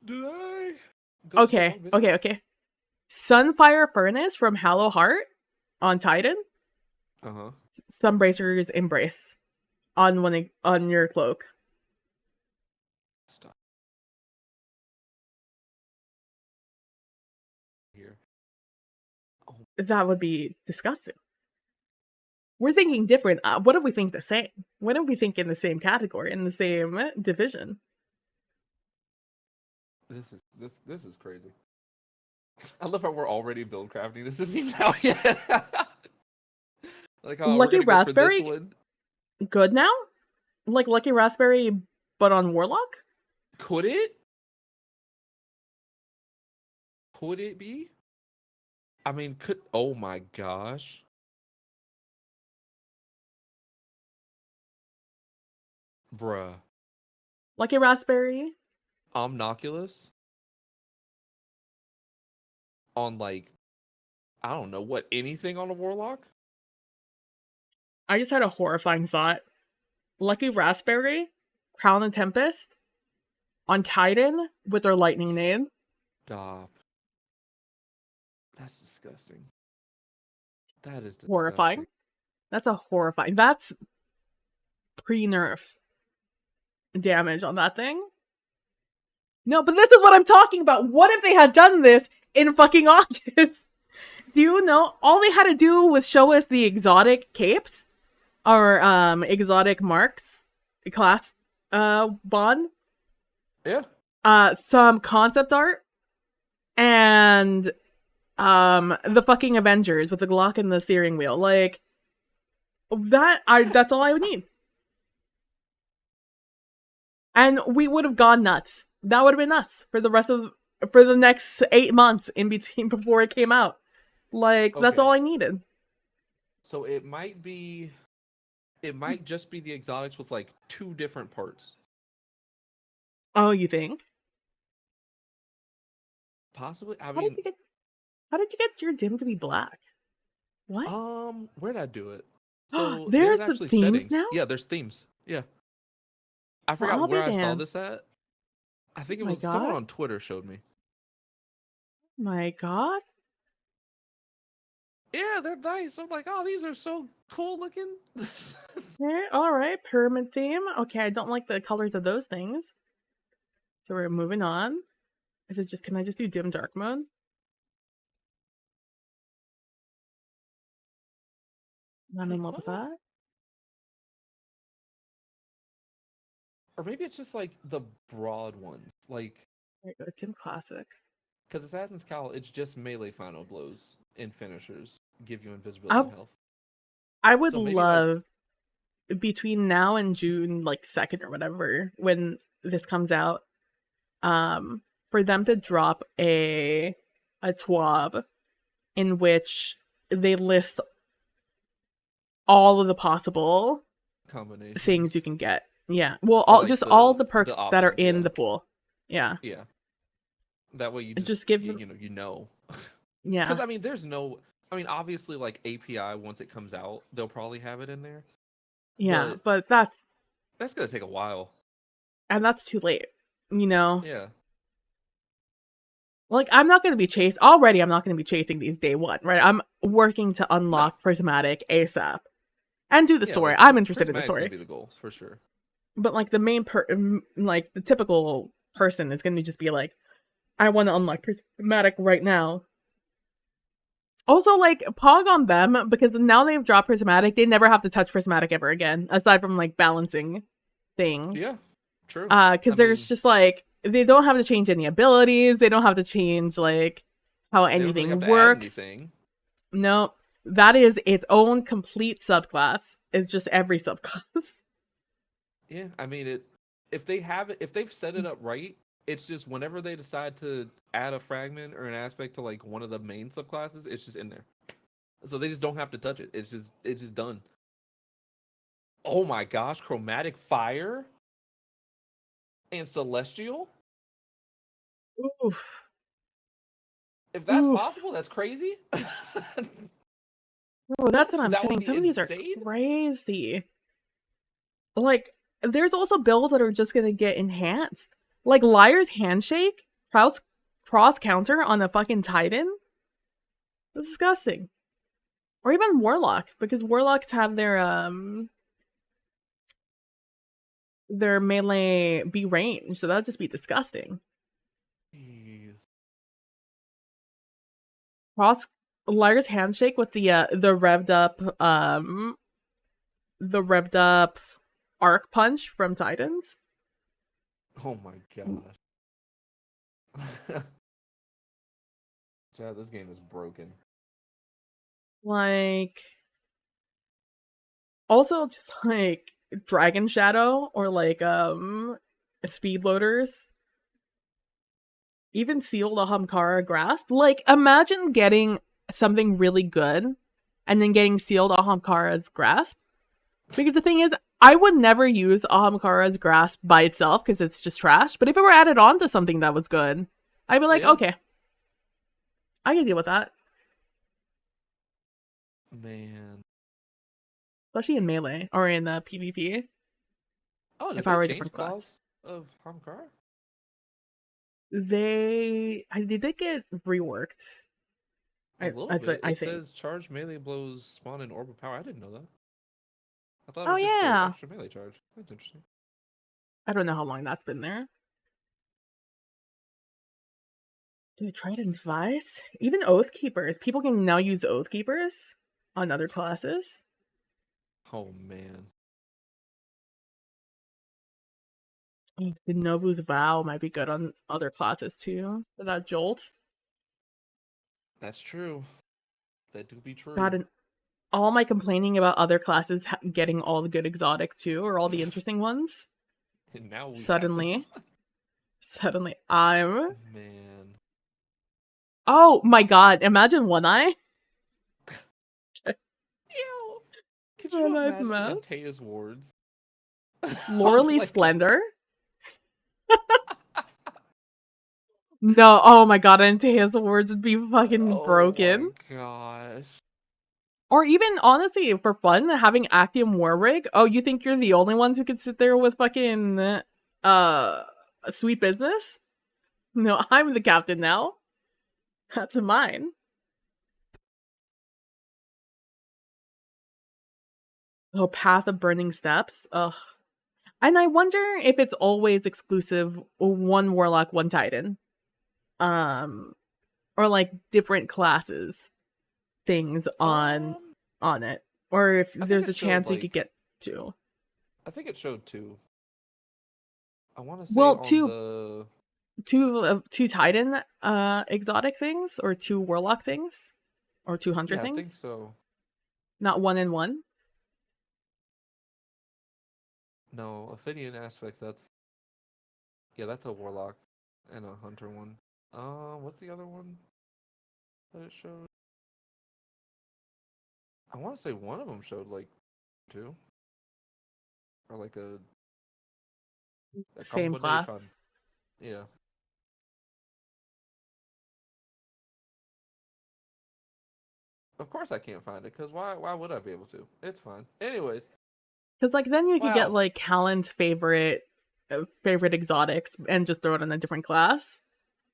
B: Did I? go to the wrong video?
A: Okay. Sunfire Furnace from Hallow Heart on Titan.
B: Uh-huh.
A: Sunbracer's Embrace on your cloak.
B: Stop. Here.
A: That would be disgusting. We're thinking different. What if we think the same? What if we think in the same category, in the same division?
B: This is crazy. I love how we're already build crafting. This isn't even out yet. Like how
A: Lucky
B: we're gonna go for this
A: Raspberry
B: one.
A: good now? Like Lucky Raspberry, but on Warlock?
B: Could it? Could it be? I mean, could. Oh my gosh. Bruh.
A: Lucky Raspberry?
B: Omnoculus? On like, I don't know, what, anything on a Warlock?
A: I just had a horrifying thought. Lucky Raspberry, Crown and Tempest, on Titan with their lightning name.
B: Stop. That's disgusting. That is disgusting.
A: Horrifying. That's a horrifying. That's pre-nerf damage on that thing. No, but this is what I'm talking about. What if they had done this in fucking August? Do you know? All they had to do was show us the exotic capes or exotic marks class bond.
B: Yeah.
A: Some concept art and the fucking Avengers with the Glock and the steering wheel. Like that's all I would need. And we would have gone nuts. That would have been us for the next 8 months in between before it came out. Like that's all I needed.
B: So it might just be the exotics with like 2 different parts.
A: Oh, you think?
B: Possibly. I
A: How
B: mean,
A: did you get your dim to be black? What?
B: where did I do it? So
A: There's the
B: actually
A: themes
B: settings.
A: now?
B: Yeah, there's themes. Yeah. I
A: Well,
B: forgot
A: I'll
B: where
A: be
B: I saw
A: damned.
B: this at. I think it
A: My
B: was someone
A: God.
B: on Twitter showed me.
A: My God.
B: Yeah, they're nice. I'm like, oh, these are so cool looking.
A: All right, pyramid theme. Okay, I don't like the colors of those things. So we're moving on. Is it just? Can I just do dim dark mode? I'm in love with that.
B: Or maybe it's just like the broad ones. Like,
A: There you go, dim classic.
B: because Assassin's Cal, it's just melee final blows and finishers give you invisibility and health.
A: I would
B: So maybe,
A: love between now and June, like 2nd or whatever, when this comes out, for them to drop a TWAB in which they list all of the possible
B: Combination.
A: things you can get. Yeah. Well,
B: Or,
A: all
B: like,
A: just
B: the-
A: all the perks
B: the
A: that are
B: options,
A: in
B: yeah.
A: the pool. Yeah.
B: Yeah. That way you
A: Just
B: just
A: give
B: you,
A: them-
B: you know.
A: Yeah.
B: Because I mean, there's no I mean, obviously, like API once it comes out, they'll probably have it in there.
A: Yeah, but that's
B: gonna take a while.
A: And that's too late, you know?
B: Yeah.
A: Like, I'm not gonna be already I'm not gonna be chasing these day one, right? I'm working to unlock Prismatic ASAP. And do the story.
B: Like,
A: I'm interested in the
B: Prismatic's
A: story.
B: gonna be the goal, for sure.
A: But like the main like the typical person is gonna just be like, I want to unlock Prismatic right now. Also, like, pog on them, because now they've dropped Prismatic, they never have to touch Prismatic ever again, aside from, like, balancing things.
B: Yeah, true.
A: Because there's just, like, they don't have to change any abilities, they don't have to change, like, how anything works. No, that is its own complete subclass. It's just every subclass.
B: Yeah, I mean, if they've set it up right, it's just whenever they decide to add a fragment or an aspect to like one of the main subclasses, it's just in there. So they just don't have to touch it. It's just done. Oh my gosh, Chromatic Fire and Celestial?
A: Oof.
B: If that's possible, that's crazy.
A: Oh, that's what I'm saying. Some of these are crazy. Like, there's also builds that are just gonna get enhanced. Like Liar's Handshake, cross counter on a fucking Titan. That's disgusting. Or even Warlock, because Warlocks have their melee be range, so that would just be disgusting.
B: Jeez.
A: Liar's Handshake with the revved up arc punch from Titans.
B: Oh my gosh. Chad, this game is broken.
A: Like, also just like Dragon Shadow or like speed loaders. Even Sealed Ahamkara Grasp. Like, imagine getting something really good and then getting Sealed Ahamkara's Grasp. Because the thing is, I would never use Ahamkara's Grasp by itself because it's just trash. But if it were added on to something that was good, I'd be like, okay, I can deal with that.
B: Man.
A: Especially in Melee or in PvP.
B: Oh, did
A: if I were a
B: they
A: different
B: change
A: class.
B: claws of Ahamkara?
A: They did get reworked.
B: A little bit.
A: I
B: It
A: think.
B: says charge melee blows spawn in orb of power. I didn't know that. I thought it
A: Oh,
B: was just
A: yeah.
B: the extra melee charge. That's interesting.
A: I don't know how long that's been there. Do I try it in Device? Even Oath Keepers. People can now use Oath Keepers on other classes.
B: Oh man.
A: The Nobu's Vow might be good on other classes too. For that jolt.
B: That's true. That do be true.
A: God, and all my complaining about other classes getting all the good exotics too, or all the interesting ones.
B: And now we
A: suddenly I'm.
B: Man.
A: Oh my god! Imagine One Eye.
B: Ew. Could you imagine Antaeus Wards?
A: Loreley Splendor. No, oh my god, Antaeus Wards would be fucking broken.
B: Oh my gosh.
A: Or even, honestly, for fun, having Actium Warrig. Oh, you think you're the only ones who could sit there with fucking, sweet business? No, I'm the captain now. That's mine. Oh, Path of Burning Steps. Ugh. And I wonder if it's always exclusive one Warlock, one Titan. Or like different classes things on it. Or if there's a chance you could get two.
B: I think it showed two. I want to say
A: two Titan exotic things or two Warlock things or two Hunter things.
B: I think so.
A: Not one and one.
B: No, Ophidian Aspects. That's a Warlock and a Hunter one. What's the other one that it showed? I want to say one of them showed like two, or like a
A: same class.
B: Yeah. Of course I can't find it, because why would I be able to? It's fine. Anyways.
A: Because like then you could get
B: Wow.
A: like Callan's favorite exotics and just throw it in a different class.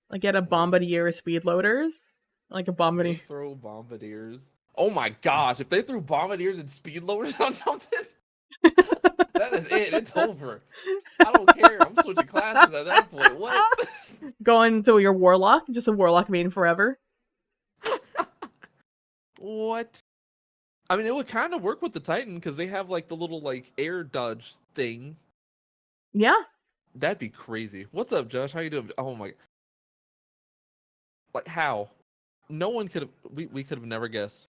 A: Like get a Bombardier speed loaders. Like a Bombardier.
B: They throw Bombardiers. Oh my gosh, if they threw Bombardiers and speed loaders on something, that is it. It's over. I don't care. I'm switching classes at that point. What?
A: Going to your Warlock, just a Warlock main forever.
B: What? I mean, it would kind of work with the Titan because they have like the little like air dodge thing.
A: Yeah.
B: That'd be crazy. What's up, Josh? How you doing? Oh my. Like how? No one could have. We could have never guessed.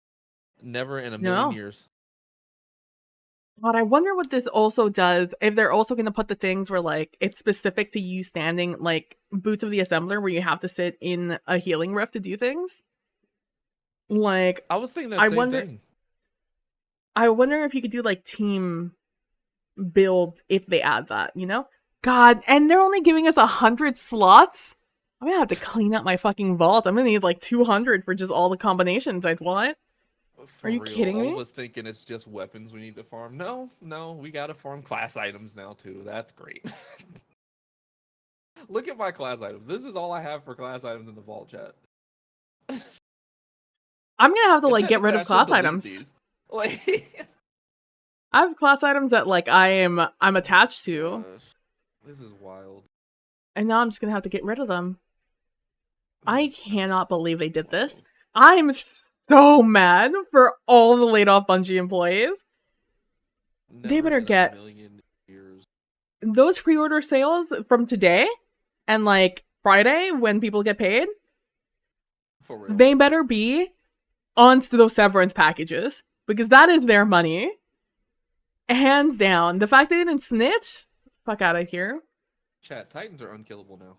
B: Never in a million years.
A: But I wonder what this also does. If they're also going to put the things where like it's specific to you standing, like Boots of the Assembler, where you have to sit in a healing rift to do things. Like
B: I was thinking that same thing.
A: I wonder if you could do like team build if they add that, you know? God, and they're only giving us 100 slots? I'm gonna have to clean up my fucking vault. I'm gonna need like 200 for just all the combinations I'd want.
B: For
A: Are you
B: real,
A: kidding me?
B: I was thinking it's just weapons we need to farm. No, we gotta farm class items now too. That's great. Look at my class items. This is all I have for class items in the vault chat.
A: I'm gonna have to like get rid of class items.
B: Like
A: I have class items that like I'm attached to.
B: Gosh, this is wild.
A: And now I'm just gonna have to get rid of them. I cannot believe they did this. I'm so mad for all the laid off Bungie employees. They better get those pre-order sales from today and like Friday when people get paid.
B: For real.
A: They better be onto those severance packages because that is their money. Hands down. The fact they didn't snitch, fuck out of here.
B: Chat, Titans are unkillable now.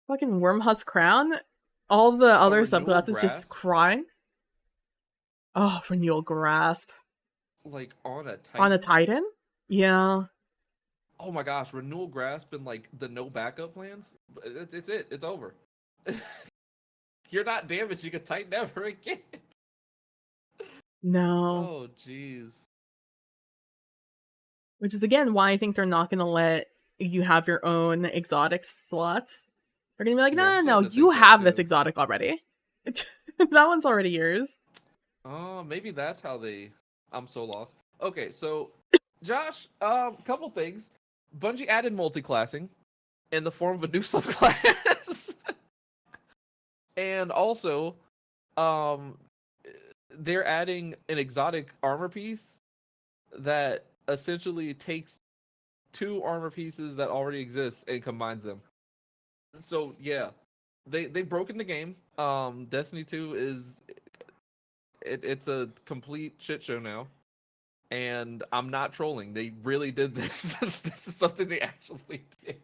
A: Fucking Wormhusk Crown. All the other
B: Renewal
A: subclasses just
B: Grasp?
A: crying. Oh, Renewal Grasp.
B: Like on a Titan.
A: On a Titan? Yeah.
B: Oh my gosh, Renewal Grasp and like the no backup plans. It's it. It's over. You're not damaging a Titan ever again.
A: No.
B: Oh jeez.
A: Which is again why I think they're not gonna let you have your own exotic slots. They're gonna be like,
B: Yeah, I'm
A: no,
B: starting to
A: you
B: think that
A: have this
B: too.
A: exotic already. That one's already yours.
B: Oh, maybe that's how they. I'm so lost. Okay, so Josh, couple things. Bungie added multi-classing in the form of a new subclass, and also, they're adding an exotic armor piece that essentially takes 2 armor pieces that already exist and combines them. So yeah, they've broken the game. Destiny 2 is it's a complete shit show now, and I'm not trolling. They really did this. This is something they actually did.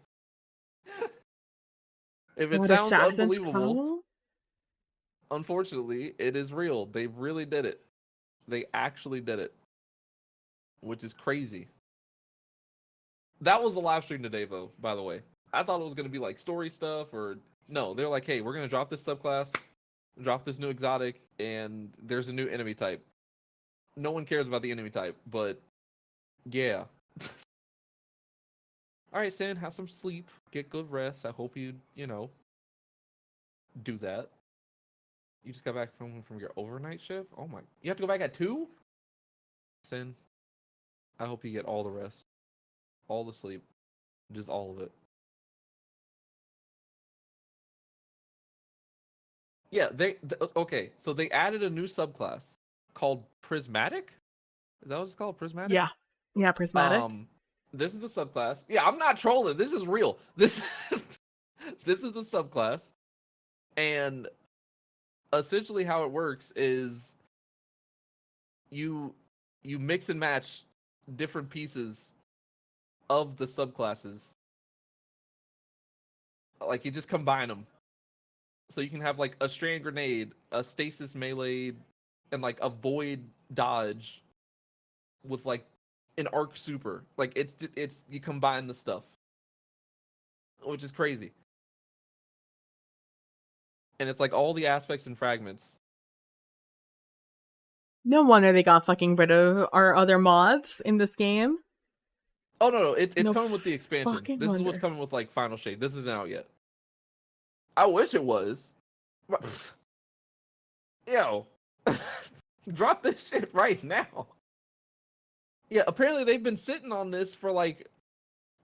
B: If it
A: What,
B: sounds
A: Assassin's
B: unbelievable,
A: Crown?
B: unfortunately, it is real. They really did it. They actually did it, which is crazy. That was the live stream today, though, by the way. I thought it was going to be like story stuff or no, they're like, hey, we're going to drop this subclass, drop this new exotic, and there's a new enemy type. No one cares about the enemy type, but yeah. All right, Sin, have some sleep, get good rest. I hope you do that. You just got back from your overnight shift? Oh my, you have to go back at 2? Sin, I hope you get all the rest, all the sleep, just all of it. Yeah, okay, so they added a new subclass called Prismatic? Is that what it's called? Prismatic?
A: Yeah. Yeah, Prismatic.
B: This is the subclass. Yeah, I'm not trolling. This is real. This is the subclass. And essentially how it works is you mix and match different pieces of the subclasses. Like you just combine them. So you can have like a strand grenade, a stasis melee, and like a void dodge with like an arc super. Like it's you combine the stuff, which is crazy. And it's like all the aspects and fragments
A: No wonder they got fucking rid of our other mods in this game.
B: Oh no, it's
A: No
B: coming with the expansion.
A: fucking
B: This is what's
A: wonder.
B: coming with like Final Shape. This isn't out yet. I wish it was. Yo, drop this shit right now. Yeah, apparently they've been sitting on this for like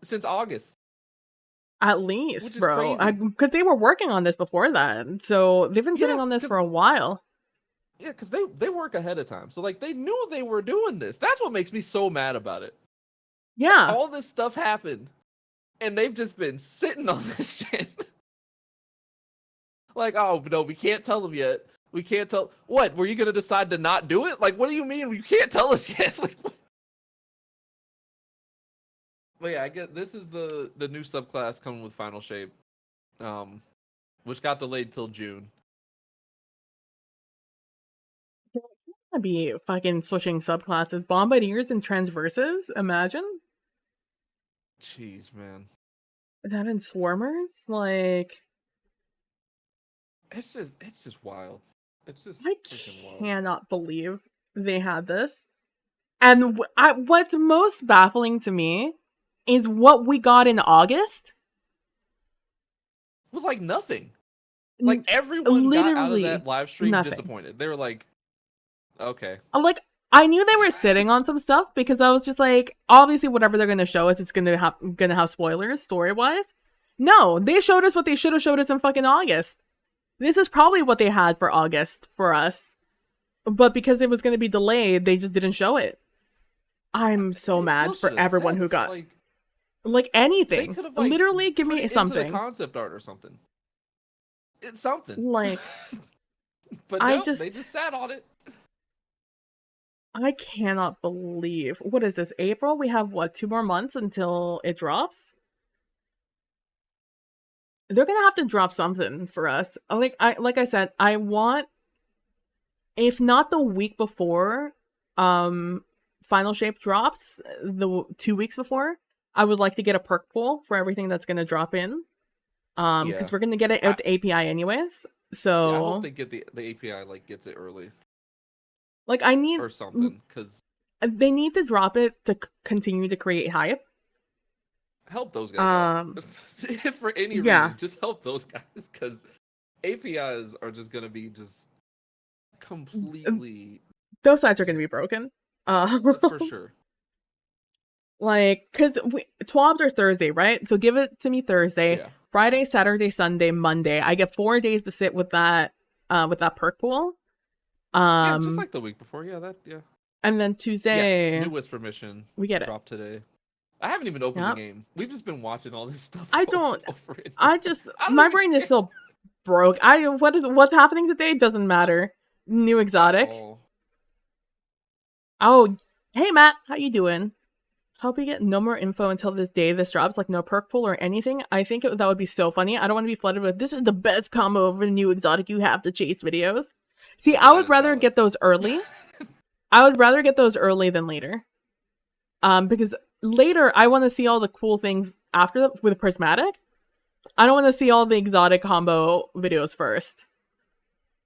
B: since August.
A: At
B: Which
A: least,
B: is
A: bro.
B: crazy.
A: Because they were working on this before that. So they've been sitting
B: Yeah,
A: on this
B: 'cause-
A: for a while.
B: Yeah, because they work ahead of time. So like they knew they were doing this. That's what makes me so mad about it.
A: Yeah.
B: All this stuff happened, and they've just been sitting on this shit. Like, oh no, we can't tell them yet. We can't tell. What? Were you gonna decide to not do it? Like, what do you mean you can't tell us yet? Like, what? But yeah, I get this is the new subclass coming with Final Shape, which got delayed till June.
A: I'd be fucking switching subclasses. Bombardiers and transverses? Imagine?
B: Jeez, man.
A: Is that in Swarmers? Like,
B: It's just wild. It's just
A: I
B: freaking wild.
A: cannot believe they had this. And what's most baffling to me is what we got in August.
B: It was like nothing. Like everyone got out of that live stream
A: nothing.
B: disappointed. They were like, okay.
A: I'm like, I knew they were sitting on some stuff because I was just like, obviously whatever they're gonna show us, it's gonna have spoilers story wise. No, they showed us what they should have showed us in fucking August. This is probably what they had for August for us, but because it was gonna be delayed, they just didn't show it. I'm so mad for everyone who got like anything.
B: They could have, like,
A: Literally, give
B: put
A: me
B: it into
A: something.
B: the concept art or something. It's something.
A: Like,
B: but
A: I
B: no,
A: just-
B: they just sat on it.
A: I cannot believe. What is this? April? We have what, 2 more months until it drops? They're gonna have to drop something for us. Like I said, I want, if not the week before Final Shape drops, the 2 weeks before, I would like to get a perk pool for everything that's gonna drop in. Because
B: Yeah.
A: we're gonna get it out the API anyways. So
B: Yeah, I hope they get the API like gets it early
A: like I need
B: or something, because
A: they need to drop it to continue to create hype.
B: help those guys out. For any
A: yeah.
B: reason, just help those guys, because APIs are just gonna be just completely
A: Those sites are gonna be broken.
B: for sure.
A: Like, cause TWABs are Thursday, right? So give it to me Thursday,
B: Yeah.
A: Friday, Saturday, Sunday, Monday. I get 4 days to sit with that perk pool.
B: Yeah, just like the week before. Yeah,
A: And then Tuesday,
B: Yes, new Whisper mission.
A: we get it.
B: Dropped today. I haven't even opened
A: Yep.
B: the game. We've just been watching all this stuff.
A: I
B: over
A: don't.
B: and over and
A: I
B: over.
A: just
B: I don't
A: my
B: even
A: brain is
B: care.
A: still broke. What's happening today doesn't matter. New exotic. Oh, hey Matt, how you doing? Hope you get no more info until this day this drops, like no perk pool or anything. I think that would be so funny. I don't want to be flooded with, this is the best combo of the new exotic you have to chase videos. See, I would rather get those early. I would rather get those early than later. Because later I want to see all the cool things after with Prismatic. I don't want to see all the exotic combo videos first.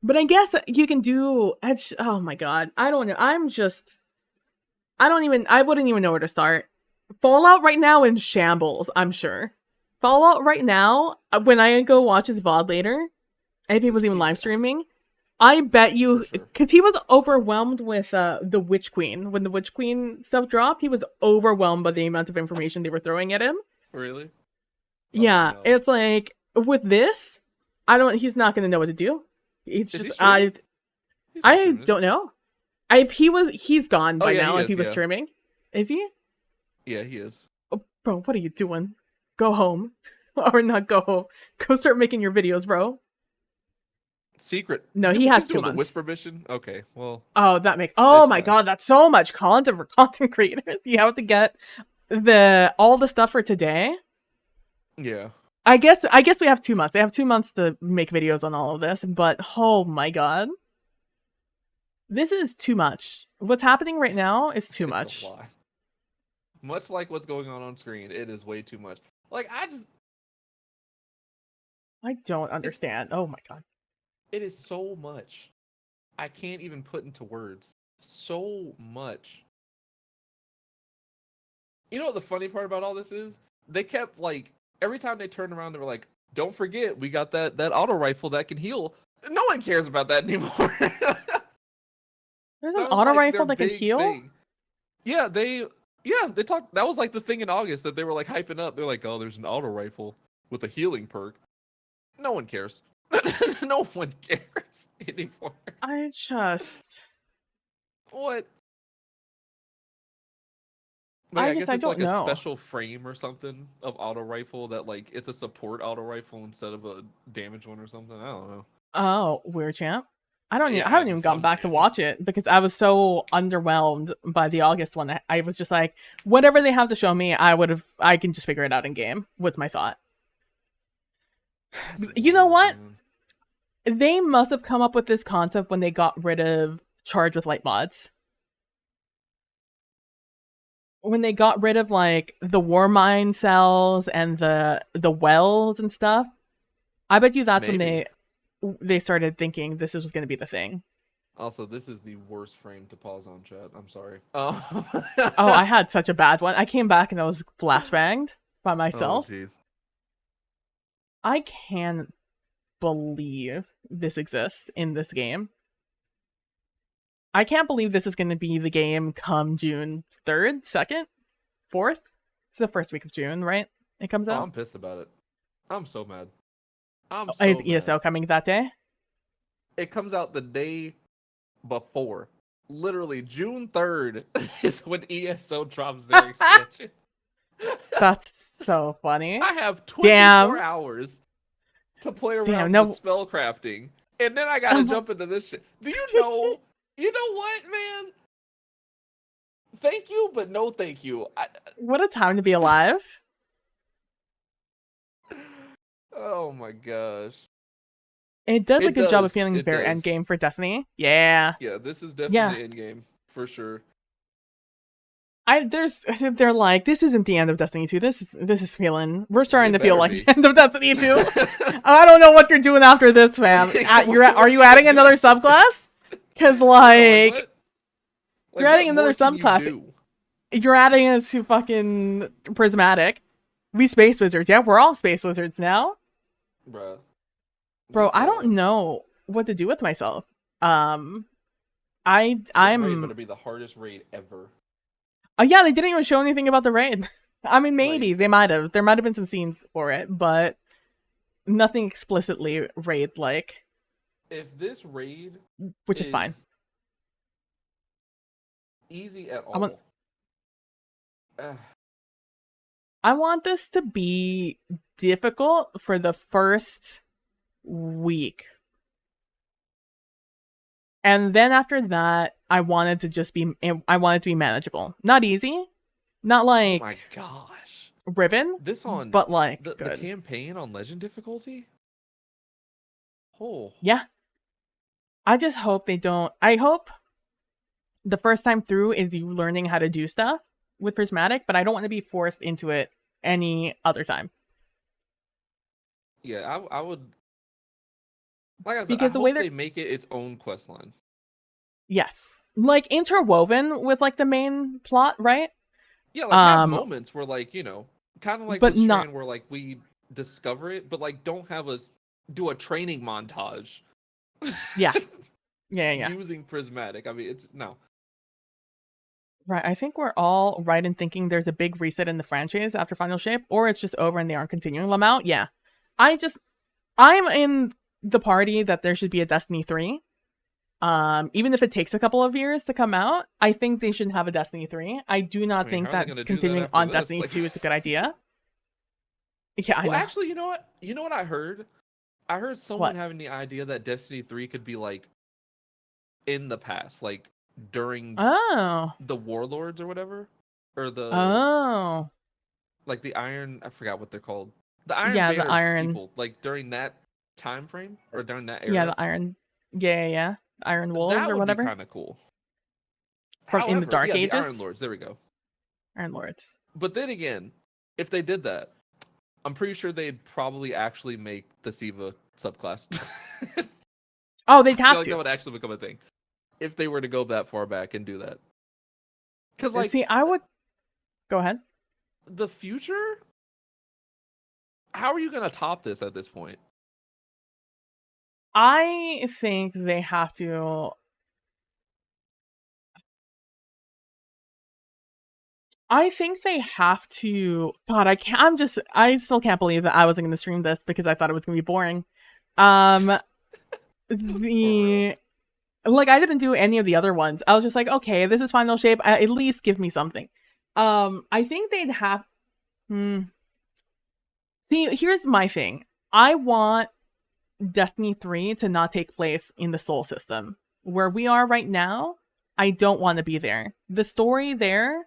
A: But I guess you can do edge. Oh my god. I don't know. I wouldn't even know where to start. Fallout right now in shambles, I'm sure. Fallout right now, when I go watch his VOD later, and if he was even live streaming, I bet you, because he was overwhelmed with the Witch Queen. When the Witch Queen stuff dropped, he was overwhelmed by the amount of information they were throwing at him.
B: Really?
A: Yeah, it's like, with this, he's not going to know what to do. It's
B: Is he
A: just,
B: streaming? He's not
A: I
B: streaming, is he?
A: don't know. He's gone by
B: yeah,
A: now
B: he
A: if he
B: is,
A: was
B: yeah.
A: streaming. Is he?
B: Yeah, he is.
A: Oh, bro, what are you doing? Go home. Or not go home. Go start making your videos, bro.
B: Secret.
A: No,
B: Dude,
A: he
B: we're
A: has
B: just
A: 2
B: doing the
A: months.
B: Whisper mission. Okay, well.
A: Oh, oh
B: It's
A: my
B: fine.
A: god, that's so much content for content creators. You have to get all the stuff for today.
B: Yeah.
A: I guess we have 2 months. I have 2 months to make videos on all of this, but oh my god. This is too much. What's happening right now is too much.
B: It's a lot. Much like what's going on screen, it is way too much. Like,
A: I don't understand. Oh my god.
B: it is so much. I can't even put into words. so much. You know what the funny part about all this is? They kept like every time they turned around, they were like, "Don't forget, we got that auto rifle that can heal." No one cares about that anymore.
A: There's an auto rifle that can heal?
B: Thing. Yeah, they talked. That was like the thing in August that they were like hyping up. They're like, "Oh, there's an auto rifle with a healing perk." No one cares. No one cares anymore.
A: I just
B: what?
A: I
B: guess
A: I
B: it's
A: don't
B: like
A: know.
B: a special frame or something of auto rifle that like it's a support auto rifle instead of a damage one or something. I don't know.
A: Oh, weird champ. I
B: Yeah,
A: haven't even gotten back to watch it because I was so underwhelmed by the August one. I was just like, whatever they have to show me, I can just figure it out in game with my thought. You know what? They must have come up with this concept when they got rid of Charge with Light mods. When they got rid of like the war mine cells and the wells and stuff. I bet you that's when they started thinking this was going to be the thing.
B: Also, this is the worst frame to pause on, chat. I'm sorry. Oh,
A: I had such a bad one. I came back and I was flashbanged by myself.
B: Oh, jeez.
A: I can't believe this exists in this game. I can't believe this is going to be the game come June 3rd, 2nd, 4th. It's the first week of June, right? It comes out.
B: I'm pissed about it. I'm so mad.
A: Is ESO coming that day?
B: It comes out the day before. Literally, June 3rd is when ESO drops their expansion.
A: That's so funny.
B: I have 24 hours to play around with spellcrafting. And then I gotta jump into this shit. Do you know? You know what, man? Thank you, but no thank you.
A: What a time to be alive.
B: Oh my gosh.
A: It does a good job of feeling bare endgame for Destiny. Yeah.
B: Yeah, this is definitely endgame for sure.
A: They're like, this isn't the end of Destiny 2. This is feeling. We're starting to feel like the end of Destiny 2. I don't know what you're doing after this, fam. Are you adding another subclass? Because like you're adding another subclass. You're adding it to fucking Prismatic. We space wizards. Yeah, we're all space wizards now. Bro, I don't know what to do with myself. I'm
B: gonna be the hardest raid ever.
A: Oh yeah, they didn't even show anything about the raid. I mean, maybe they might have. There might have been some scenes for it, but nothing explicitly raid like.
B: If this raid,
A: which is fine,
B: easy at all.
A: I want this to be difficult for the first week. And then after that, I want it to be manageable. Not easy. Not like
B: oh my gosh.
A: Riven.
B: This on
A: but like
B: the campaign on legend difficulty? Oh.
A: Yeah. I just hope they don't. I hope the first time through is you learning how to do stuff with Prismatic, but I don't want to be forced into it any other time.
B: Yeah, I would. Like I said,
A: because
B: I hope they make it its own quest line.
A: Yes, like interwoven with like the main plot, right?
B: Yeah, like have moments where like kind of like
A: but
B: the
A: not
B: Strand where like we discover it, but like don't have us do a training montage.
A: Yeah. Yeah.
B: Using Prismatic. I mean, it's no.
A: Right. I think we're all right in thinking there's a big reset in the franchise after Final Shape, or it's just over and they aren't continuing them out. Yeah. I'm in the party that there should be a Destiny 3. Even if it takes a couple of years to come out, I think they should have a Destiny 3. I do not think that continuing on Destiny 2 is a good idea. Yeah,
B: well, actually, you know what? You know what I heard? I heard someone having the idea that Destiny 3 could be like in the past, like during the Warlords or whatever, or the like the Iron. I forgot what they're called. The Iron. Yeah, the Iron people. Like during that time frame or during that era.
A: Yeah, the Iron. Yeah. Iron Wolves
B: that
A: or
B: would
A: whatever.
B: Be kind of cool.
A: From in the Dark Ages.
B: The Iron Lords. There we go.
A: Iron Lords.
B: But then again, if they did that, I'm pretty sure they'd probably actually make the Siva subclass.
A: Oh, they'd have
B: like
A: to.
B: That would actually become a thing. if they were to go that far back and do that. Because like,
A: see, I would go ahead.
B: The future. How are you gonna top this at this point?
A: I think they have to. I think they have to. God, I can't. I still can't believe that I wasn't going to stream this because I thought it was going to be boring. Like I didn't do any of the other ones. I was just like, okay, this is Final Shape. At least give me something. I think they'd have. See, here's my thing. I want Destiny 3 to not take place in the Sol system. Where we are right now, I don't want to be there. The story there,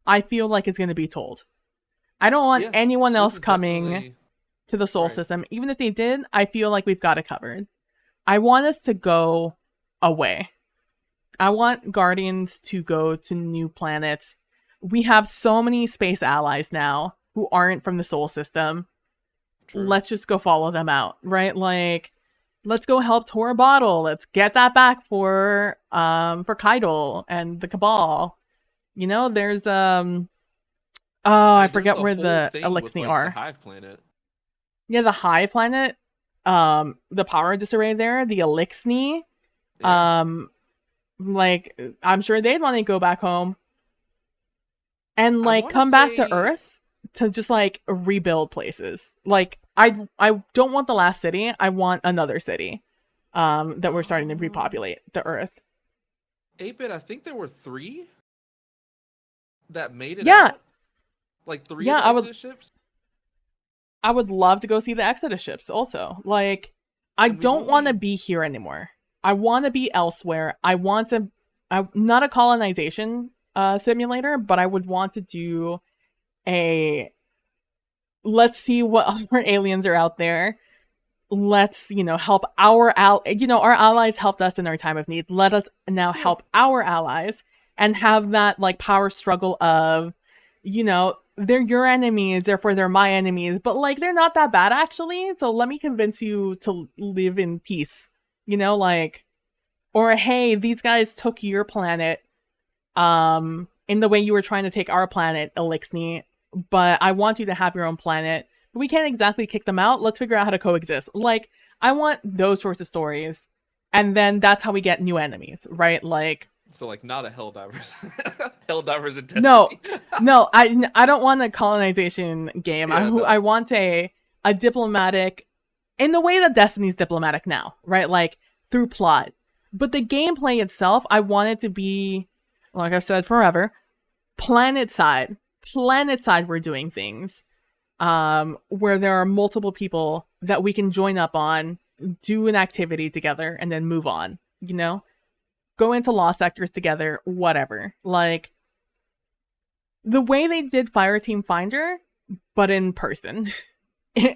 A: I feel like it's going to be told. I don't want anyone else coming to the Sol system. Even if they did, I feel like we've got it covered. I want us to go away. I want Guardians to go to new planets. We have so many space allies now who aren't from the Sol system. True. Let's just go follow them out, right? Like, let's go help Tora Bottle. Let's get that back for Kydal and the Cabal. You know, there's I forget where the Elixni are.
B: The Hive planet.
A: Yeah, the Hive planet. The power disarray there, the Elixni. Yeah. Like, I'm sure they'd want to go back home. And like come back to Earth to just like rebuild places. Like I don't want the last city. I want another city. That we're starting to repopulate the Earth.
B: 8-bit, I think there were 3 that made it out. Like 3 of the Exodus ships?
A: I would love to go see the Exodus ships also. Like, I don't want to be here anymore. I want to be elsewhere. Not a colonization simulator, but I would want to do let's see what other aliens are out there. Let's, help our allies helped us in our time of need. Let us now help our allies and have that like power struggle of, they're your enemies, therefore they're my enemies, but like they're not that bad actually. So let me convince you to live in peace, or hey, these guys took your planet, in the way you were trying to take our planet, Elixni, but I want you to have your own planet. We can't exactly kick them out. Let's figure out how to coexist. Like, I want those sorts of stories, and then that's how we get new enemies, right? Like.
B: So like not a Helldivers. Helldivers in Destiny.
A: No, I don't want a colonization game. Yeah, I want a diplomatic, in the way that Destiny's diplomatic now, right? Like through plot. But the gameplay itself, I want it to be, like I've said forever, planet side we're doing things. Where there are multiple people that we can join up on, do an activity together, and then move on, Go into lost sectors together, whatever. Like, the way they did Fireteam Finder, but in person.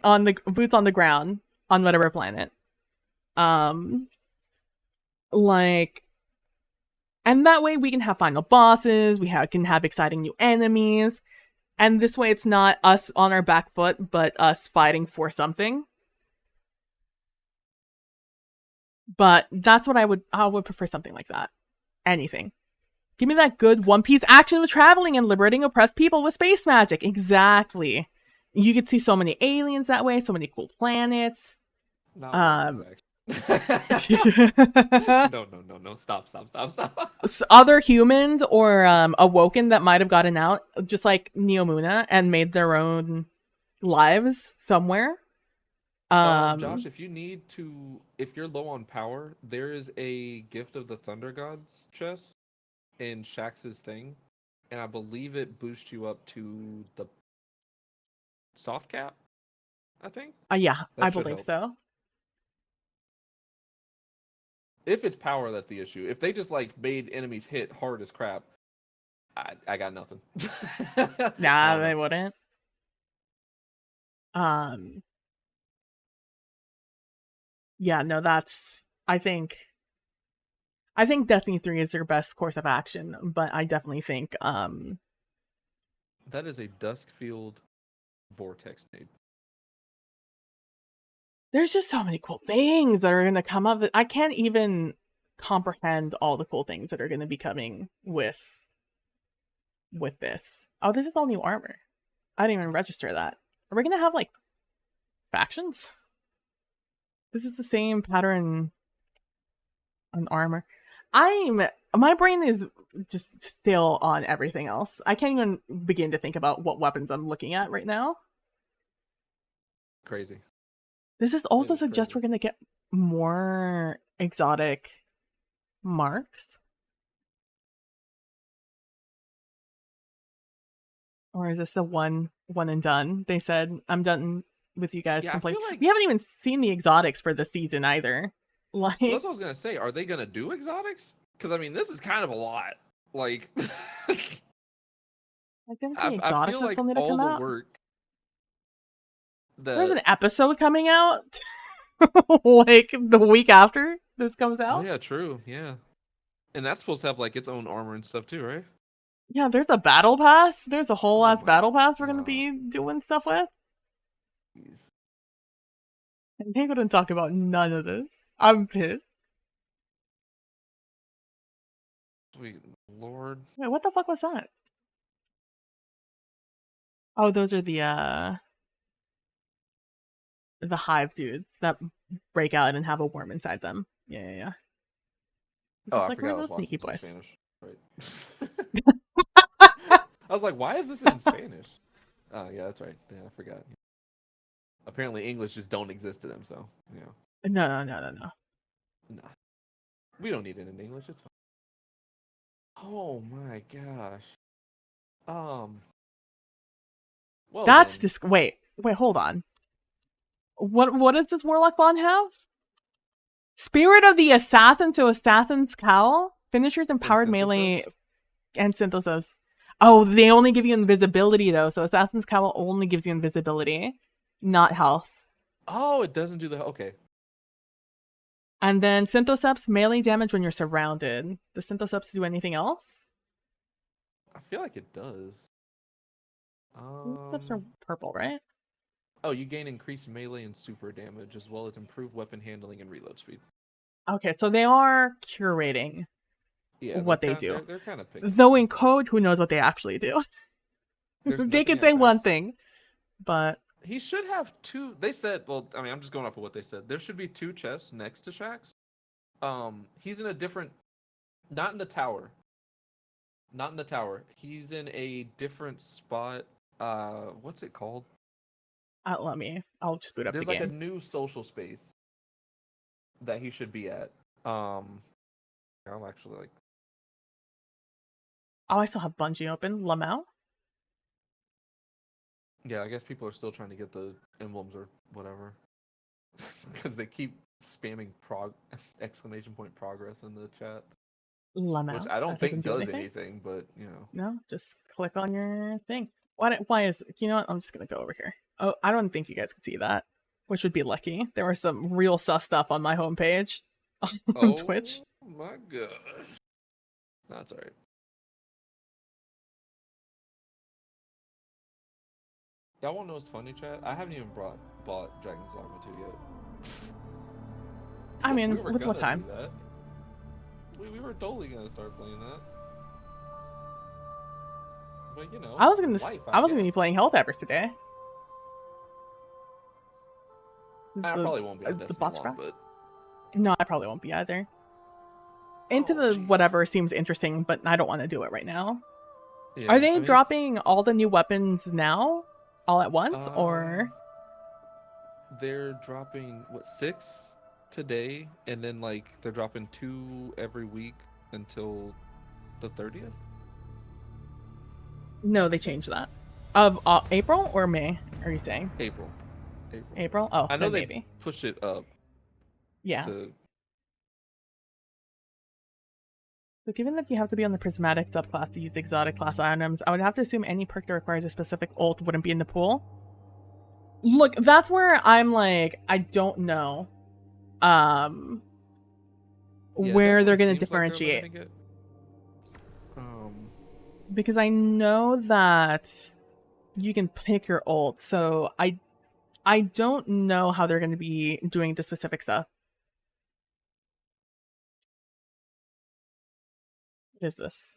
A: On the boots on the ground, on whatever planet. Like, and that way we can have final bosses, can have exciting new enemies, and this way it's not us on our back foot, but us fighting for something. But that's what I would prefer, something like that. Anything. Give me that good One Piece action with traveling and liberating oppressed people with space magic. Exactly. You could see so many aliens that way, so many cool planets.
B: No, stop.
A: Other humans or Awoken that might have gotten out, just like Neomuna, and made their own lives somewhere.
B: Josh, if you're low on power, there is a Gift of the Thunder Gods chest in Shax's thing, and I believe it boosts you up to the soft cap, I think.
A: Yeah, I believe so.
B: If it's power, that's the issue. If they just like made enemies hit hard as crap, I got nothing.
A: Nah, they wouldn't. Yeah, no, I think Destiny 3 is their best course of action, but I definitely think
B: that is a Duskfield Vortex nade.
A: There's just so many cool things that are gonna come up that I can't even comprehend all the cool things that are going to be coming with this. Oh, this is all new armor. I didn't even register that. Are we going to have like factions? This is the same pattern on armor. My brain is just still on everything else. I can't even begin to think about what weapons I'm looking at right now.
B: Crazy.
A: This is also suggests we're gonna get more exotic marks. Or is this a one and done? They said, I'm done with you guys completely.
B: Like...
A: We haven't even seen the exotics for this season either. Like,
B: well, that's what I was gonna say. Are they gonna do exotics? Because I mean, this is kind of a lot. Like,
A: I think the exotics
B: feel like
A: still need to
B: all
A: come
B: the
A: out.
B: work.
A: There's an episode coming out like the week after this comes out.
B: Oh yeah, true. Yeah, and that's supposed to have like its own armor and stuff too, right?
A: Yeah, there's a battle pass. There's a whole ass battle pass we're gonna be doing stuff with.
B: Jeez.
A: And they couldn't talk about none of this. I'm pissed.
B: Sweet Lord.
A: Wait, what the fuck was that? Oh, those are the hive dudes that break out and have a worm inside them. Yeah. It's just like, where are those sneaky boys?
B: Spanish. Right. I was like, why is this in Spanish? Oh yeah, that's right. Yeah, I forgot. Apparently English just don't exist to them, so yeah.
A: No.
B: Nah. We don't need it in English, it's fine. Oh my gosh. Well,
A: that's this. Wait, hold on. What does this Warlock Bond have? Spirit of the Assassin to Assassin's Cowl? Finishers empowered melee and Synthesis. Oh, they only give you invisibility though, so Assassin's Cowl only gives you invisibility, not health.
B: Oh, it doesn't do the... Okay.
A: And then Synthoceps, melee damage when you're surrounded. Does Synthoceps do anything else?
B: I feel like it does.
A: Synthoceps are purple, right?
B: Oh, you gain increased melee and super damage, as well as improved weapon handling and reload speed.
A: Okay, so they are curating what they do.
B: They're kind of picky.
A: Though in code, who knows what they actually do? They can say one thing, but...
B: He should have two... They said... Well, I mean, I'm just going off of what they said. There should be two chests next to Shaxx. He's in a different... Not in the tower. Not in the tower. He's in a different spot. What's it called?
A: I'll just boot up the game.
B: There's like a new social space that he should be at. I'll actually like...
A: Oh, I still have Bungie open. Lamau?
B: Yeah, I guess people are still trying to get the emblems or whatever. Because they keep spamming exclamation point progress in the chat.
A: Lamau.
B: Which I don't think does anything, but you know.
A: No, just click on your thing. Why is... You know what? I'm just going to go over here. Oh, I don't think you guys can see that, which would be lucky. There was some real sus stuff on my homepage on Twitch.
B: Oh my gosh. That's alright. Y'all wanna know what's funny, chat? I haven't even bought Dragon's Dogma 2 yet.
A: I mean, with what time?
B: We were totally gonna start playing that. But you know,
A: I was gonna be playing Helldiver today.
B: I probably won't be on Destiny long, but...
A: No, I probably won't be either. Whatever seems interesting, but I don't want to do it right now. Yeah, are they dropping all the new weapons now? All at once, or?
B: They're dropping, 6 today, and then, like, they're dropping 2 every week until the 30th?
A: No, they changed that. Of April or May, are you saying?
B: April.
A: April? Oh,
B: I know they
A: maybe.
B: pushed it up.
A: Yeah. So given that you have to be on the prismatic subclass to use exotic class items, I would have to assume any perk that requires a specific ult wouldn't be in the pool. Look, that's where I'm like, I don't know. Where they're gonna differentiate. Because I know that you can pick your ult, so I don't know how they're going to be doing the specific stuff. What is this?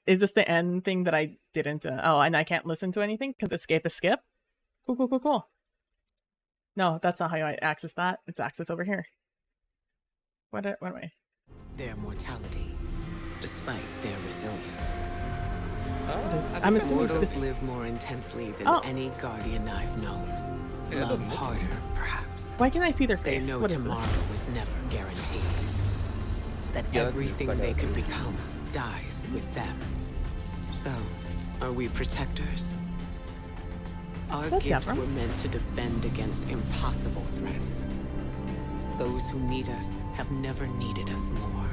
A: Is this the end thing that I didn't? Oh, and I can't listen to anything because escape is skip. Cool. No, that's not how I access that. It's access over here. What am I?
I: Their mortality, despite their resilience.
A: I'm assuming
I: Mortals live more intensely than any guardian I've known. Love harder, perhaps.
A: Why can I see their face?
I: They know
A: What is
I: tomorrow
A: this?
I: is never guaranteed. That everything they could become dies with them. So, are we protectors? Our gifts were meant to defend against impossible threats. Those who need us have never needed us more.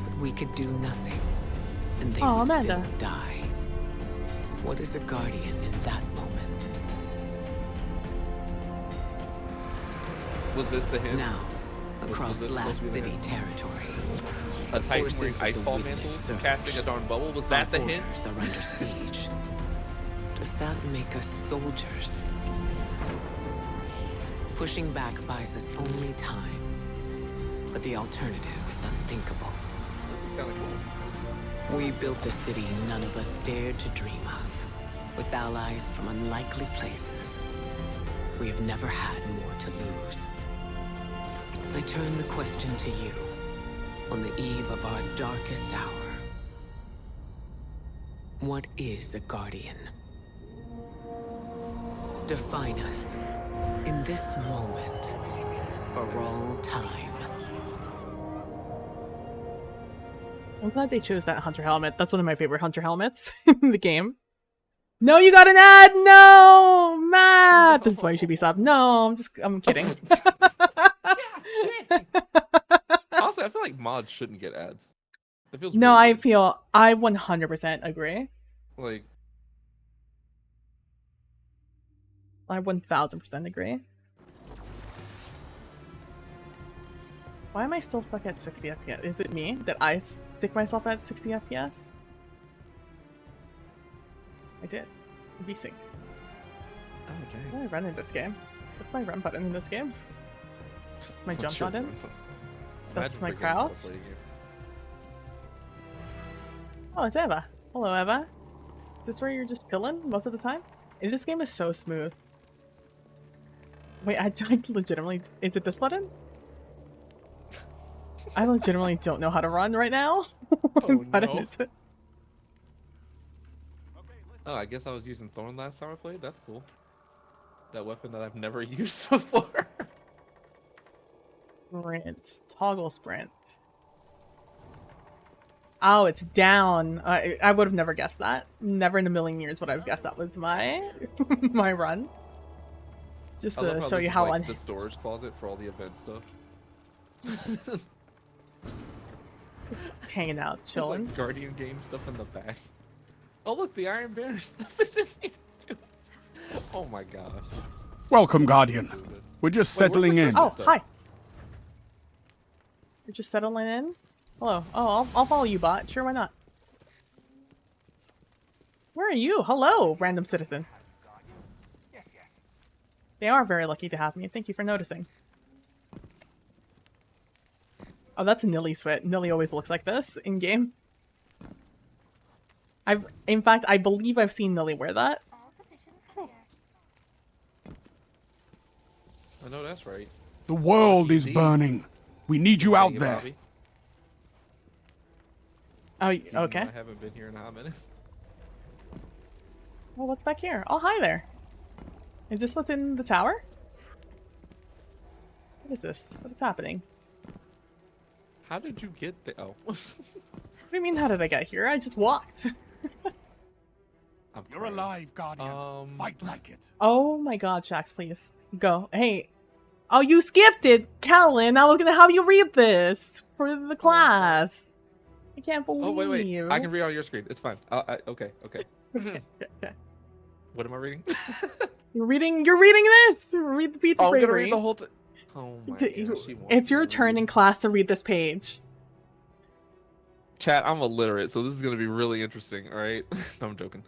I: But we could do nothing, and they would still die. What is a guardian in that moment?
B: Was this the hint?
I: Now, across Last City territory.
B: A Titan wearing icefall mantles, casting a darn bubble. Was that the hint?
I: Our borders are under siege. Does that make us soldiers? Pushing back buys us only time, but the alternative is unthinkable.
B: This is kind of cool.
I: We built a city none of us dared to dream of, with allies from unlikely places. We have never had more to lose. I turn the question to you, on the eve of our darkest hour. What is a guardian? Define us, in this moment, for all time.
A: I'm glad they chose that Hunter helmet. That's one of my favorite Hunter helmets in the game. No, you got an ad! No! Matt! This is why you should be subbed. No, I'm kidding.
B: Honestly, I feel like mods shouldn't get ads. It feels
A: no,
B: weird.
A: I 100% agree.
B: Like,
A: I 1000% agree. Why am I still stuck at 60 FPS? Is it me that I stick myself at 60 FPS? I did. VSync.
B: Oh, dang.
A: How do I run in this game? What's my run button in this game? My jump button? That's my crouch? Oh, it's Eva. Hello, Eva. Is this where you're just pilling most of the time? This game is so smooth. Wait, I legitimately... Is it this button? I legitimately don't know how to run right now.
B: Oh,
A: button
B: no.
A: is it?
B: Oh, I guess I was using Thorn last time I played. That's cool. That weapon that I've never used before.
A: Sprint. Toggle sprint. Oh, it's down. I would have never guessed that. Never in a million years would I have guessed that was my my run. Just
B: I love
A: to
B: how
A: show
B: this
A: you
B: is
A: how
B: like the storage closet for all the event stuff.
A: Just hanging out,
B: Just
A: chilling.
B: like Guardian game stuff in the back. Oh look, the Iron Banner stuff is in here too. Oh my gosh.
H: Welcome, Guardian. We're just settling in.
A: Oh, hi. You're just settling in? Hello. Oh, I'll follow you, bot. Sure, why not? Where are you? Hello, random citizen. They are very lucky to have me. Thank you for noticing. Oh, that's Nilly sweat. Nilly always looks like this in game. In fact, I believe I've seen Nilly wear that.
B: I know that's right.
H: The world is burning. We need you out there.
B: Bobby.
A: Oh,
B: Even though
A: okay.
B: I haven't been here in a hot minute.
A: Well, what's back here? Oh, hi there. Is this what's in the tower? What is this? What is happening?
B: How did you get there? Oh.
A: What do you mean, how did I get here? I just walked.
H: You're alive, Guardian. Fight like it.
A: Oh my god, Shax, please. Go. Hey. Oh, you skipped it, Callan. I was gonna have you read this for the class. I can't believe
B: Oh wait. I can read on your screen. It's fine. Okay.
A: Okay.
B: What am I reading?
A: You're reading this! Read the pizza
B: I'm gonna
A: bravery.
B: read the whole thing. Oh my gosh, she wants
A: It's your
B: to
A: turn in class to read this page.
B: Chat, I'm illiterate, so this is gonna be really interesting, alright? No, I'm joking.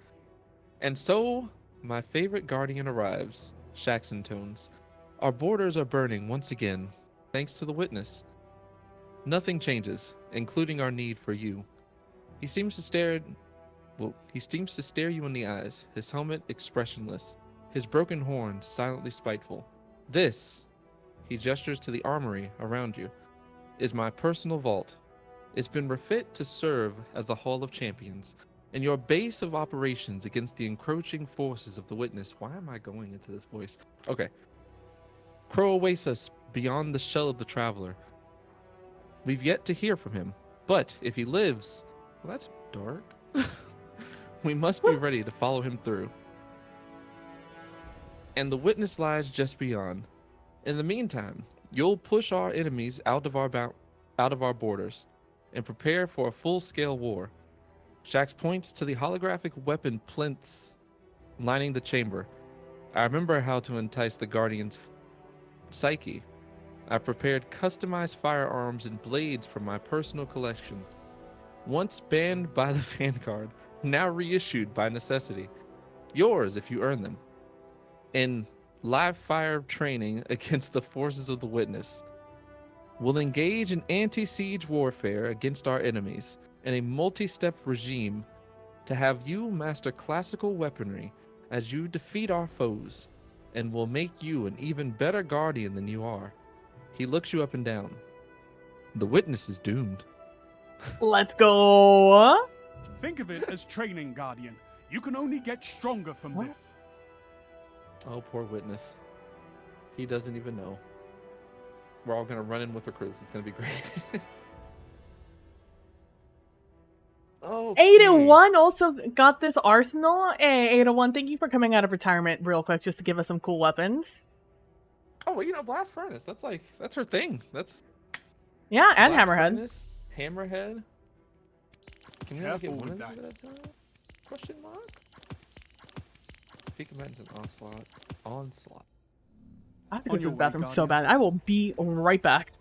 B: And so, my favorite guardian arrives, Shaxon tones. Our borders are burning once again, thanks to the witness. Nothing changes, including our need for you. He seems to stare you in the eyes, his helmet expressionless, his broken horn silently spiteful. This, he gestures to the armory around you, is my personal vault. It's been refit to serve as the Hall of Champions and your base of operations against the encroaching forces of the Witness. Why am I going into this voice? Okay. Crow awaits us beyond the shell of the Traveler. We've yet to hear from him, but if he lives, well, that's dark. We must be ready to follow him through. And the Witness lies just beyond. In the meantime, you'll push our enemies out of our borders and prepare for a full-scale war. Shax points to the holographic weapon plinths lining the chamber. I remember how to entice the Guardian's psyche. I've prepared customized firearms and blades from my personal collection. Once banned by the Vanguard, now reissued by necessity. Yours if you earn them. In live fire training against the forces of the Witness. We'll engage in anti-siege warfare against our enemies in a multi-step regime to have you master classical weaponry as you defeat our foes, and will make you an even better guardian than you are. He looks you up and down. The Witness is doomed.
A: Let's go.
H: Think of it as training, Guardian. You can only get stronger from this.
B: Oh, poor Witness. He doesn't even know. We're all gonna run in with recruits. It's gonna be great. Oh,
A: Ada1 also got this arsenal. Hey, Ada1, thank you for coming out of retirement real quick just to give us some cool weapons.
B: Oh, well, you know, Blast Furnace. That's her thing.
A: Yeah, and
B: Blast
A: Hammerhead.
B: Furnace, Hammerhead. Can we only get one of these at a time? Question mark? Peak Combatants and Onslaught.
A: I have to go to the bathroom so bad. I will be right back.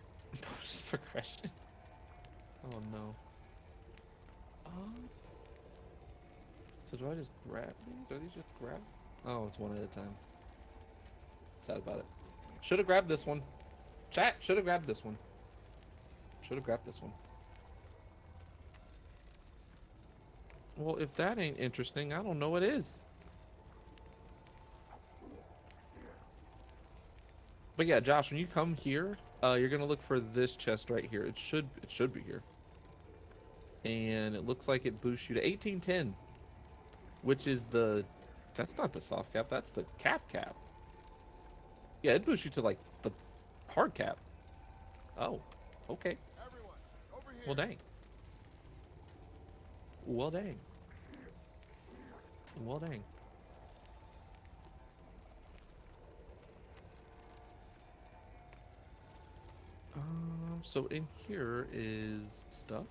B: Just progression. Oh no. So do I just grab these? Are these just grab? Oh, it's one at a time. Sad about it. Should have grabbed this one. Chat, should have grabbed this one. Should have grabbed this one. Well, if that ain't interesting, I don't know what is. But yeah, Josh, when you come here, you're gonna look for this chest right here. It should be here. And it looks like it boosts you to 1810, which is that's not the soft cap, that's the cap. Yeah, it boosts you to like the hard cap. Oh, okay. Well, dang. Well, dang. Well, dang. So in here is stuff.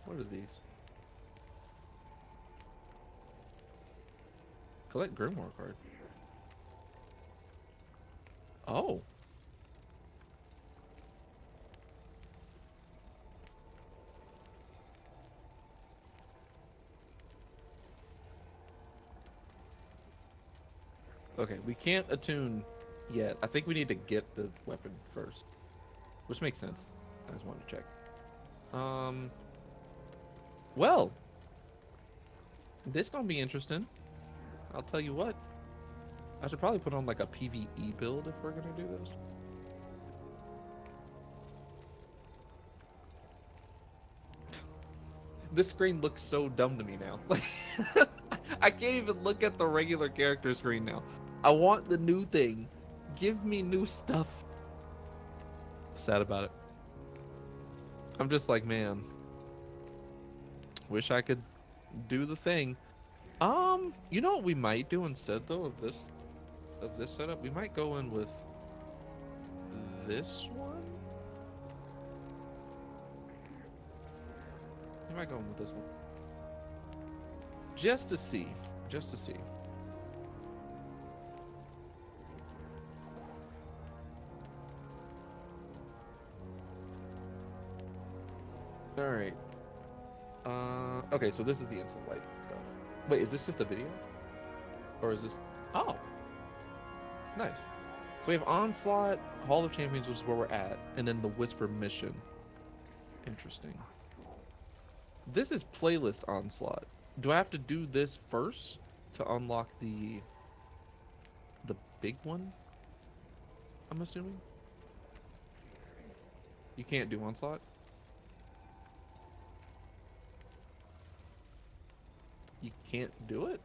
B: What are these? Collect Grimoire card. Oh. Okay, we can't attune yet. I think we need to get the weapon first, which makes sense. I just wanted to check. Well, this gonna be interesting. I'll tell you what. I should probably put on like a PvE build if we're gonna do this. This screen looks so dumb to me now. Like, I can't even look at the regular character screen now. I want the new thing. Give me new stuff. Sad about it. I'm just like, man. Wish I could do the thing. You know what we might do instead though of this setup? We might go in with this one. We might go in with this one. Just to see. Just to see. Alright. Okay, so this is the instant light stuff. Wait, is this just a video? Or is this... Oh! Nice. So we have Onslaught, Hall of Champions, which is where we're at, and then the Whisper mission. Interesting. This is playlist Onslaught. Do I have to do this first to unlock the big one? I'm assuming. You can't do Onslaught? You can't do it?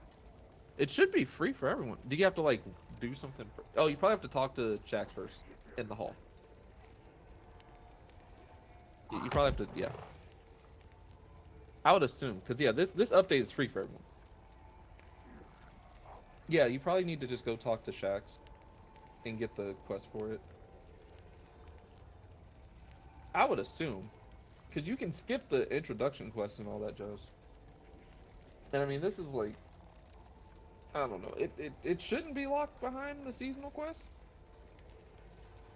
B: It should be free for everyone. Do you have to like do something? Oh, you probably have to talk to Shaxx first in the hall. You probably have to, yeah. I would assume, because yeah, this update is free for everyone. Yeah, you probably need to just go talk to Shaxx and get the quest for it. I would assume, because you can skip the introduction quest and all that jazz. And I mean, this is like, I don't know. It shouldn't be locked behind the seasonal quest,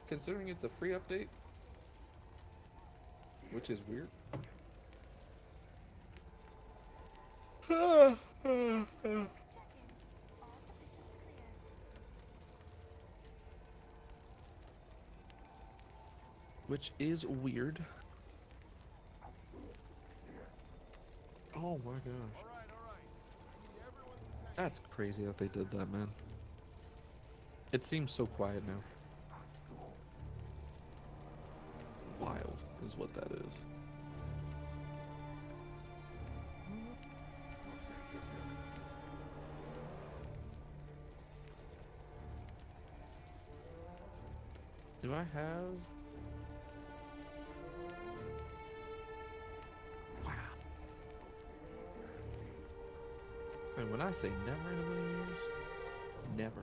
B: considering it's a free update, which is weird. Which is weird. Oh my gosh. That's crazy that they did that, man. It seems so quiet now. Wild is what that is. Do I have... Wow. And when I say never in a million years, never.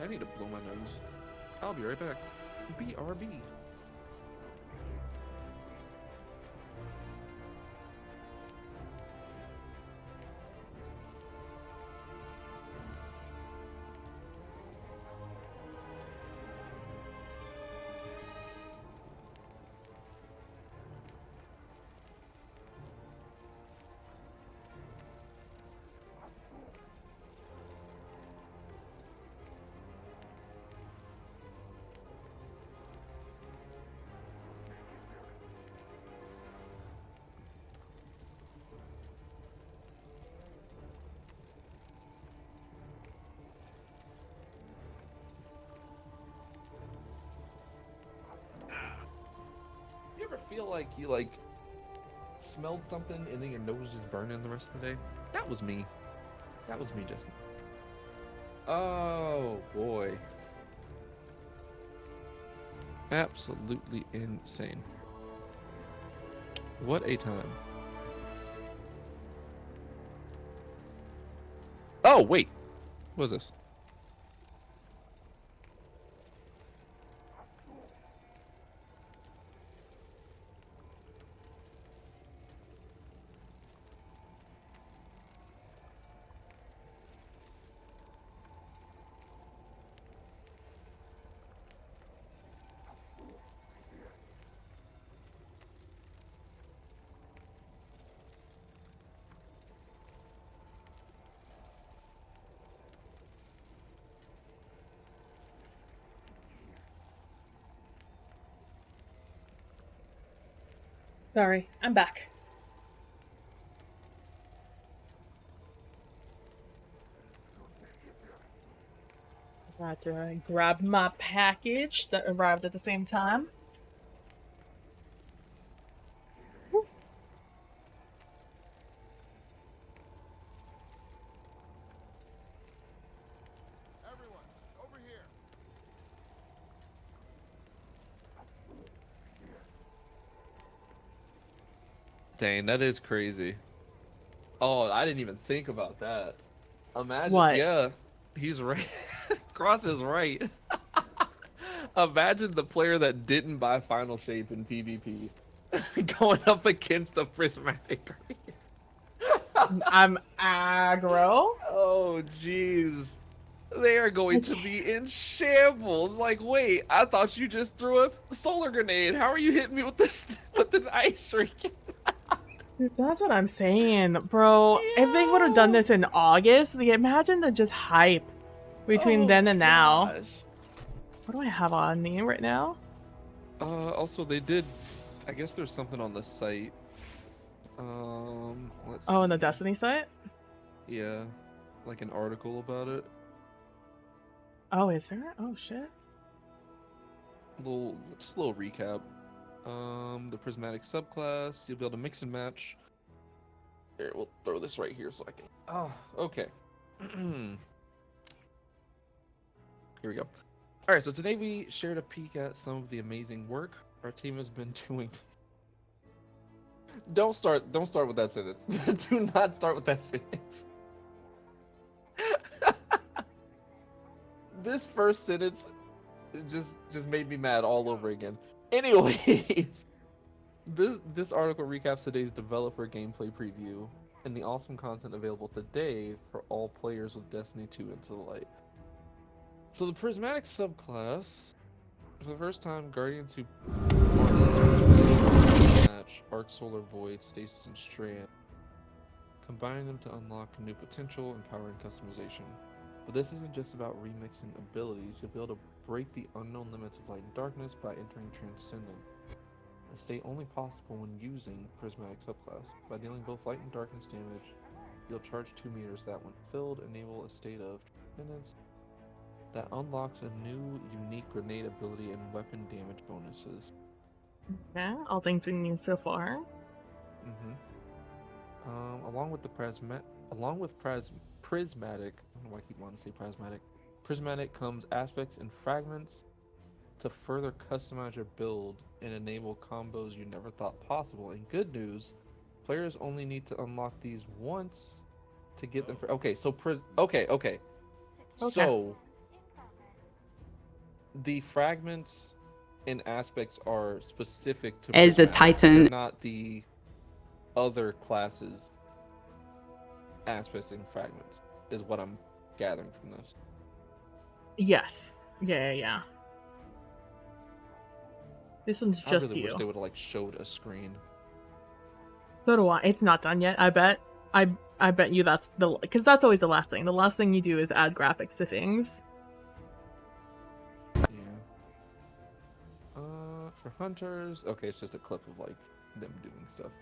B: I need to blow my nose. I'll be right back. BRB. Feel like you smelled something and then your nose just burning the rest of the day? That was me. That was me just now. Oh boy. Absolutely insane. What a time. Oh wait. What is this?
A: Sorry, I'm back. Got to grab my package that arrived at the same time. Woo.
M: Everyone, over here.
B: Dang, that is crazy. Oh, I didn't even think about that. Imagine,
A: what?
B: Yeah, he's right. Cross is right. Imagine the player that didn't buy Final Shape in PvP going up against a prismatic green.
A: I'm aggro.
B: Oh, jeez. They are going to be in shambles. Like, wait, I thought you just threw a solar grenade. How are you hitting me with this with an ice streak?
A: Dude, that's what I'm saying, bro. If they would have done this in August, imagine the just hype between then and now. What do I have on me right now?
B: Also, they did. I guess there's something on the site. Let's see.
A: On the Destiny site?
B: Yeah, like an article about it.
A: Oh, is there? Oh shit.
B: Just a little recap. The prismatic subclass, you'll be able to mix and match. Here, we'll throw this right here so I can. Oh, okay. Here we go. All right, so today we shared a peek at some of the amazing work our team has been doing. Don't start with that sentence. Do not start with that sentence. This first sentence just made me mad all over again. Anyways, this article recaps today's developer gameplay preview and the awesome content available today for all players with Destiny 2 Into the Light. So the prismatic subclass, for the first time, Guardians who match Arc, Solar, Void, Stasis, and Strand, combining them to unlock new potential and power and customization. But this isn't just about remixing abilities. You'll be able to break the unknown limits of light and darkness by entering Transcendent, a state only possible when using Prismatic subclass. By dealing both light and darkness damage, you'll charge 2 meters that, when filled, enable a state of Transcendence that unlocks a new, unique grenade ability and weapon damage bonuses.
A: Yeah, all things we knew so far.
B: Along with Prismatic, I don't know why I keep wanting to say Prismatic. Prismatic comes aspects and fragments to further customize your build and enable combos you never thought possible. And good news, players only need to unlock these once to get them. Okay, so so the fragments and aspects are specific to
E: as a
B: Prismatic.
E: Titan,
B: They're not the other classes aspects and fragments, is what I'm gathering from this.
A: Yes. Yeah. This one's just
B: I really
A: you.
B: wish they would have showed a screen.
A: So do I. It's not done yet. I bet you that's because that's always the last thing. The last thing you do is add graphics to things.
B: Yeah. For hunters, okay, it's just a clip of them doing stuff.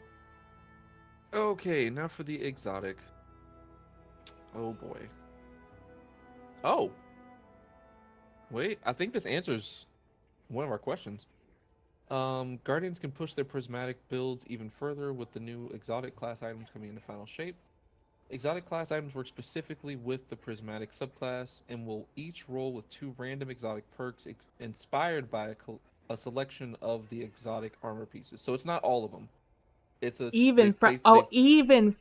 B: Okay, now for the exotic. Oh boy. Oh. Wait, I think this answers one of our questions. Guardians can push their prismatic builds even further with the new exotic class items coming into final shape. Exotic class items work specifically with the prismatic subclass and will each roll with 2 random exotic perks inspired by a selection of the exotic armor pieces. So it's not all of them. It's even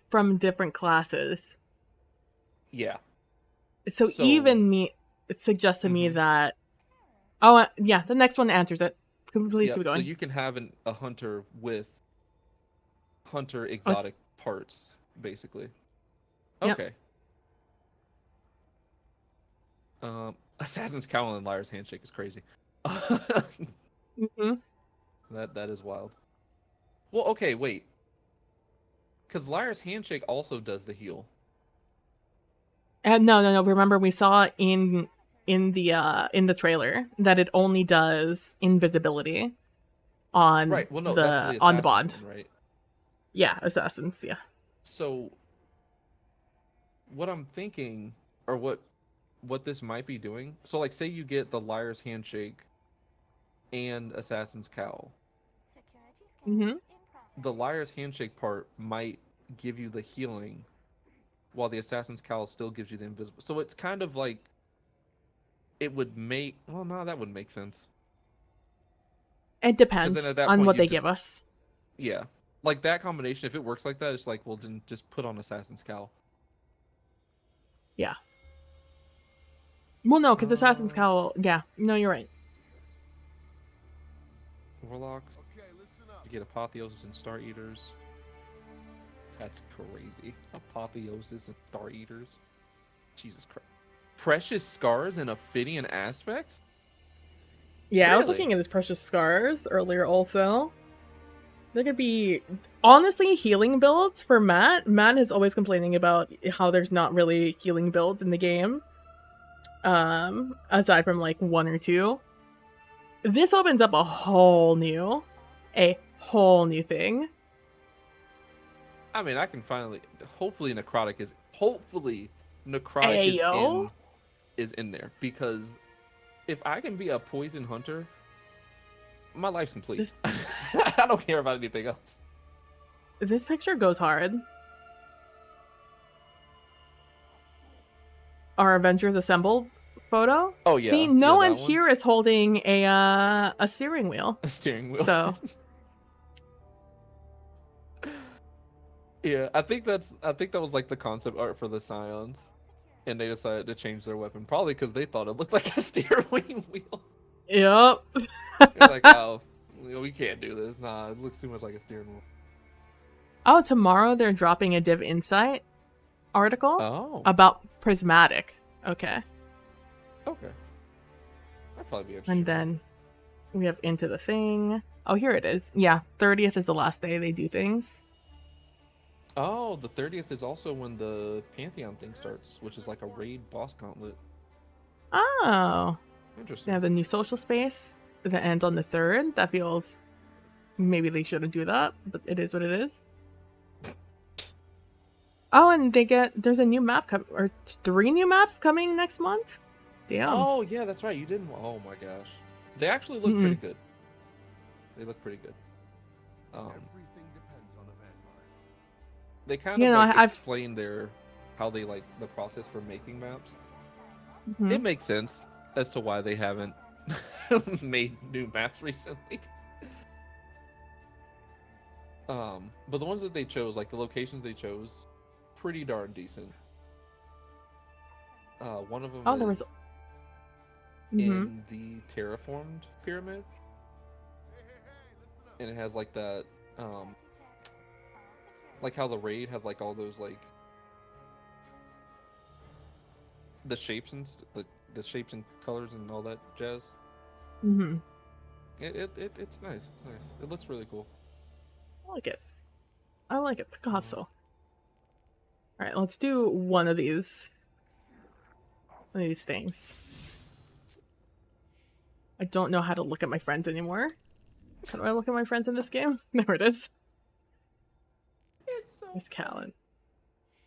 A: from different classes.
B: Yeah.
A: So even it suggests to me that. Oh yeah, the next one answers it. Please keep going.
B: So you can have a hunter with hunter exotic parts, basically. Okay. Yep. Assassin's Cowl and Liar's Handshake is crazy. That is wild. Well, okay, wait. Because Liar's Handshake also does the heal.
A: No. Remember, we saw in the trailer that it only does invisibility on
B: right. Well, no,
A: the
B: that's the
A: on the bond.
B: One, right?
A: Yeah, assassins. Yeah.
B: So, what I'm thinking, or what this might be doing. So, say you get the Liar's Handshake and Assassin's Cowl. The Liar's Handshake part might give you the healing, while the Assassin's Cowl still gives you the invisible. So it's kind of like it would make. Well, no, that wouldn't make sense.
A: It depends on what they give us.
B: Yeah, that combination. If it works like that, it's well, then just put on Assassin's Cowl.
A: Yeah. Well, no, because Assassin's Cowl. Yeah, no, you're right.
B: Warlocks. You get Apotheoses and Star Eaters. That's crazy. Apotheosis and Star Eaters. Jesus Christ. Precious Scars and Ophidian Aspects?
A: Yeah,
B: Really?
A: I was looking at his Precious Scars earlier also. There could be, honestly, healing builds for Matt. Matt is always complaining about how there's not really healing builds in the game. Aside from like 1 or 2. This opens up a whole new thing.
B: I mean, I can finally, hopefully Necrotic is in there, because if I can be a poison hunter, my life's complete. I don't care about anything else.
A: This picture goes hard. Our Avengers Assemble photo.
B: Oh yeah.
A: See, no one
B: one
A: here is holding a steering wheel.
B: A steering wheel.
A: So.
B: Yeah, I think that was like the concept art for the Scions, and they decided to change their weapon probably because they thought it looked like a steering wheel.
A: Yep.
B: They're like, oh, we can't do this. Nah, it looks too much like a steering wheel.
A: Oh, tomorrow they're dropping a Div Insight article about Prismatic. Okay.
B: Okay. That'd probably be interesting.
A: And then we have Into the Thing. Oh, here it is. Yeah, 30th is the last day they do things.
B: Oh, the 30th is also when the Pantheon thing starts, which is like a raid boss gauntlet.
A: Oh.
B: Interesting.
A: They have the new social space that ends on the 3rd. That feels... Maybe they shouldn't do that, but it is what it is. Oh, and there's a new map or 3 new maps coming next month? Damn.
B: Oh, yeah, that's right. You didn't... Oh, my gosh. They actually look pretty good. They look pretty good.
M: Everything depends on the Vanguard.
B: They kind of explain how they like the process for making maps.
A: Mm-hmm.
B: It makes sense as to why they haven't made new maps recently. But the ones that they chose, like the locations they chose, pretty darn decent. One of them is in the terraformed pyramid, and it has like that, like how the raid had like all those like the shapes and the shapes and colors and all that jazz.
A: Mm-hmm.
B: It's nice. It's nice. It looks really cool.
A: I like it. I like it. Picasso. Alright, let's do one of these things. I don't know how to look at my friends anymore. How do I look at my friends in this game? There it is. There's Callan.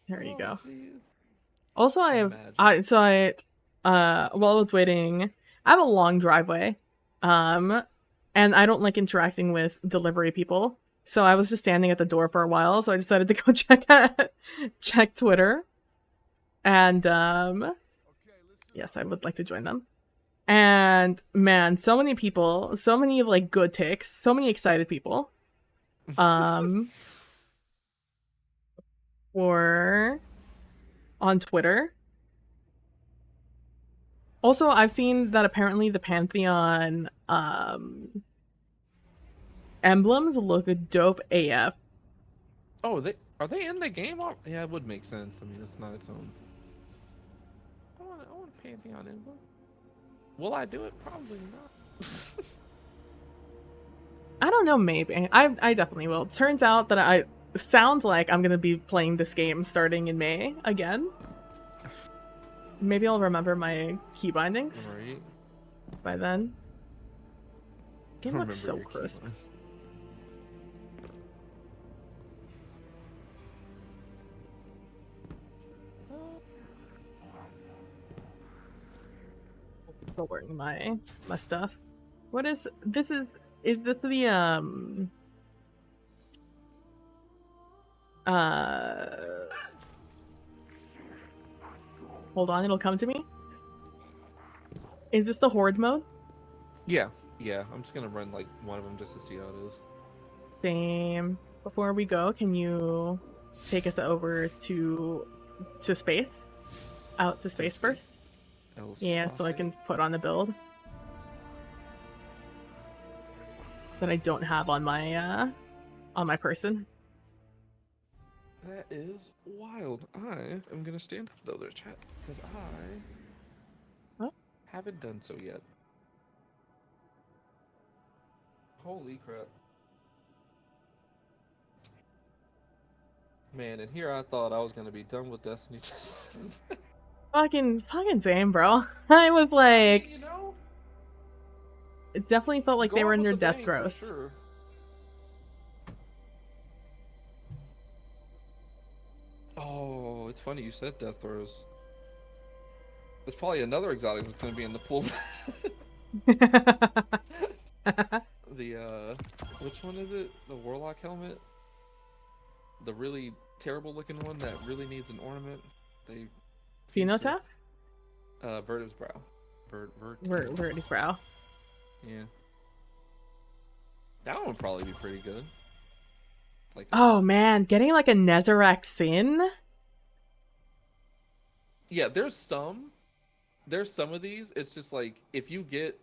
A: There you go.
B: Geez.
A: Also, while I was waiting, I have a long driveway. And I don't like interacting with delivery people. So I was just standing at the door for a while, so I decided to go check Twitter. And yes, I would like to join them. And man, so many people, so many like good takes, so many excited people. Or on Twitter. Also, I've seen that apparently the Pantheon emblems look dope AF.
B: Oh, are they in the game? Yeah, it would make sense. I mean, it's not its own. I want a Pantheon emblem. Will I do it? Probably not.
A: I don't know, maybe. I definitely will. Turns out that sounds like I'm gonna be playing this game starting in May again. Maybe I'll remember my key bindings by then. Game looks so crisp. Still wearing my stuff. What is this? Is this the hold on, it'll come to me. Is this the horde mode?
B: Yeah. I'm just gonna run like one of them just to see how it is.
A: Same. Before we go, can you take us over to space? Out to space first? Yeah, so I can put on the build that I don't have on my person.
B: That is wild. I am gonna stand up though, there, chat, because I haven't done so yet. Holy crap. Man, and here I thought I was gonna be done with Destiny.
A: Fucking same, bro. I was like,
B: you know,
A: it definitely felt like they were in their death
B: bang,
A: gross.
B: for sure. Oh, it's funny you said death throws. There's probably another exotic that's gonna be in the pool. The which one is it? The Warlock helmet? The really terrible looking one that really needs an ornament. They
A: Phenotap?
B: Vertiv's brow.
A: Verti's brow.
B: Yeah. That one would probably be pretty good. Like,
A: oh man, getting like a Nezarec Sin?
B: yeah, there's some of these, it's just like if you get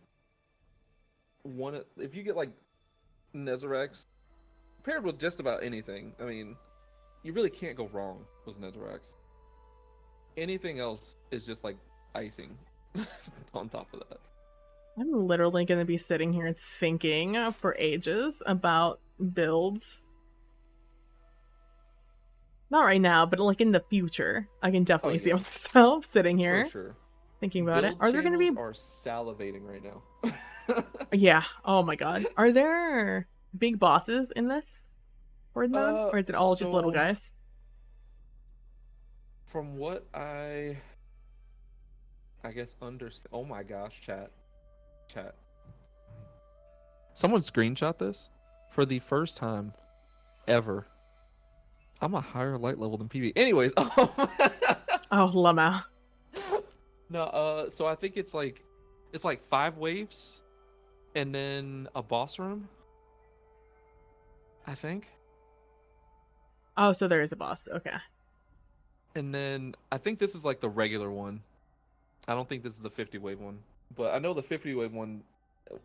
B: like Nezarex paired with just about anything, I mean, you really can't go wrong with Nezarex. Anything else is just like icing on top of that.
A: I'm literally gonna be sitting here thinking for ages about builds. Not right now, but like in the future. I can definitely see myself sitting here
B: For sure.
A: thinking about it.
B: Build
A: Are there gonna be
B: channels are salivating right now.
A: yeah, oh my god. Are there big bosses in this horde mode? Or is it all just little guys?
B: From what I guess understand. Oh my gosh, chat. Someone screenshot this for the first time ever. I'm a higher light level than PB. Anyways,
A: oh Lama.
B: No, so I think it's like 5 waves and then a boss room. I think.
A: Oh, so there is a boss. Okay.
B: And then I think this is like the regular one. I don't think this is the 50 wave one. But I know the 50 wave one,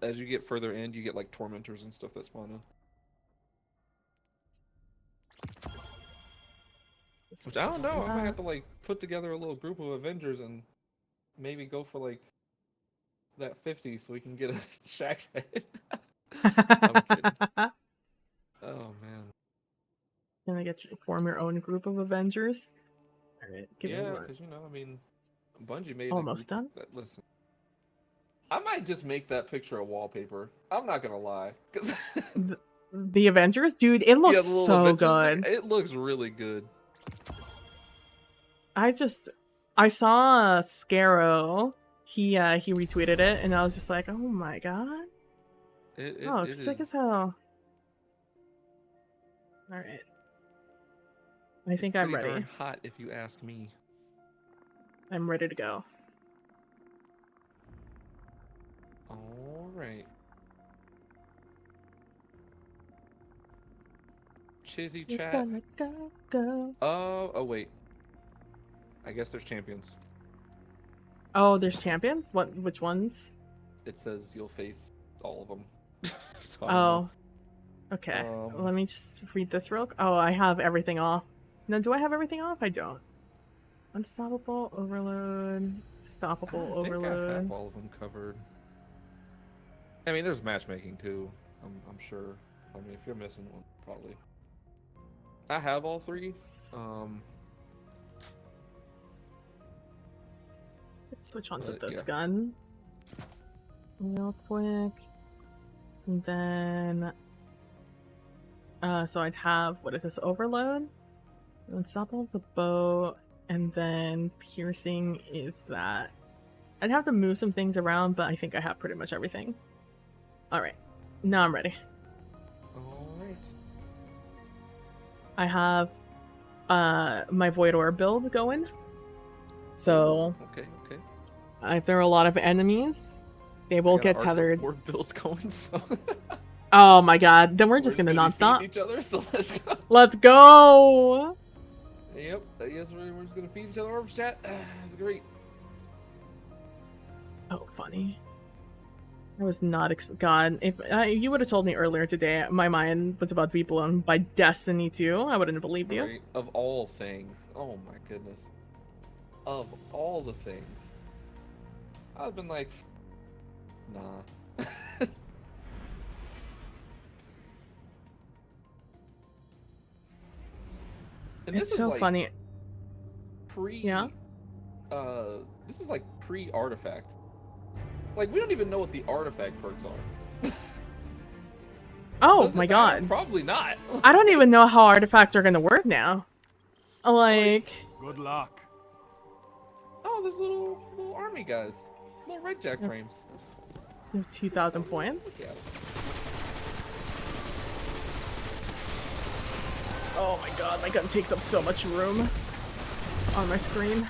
B: as you get further in, you get like tormentors and stuff that spawn in. Which I don't know. I might have to like put together a little group of Avengers and maybe go for like that 50 so we can get a Shaxx head. I'm kidding. Oh man.
A: Can I get you to form your own group of Avengers? Alright, give me
B: Yeah,
A: one.
B: because you know, I mean, Bungie made
A: Almost done.
B: Listen, I might just make that picture a wallpaper. I'm not gonna lie, because
A: the Avengers, dude, it looks so good.
B: It looks really good.
A: I saw Scarrow. He retweeted it, and I was just like, oh my god. It's sick as hell. All right. I think I'm ready.
B: Darn hot, if you ask me.
A: I'm ready to go.
B: All right. Chizzy chat.
A: Go.
B: Oh wait. I guess there's champions.
A: Oh, there's champions? Which ones?
B: It says you'll face all of them. So
A: oh. Okay. Let me just read this real quick. Oh, I have everything off. No, do I have everything off? I don't. Unstoppable, Overload, Stoppable, Overload.
B: I think I have all of them covered. I mean, there's matchmaking too. I'm sure. I mean, if you're missing one, probably. I have all 3.
A: Let's switch on to this gun real quick. And then so I'd have, what is this, Overload? Unstoppable's a bow, and then Piercing is that. I'd have to move some things around, but I think I have pretty much everything. Alright, now I'm ready.
B: Alright.
A: I have my Void Orb build going. So
B: okay.
A: If there are a lot of enemies, they will get tethered.
B: Orb build's going, so
A: oh my god, then we're just gonna non-stop.
B: Each other, so let's go.
A: Let's go!
B: Yep, I guess we're just gonna feed each other orbs, chat. It's great.
A: Oh, funny. I was not God. If you would have told me earlier today, my mind was about to be blown by Destiny 2. I wouldn't have believed you.
B: Right? Of all things. Oh my goodness. Of all the things. I've been like, nah. And
A: it's so
B: like
A: funny.
B: Yeah. This is like pre-artifact. Like we don't even know what the artifact perks are.
A: Oh my god.
B: Probably not.
A: I don't even know how artifacts are gonna work now. Like.
H: Good luck.
B: Oh, there's little army guys, little red jack frames.
A: 2,000 points.
B: Yeah.
A: Oh my god, my gun takes up so much room on my screen.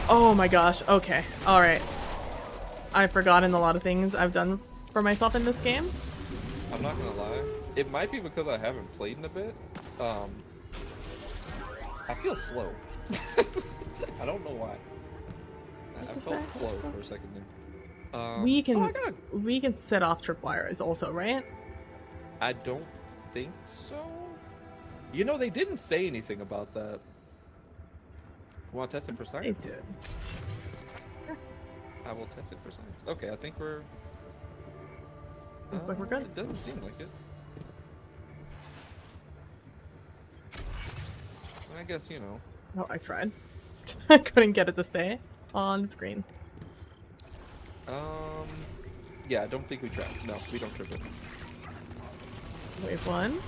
A: Oh my gosh, okay, alright. I've forgotten a lot of things I've done for myself in this game.
B: I'm not gonna lie, it might be because I haven't played in a bit. I feel slow. I don't know why. I felt slow for a second there.
A: We can set off tripwires also, right?
B: I don't think so. You know, they didn't say anything about that. Want to test it for science?
A: They did.
B: I will test it for science. Okay, I think we're.
A: Looks like we're good.
B: It doesn't seem like it. I guess, you know.
A: Oh, I tried. I couldn't get it to say on the screen.
B: Yeah, I don't think we tried. No, we don't trip it.
A: Wave 1.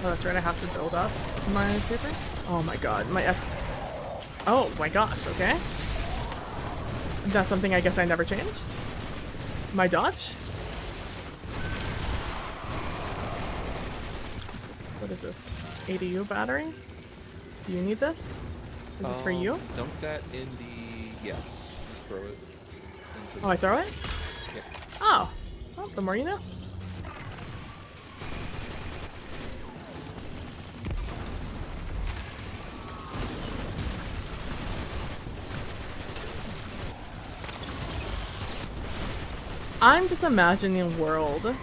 A: Oh, that's right, I have to build up my super. Oh my god, my F. Oh my gosh, okay. That's something I guess I never changed. My dodge? What is this? ADU battery? Do you need this? Is this for you?
B: Dunk that in the... Yeah, just throw it.
A: Oh, I throw it?
B: Yeah.
A: Oh. Well, the more you know. I'm just imagining a world.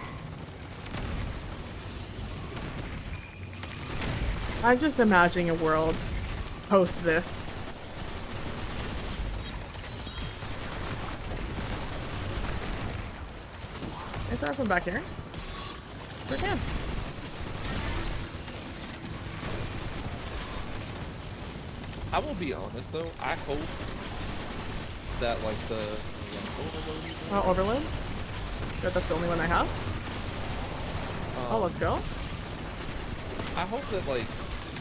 A: I'm just imagining a world post this. Can I throw some back here? Sure can.
B: I will be honest though, I hope that like the
A: overload? Good, that's the only one I have. Oh, let's go.
B: I hope that like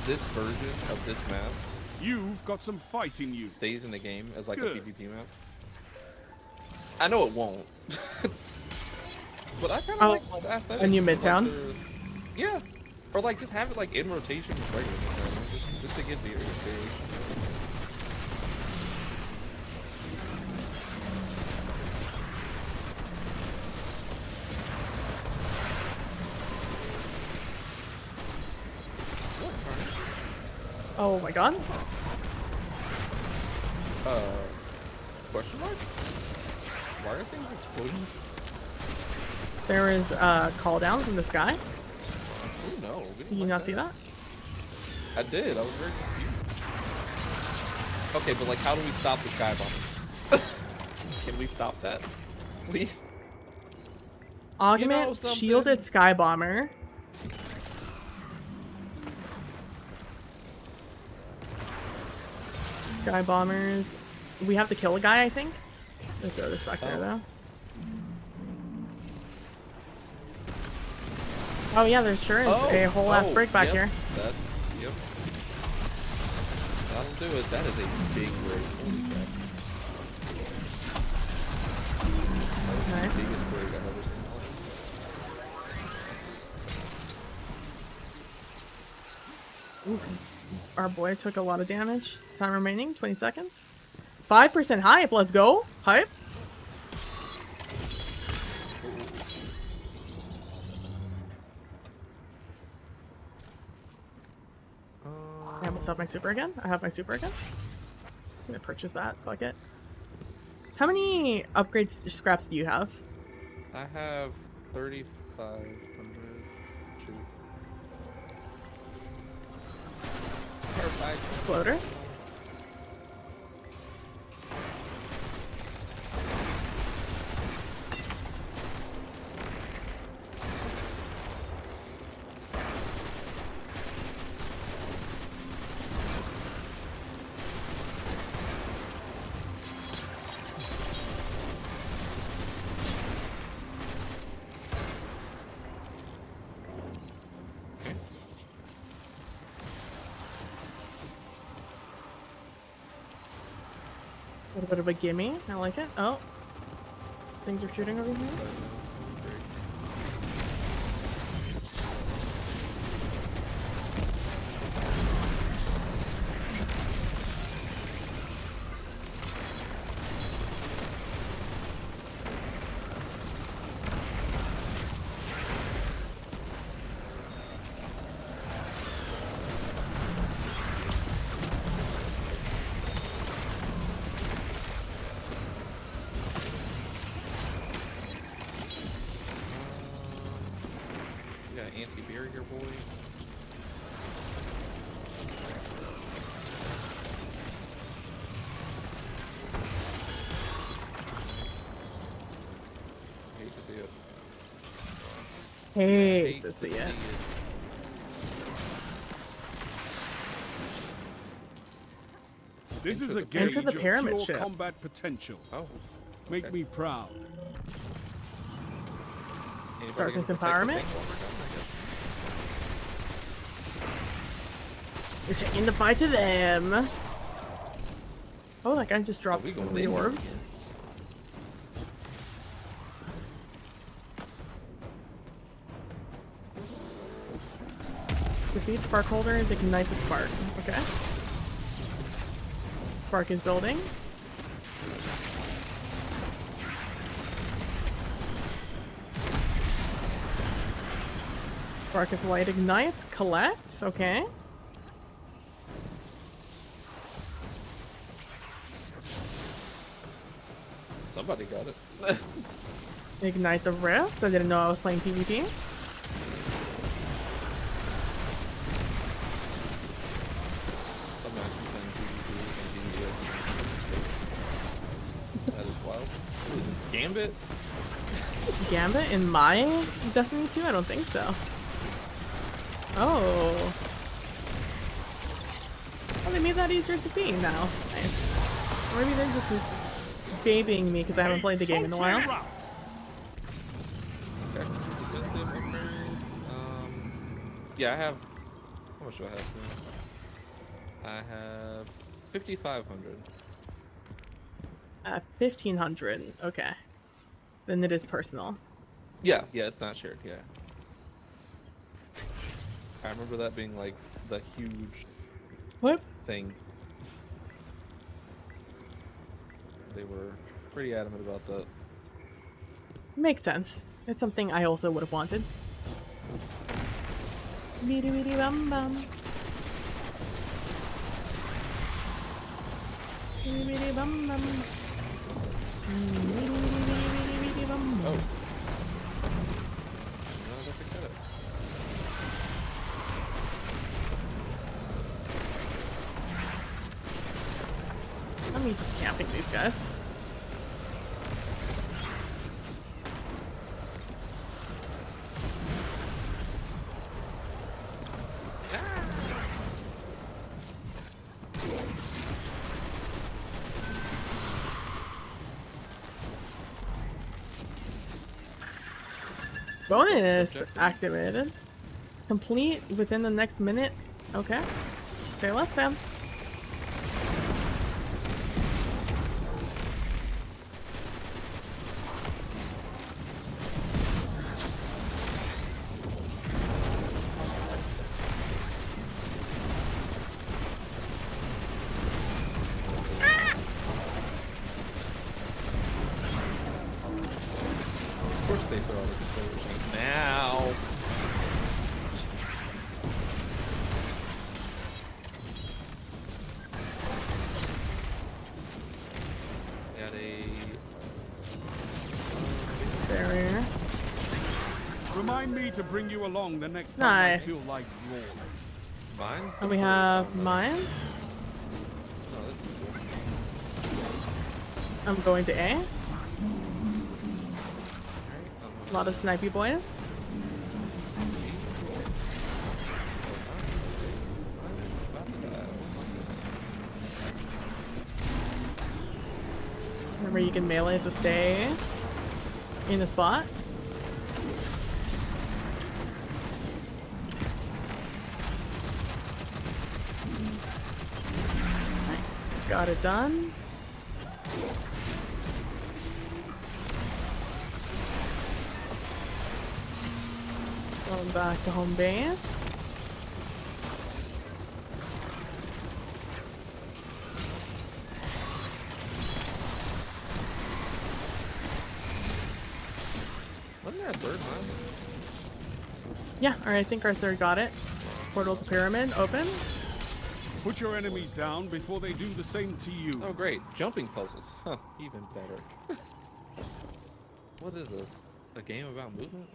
B: this version of this map,
H: you've got some fight in you,
B: stays in the game as like a PvP map. I know it won't, but I kind of like the aesthetic.
A: A new Midtown.
B: Like yeah, or like just have it like in rotation with regular Midtown, just to get the variation.
A: Oh my god.
B: Question mark? Why are things exploding?
A: There is a call down from the sky.
B: Oh no.
A: Did you not see that?
B: I did. I was very confused. Okay, but like how do we stop the sky bomber? Can we stop that? Please?
A: Augment shielded sky bomber. Sky bombers. We have to kill a guy, I think. Let's throw this back there, though. Oh yeah, there sure is a whole ass break back here.
B: That's, yep. That'll do it. That is a big break. Holy crap. That was the biggest break I've ever seen.
A: Ooh. Our boy took a lot of damage. Time remaining, 20 seconds. 5% hype, let's go. Hype. also have my super again. I have my super again. I'm gonna purchase that. Fuck it. How many upgrade scraps do you have?
B: I have 3,500. Perfect.
A: Floaters. A little bit of a gimme. I like it. Oh. Things are shooting over here.
B: Anti-barrier boy. Hate to see it.
A: Hate to see it.
H: This is a gauge
A: the pyramid
H: of pure
A: ship.
H: combat potential.
B: Oh.
H: Make me proud.
A: Darkness Empowerment. You're taking the fight to them. Oh, that guy just dropped the orbs. Defeat spark holders, ignite the spark. Okay. Spark is building. Spark of light ignites. Collect. Okay.
B: Somebody got it.
A: Ignite the rift. I didn't know I was playing PvP.
B: That is wild. What is this, Gambit?
A: Gambit in my Destiny 2? I don't think so. Oh. Well, they made that easier to see now. Nice. Or maybe they're just babying me because I haven't played the game in a while.
B: Okay. Yeah, I have. How much do I have here? I have 5,500.
A: 1,500. Okay. Then it is personal.
B: Yeah, it's not shared. Yeah. I remember that being like the huge thing. They were pretty adamant about that.
A: Makes sense. It's something I also would have wanted. Beady beady bum bum. Beady beady bum bum. Beady beady beady beady bum bum. Let me just camping these guys. Bonus activated. Complete within the next minute. Okay. Say less, fam.
B: Of course they throw out explosions now.
H: Remind me to bring you along the next time
A: Nice.
H: I feel like roaring.
B: Mines?
A: And we have mines.
B: Oh, this is cool.
A: I'm going to A. A lot of snipey boys. Remember, you can melee to stay in the spot. Got it done. Going back to home base.
B: Wasn't there a bird, man?
A: Yeah, or I think our third got it. Portal to pyramid, open.
H: Put your enemies down before they do the same to you.
B: Oh, great. Jumping puzzles. Huh, even better. What is this? A game about movement?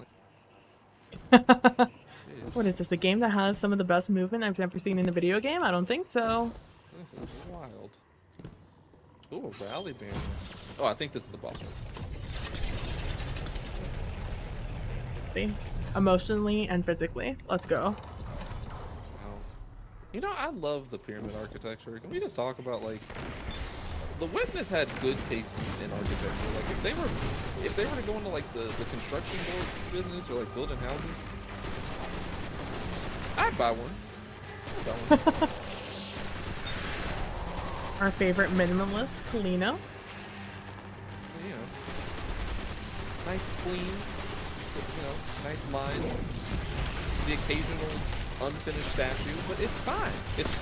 A: What is this, a game that has some of the best movement I've ever seen in a video game? I don't think so.
B: This is wild. Ooh, a rally banner. Oh, I think this is the boss one.
A: See? Emotionally and physically. Let's go.
B: You know, I love the pyramid architecture. Can we just talk about, like, the Witness had good taste in architecture. Like, if they were to go into like the construction business or like building houses, I'd buy one.
A: Our favorite minimalist, Kalino.
B: You know, nice clean, you know, nice lines. The occasional unfinished statue, but it's fine. It's.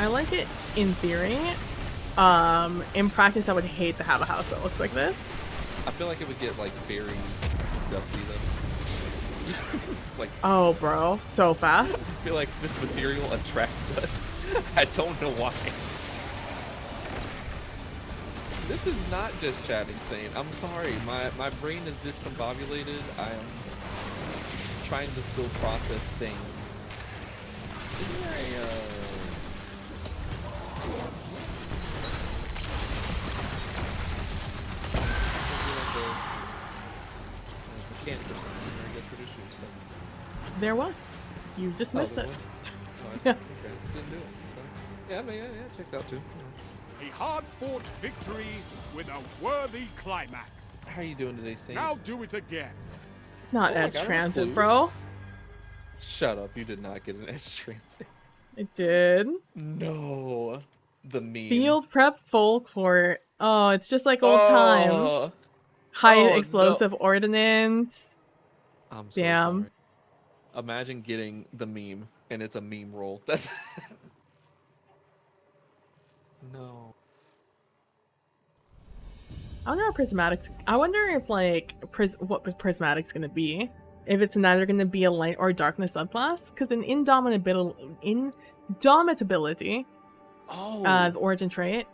A: I like it in theory. In practice, I would hate to have a house that looks like this.
B: I feel like it would get like very dusty though. Like.
A: Oh, bro, so fast.
B: I feel like this material attracts us. I don't know why. This is not just chatting saying, I'm sorry, my brain is discombobulated. I am trying to still process things. Isn't there a,
A: There was. You just missed it.
B: Yeah. Okay, just didn't do it. Yeah, I mean, yeah, it checks out too.
H: A hard-fought victory with a worthy climax.
B: How are you doing today, Saint?
H: Now do it again.
A: Not Edge Transit, bro.
B: Shut up! You did not get an Edge Transit.
A: I did.
B: No, the meme.
A: Field prep full court. Oh, it's just like old times. High explosive ordnance.
B: I'm so
A: Damn.
B: sorry. Imagine getting the meme and it's a meme roll. That's no.
A: I wonder how prismatics. I wonder if like what prismatic's gonna be. If it's neither gonna be a light or darkness subclass, because in indomitability, the origin trait,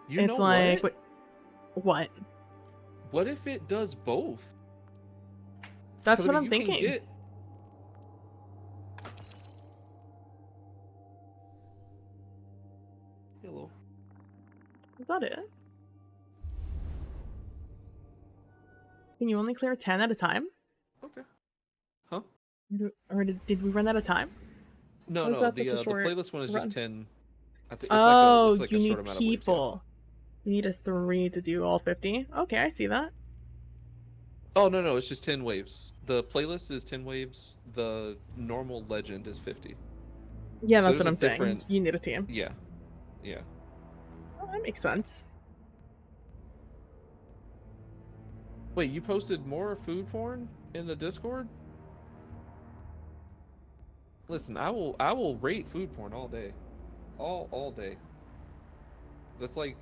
A: it's like what?
B: What if it does both?
A: That's what I'm thinking.
B: Hello.
A: Is that it? Can you only clear 10 at a time?
B: Okay. Huh?
A: Or did we run out of time?
B: No, no. The playlist one is just 10. I think
A: it's
B: like
A: you
B: a
A: need
B: short amount
A: people.
B: Of
A: You need a 3 to do all 50. Okay, I see that.
B: Oh no, it's just 10 waves. The playlist is 10 waves. The normal legend is 50.
A: Yeah,
B: so
A: that's what I'm saying. You need a team.
B: Yeah. Yeah.
A: Oh, that makes sense.
B: Wait, you posted more food porn in the Discord? Listen, I will rate food porn all day. All day. That's like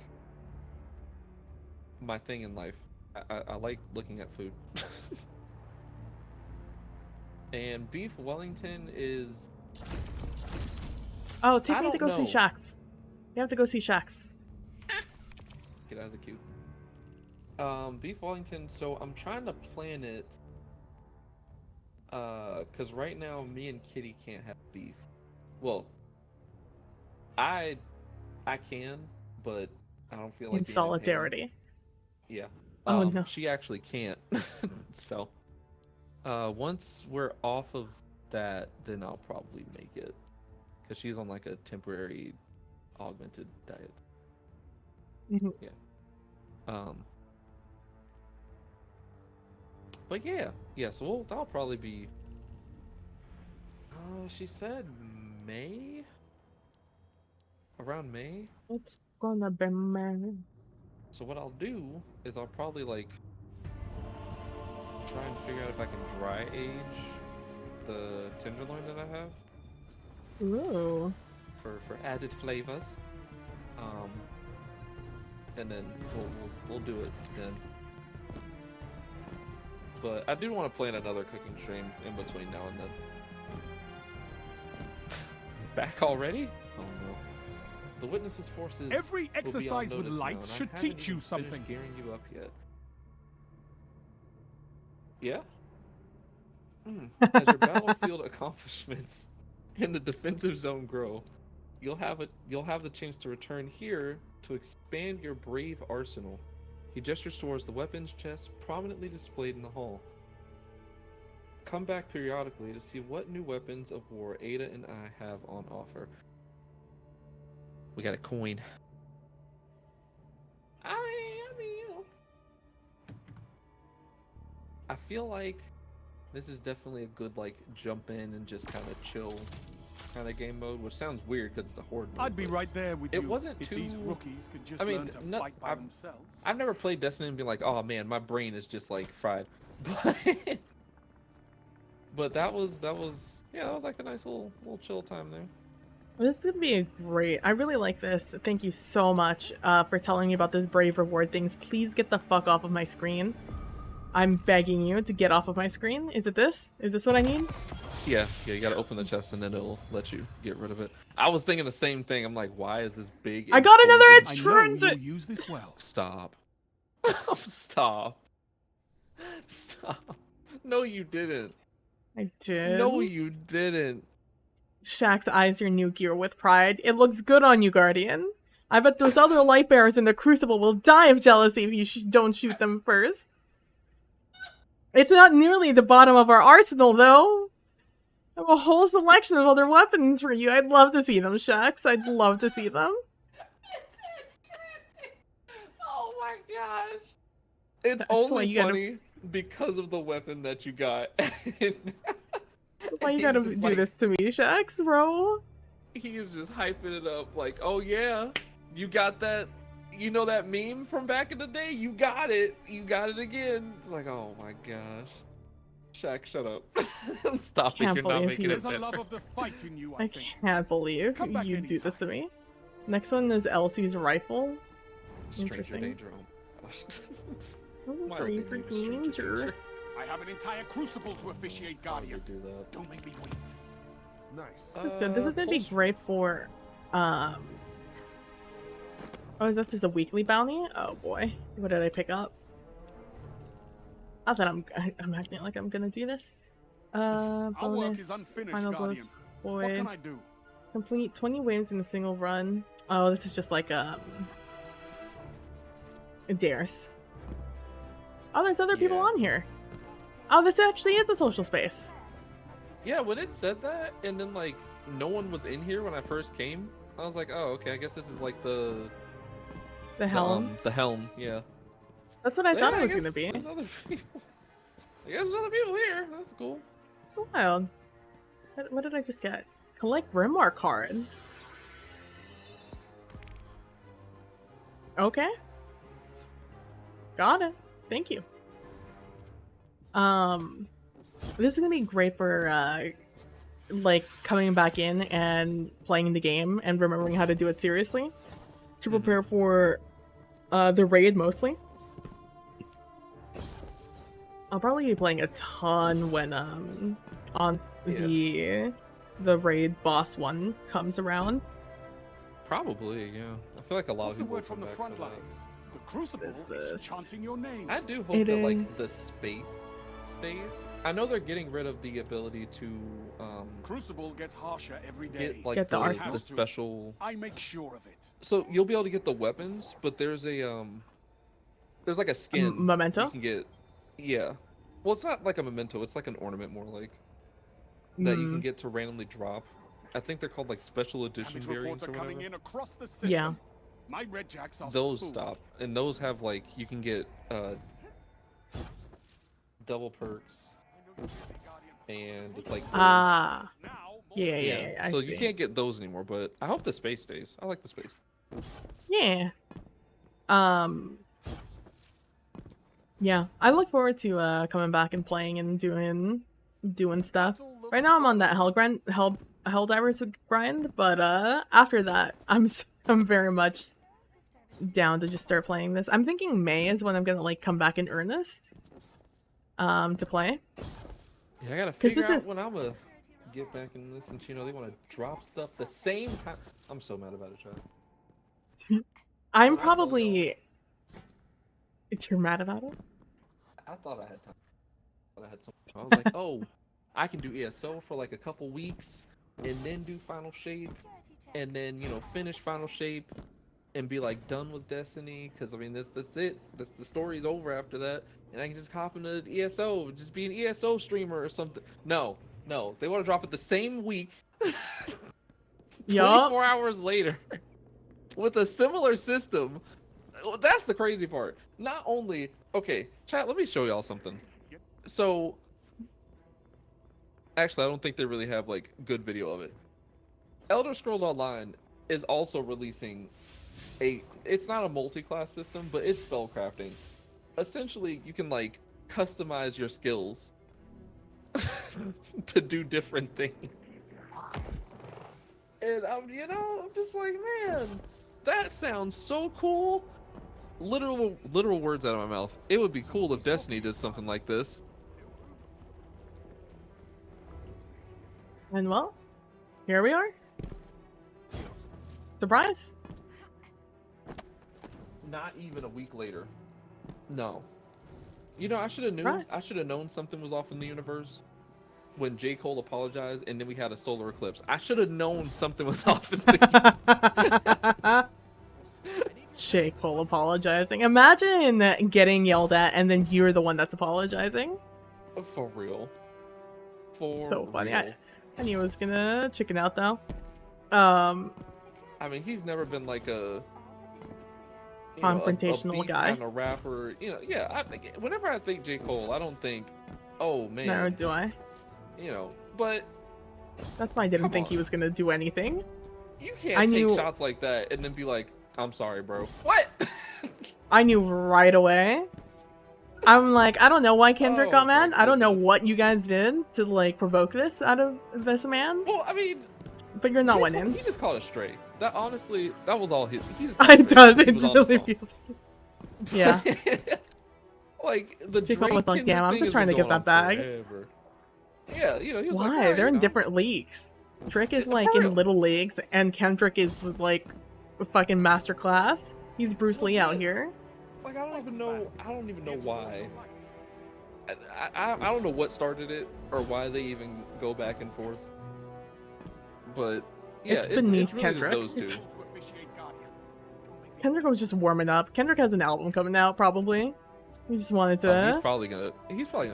B: my thing in life. I like looking at food. And beef Wellington is...
A: Oh, take me to go see Shax. You have to go see Shax.
B: Get out of the queue. Beef Wellington. So I'm trying to plan it. Cause right now me and Kitty can't have beef. Well, I can, but I don't feel like
A: In
B: being
A: solidarity.
B: Yeah.
A: Oh no.
B: She actually can't. So, once we're off of that, then I'll probably make it, cause she's on like a temporary augmented diet. Yeah. But yeah. So that'll probably be. She said May. Around May.
A: It's gonna be May.
B: So what I'll do is I'll probably like try and figure out if I can dry age the tenderloin that I have.
A: Ooh.
B: For added flavors. And then we'll do it then. But I do want to plan another cooking stream in between now and then. Back already? Oh no. The Witness's forces.
H: Every
B: will be on
H: exercise with
B: notice
H: light
B: now, and
H: should
B: I haven't
H: teach you
B: even
H: something.
B: finished gearing you up yet. As your battlefield accomplishments in the defensive zone grow, you'll have the chance to return here to expand your brave arsenal. He gestures towards the weapons chest prominently displayed in the hall. Come back periodically to see what new weapons of war Ada and I have on offer. We got a coin. I mean, you know. I feel like this is definitely a good, like, jump in and just kind of chill kind of game mode, which sounds weird because it's a horde mode.
H: I'd be right there with you.
B: It wasn't
H: if
B: too.
H: these rookies could just
B: I mean,
H: learn to fight by themselves.
B: I've never played Destiny and been like, oh man, my brain is just like fried. But that was like a nice little chill time there.
A: This is gonna be a great. I really like this. Thank you so much for telling me about this brave reward things. Please get the fuck off of my screen. I'm begging you to get off of my screen. Is it this? Is this what I need?
B: Yeah, you gotta open the chest and then it'll let you get rid of it. I was thinking the same thing. I'm like, why is this big?
A: I got another
H: I know you use this well.
B: Stop. Stop. Stop. No, you didn't.
A: I did.
B: No, you didn't.
A: Shaxx eyes your new gear with pride. It looks good on you, Guardian. I bet those other light bearers in the Crucible will die of jealousy if you don't shoot them first. It's not nearly the bottom of our arsenal, though. I have a whole selection of other weapons for you. I'd love to see them, Shaxx. I'd love to see them.
B: Oh my gosh. It's
A: That's why
B: only
A: you gotta-
B: funny because of the weapon that you got.
A: Why you
B: He's
A: gotta
B: just
A: do
B: like-
A: this to me, Shaxx, bro?
B: He is just hyping it up like, oh yeah, you got that, you know that meme from back in the day? You got it again. It's like, oh my gosh. Shaq, shut up. Stop it,
A: Can't
B: you're not
A: believe
B: making
A: you-
B: it
H: There's a
B: better.
H: love of the fight in you,
A: I
H: I think.
A: can't believe
H: Come back
A: you do this
H: anytime.
A: to me. Next one is Elsie's rifle.
B: Stranger
A: Interesting.
B: danger. Why would
A: Pretty
B: they name it
A: freaking
B: Stranger
A: danger.
B: Danger?
H: I have an entire crucible to officiate,
B: Why would
H: Guardian.
B: they do that?
H: Don't make me wait.
M: Nice.
A: Good. This is gonna be
B: Pulse-
A: great for, Oh, is that just a weekly bounty? Oh boy. What did I pick up? Not that I'm acting like I'm gonna do this.
H: Our work
A: Bonus,
H: is unfinished,
A: final
H: Guardian.
A: blows,
H: What
A: void.
H: can I do?
A: Complete 20 waves in a single run. Oh, this is just like, dares. Oh, there's other people
B: Yeah.
A: on here. Oh, this actually is a social space.
B: Yeah, when it said that, and then like no one was in here when I first came, I was like, oh, okay, I guess this is like the
A: Helm.
B: The helm, yeah.
A: That's what I thought
B: Yeah,
A: it was
B: guess
A: gonna be.
B: there's other people. I guess there's other people here. That's cool.
A: Wild. What did I just get? Collect Grimoire card. Okay. Got it. Thank you. This is gonna be great for like coming back in and playing the game and remembering how to do it seriously. To prepare for the raid mostly. I'll probably be playing a ton when on the raid boss one comes around.
B: Probably, yeah. I feel like a lot
H: What's
B: of
H: the
B: people
H: word from the
B: come back
H: front
B: for
H: lines?
B: that.
H: The Crucible
A: is
H: is
A: this?
H: chanting your name.
B: I do hope that like the space stays. I know they're getting rid of the ability to
H: Crucible gets harsher every day.
B: get like
A: Get the
B: the
A: arsenal.
B: special.
H: I make sure of it.
B: So you'll be able to get the weapons, but there's a there's like a skin
A: memento?
B: you can get. Yeah, well, it's not like a memento. It's like an ornament, more like that you can get to randomly drop. I think they're called like special edition
H: Damage
B: variants
H: reports
B: or
H: are coming
B: whatever.
H: in across the system.
A: Yeah.
H: My red jacks are
B: Those
H: full.
B: stop, and those have like you can get double perks, and it's like
A: Ah. Yeah. I
B: so
A: see.
B: you can't get those anymore, but I hope the space stays. I like the space.
A: Yeah. Yeah, I look forward to coming back and playing and doing stuff. Right now I'm on that Helldivers grind, but after that I'm very much down to just start playing this. I'm thinking May is when I'm gonna like come back in earnest to play.
B: Yeah, I gotta figure out when I'm gonna get back in this, and you know they want to drop stuff the same time. I'm so mad about it, Chad.
A: I'm probably. You're mad about it?
B: I thought I had time. I had some. I was like, oh, I can do ESO for like a couple weeks, and then do Final Shape, and then finish Final Shape, and be like done with Destiny. Because I mean, that's it. The story's over after that, and I can just hop into ESO, just be an ESO streamer or something. No, they want to drop it the same week. 24 hours later, with a similar system. Well, that's the crazy part. Not only, okay, chat, let me show y'all something. So, actually, I don't think they really have like good video of it. Elder Scrolls Online is also releasing it's not a multi-class system, but it's spellcrafting. Essentially, you can like customize your skills to do different things. And I'm just like, man, that sounds so cool. Literal words out of my mouth. It would be cool if Destiny did something like this.
A: And well, here we are. Surprise.
B: Not even a week later. No. I should have known.
A: Surprise.
B: I should have known something was off in the universe when J. Cole apologized, and then we had a solar eclipse. I should have known something was off in the
A: J. Cole apologizing. Imagine getting yelled at and then you're the one that's apologizing.
B: For real.
A: So funny. I knew I was gonna chicken out though.
B: I mean, he's never been like a
A: confrontational guy.
B: Kind of rapper. Yeah. Whenever I think J. Cole, I don't think, oh man.
A: Neither do I.
B: But
A: that's why I didn't think he was gonna do anything.
B: You can't take shots like that and then be like, I'm sorry, bro. What?
A: I knew right away. I'm like, I don't know why Kendrick got mad. I don't know what you guys did to like provoke this out of this man.
B: Well, I mean,
A: but you're not winning.
B: He just called it stray. That honestly, that was all his. He just
A: it does. It really feels. Yeah.
B: Like the
A: J. Cole was like, damn, I'm just trying to get that bag.
B: Forever. Yeah, he was
A: why?
B: like, why?
A: They're in different leagues. Drake is like in little leagues, and Kendrick is like a fucking master class. He's Bruce Lee out here.
B: Like I don't even know why. I don't know what started it or why they even go back and forth. But yeah,
A: it's beneath
B: really
A: Kendrick.
B: Those two.
A: Kendrick was just warming up. Kendrick has an album coming out probably. He just wanted to.
B: He's probably gonna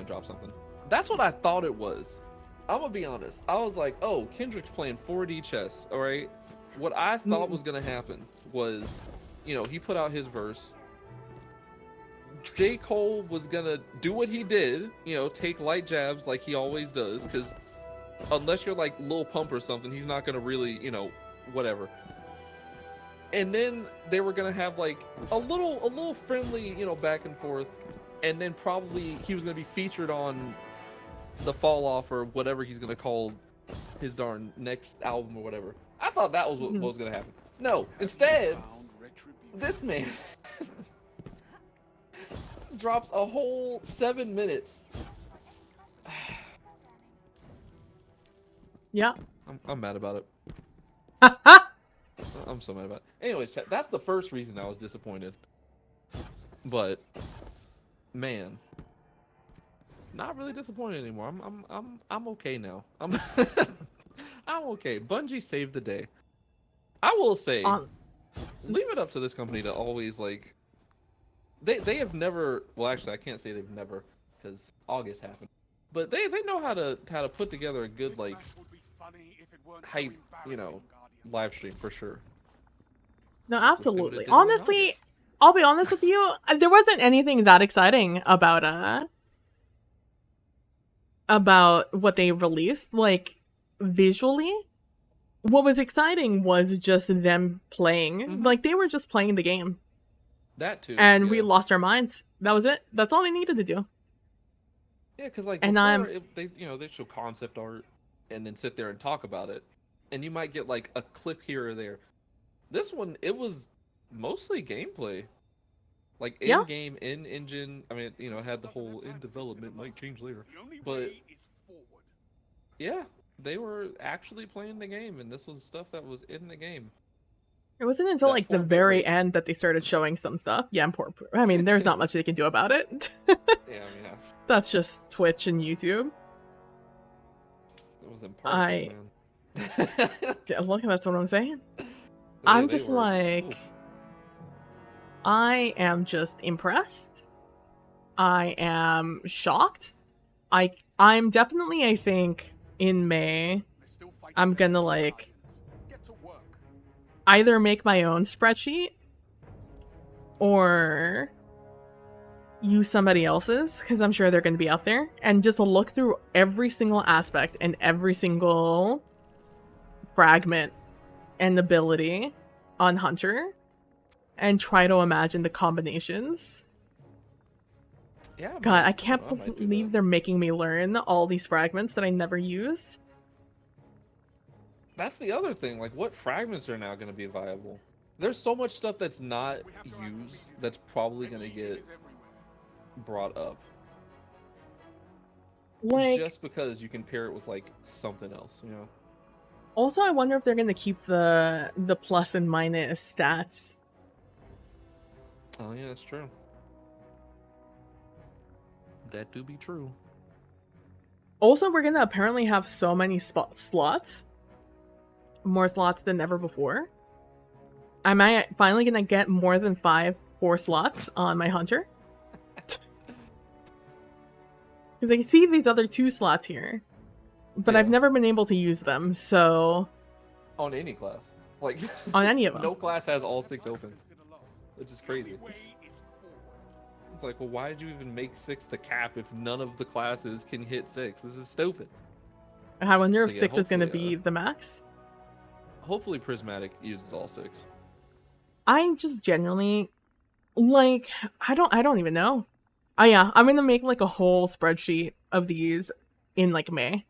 B: drop something. That's what I thought it was. I'm gonna be honest. I was like, oh, Kendrick's playing 4D chess. All right. What I thought was gonna happen was, he put out his verse. J. Cole was gonna do what he did, take light jabs like he always does, because unless you're like Lil Pump or something, he's not gonna really, whatever. And then they were gonna have like a little friendly, back and forth, and then probably he was gonna be featured on the Fall Off or whatever he's gonna call his darn next album or whatever. I thought that was what was gonna happen. No, instead, this man drops a whole 7 minutes.
A: Yeah.
B: I'm mad about it. I'm so mad about it. Anyways, chat, that's the first reason I was disappointed. But man, not really disappointed anymore. I'm okay now. I'm I'm okay. Bungie saved the day. I will say, leave it up to this company to always like. They have never. Well, actually, I can't say they've never, because August happened. But they know how to put together a good like hype, live stream for sure.
A: No, absolutely. Honestly, I'll be honest with you. There wasn't anything that exciting about what they released. Like visually, what was exciting was just them playing. Like they were just playing the game.
B: That too.
A: And we lost our minds. That was it. That's all they needed to do.
B: Yeah, because like
A: and
B: before, they show concept art and then sit there and talk about it, and you might get like a clip here or there. This one, it was mostly gameplay, like in game, in engine. I mean, it had the whole in development, might change later, but yeah, they were actually playing the game, and this was stuff that was in the game.
A: It wasn't until like the very end that they started showing some stuff. Yeah, I mean, there's not much they can do about it.
B: Yeah.
A: That's just Twitch and YouTube.
B: It was them particles, man.
A: Look, that's what I'm saying. I'm just like, I am just impressed. I am shocked. I'm definitely, I think, in May, I'm gonna like either make my own spreadsheet or use somebody else's, because I'm sure they're going to be out there, and just look through every single aspect and every single fragment and ability on Hunter and try to imagine the combinations.
B: Yeah,
A: God, I can't believe they're making me learn all these fragments that I never use.
B: That's the other thing. Like, what fragments are now going to be viable? There's so much stuff that's not used that's probably going to get brought up.
A: Like,
B: just because you can pair it with like something else,
A: Also, I wonder if they're going to keep the plus and minus stats.
B: Oh yeah, that's true. That do be true.
A: Also, we're going to apparently have so many slots. More slots than ever before. Am I finally gonna get more than 4 slots on my Hunter? Because I can see these other 2 slots here, but I've never been able to use them, so...
B: On any class. Like,
A: on any of them.
B: No class has all 6 open. Which is crazy. It's like, well, why did you even make 6 the cap if none of the classes can hit 6? This is stupid.
A: I wonder if 6 is gonna be the max.
B: Hopefully Prismatic uses all 6.
A: I just genuinely like I don't even know. Oh yeah, I'm gonna make like a whole spreadsheet of these in like May.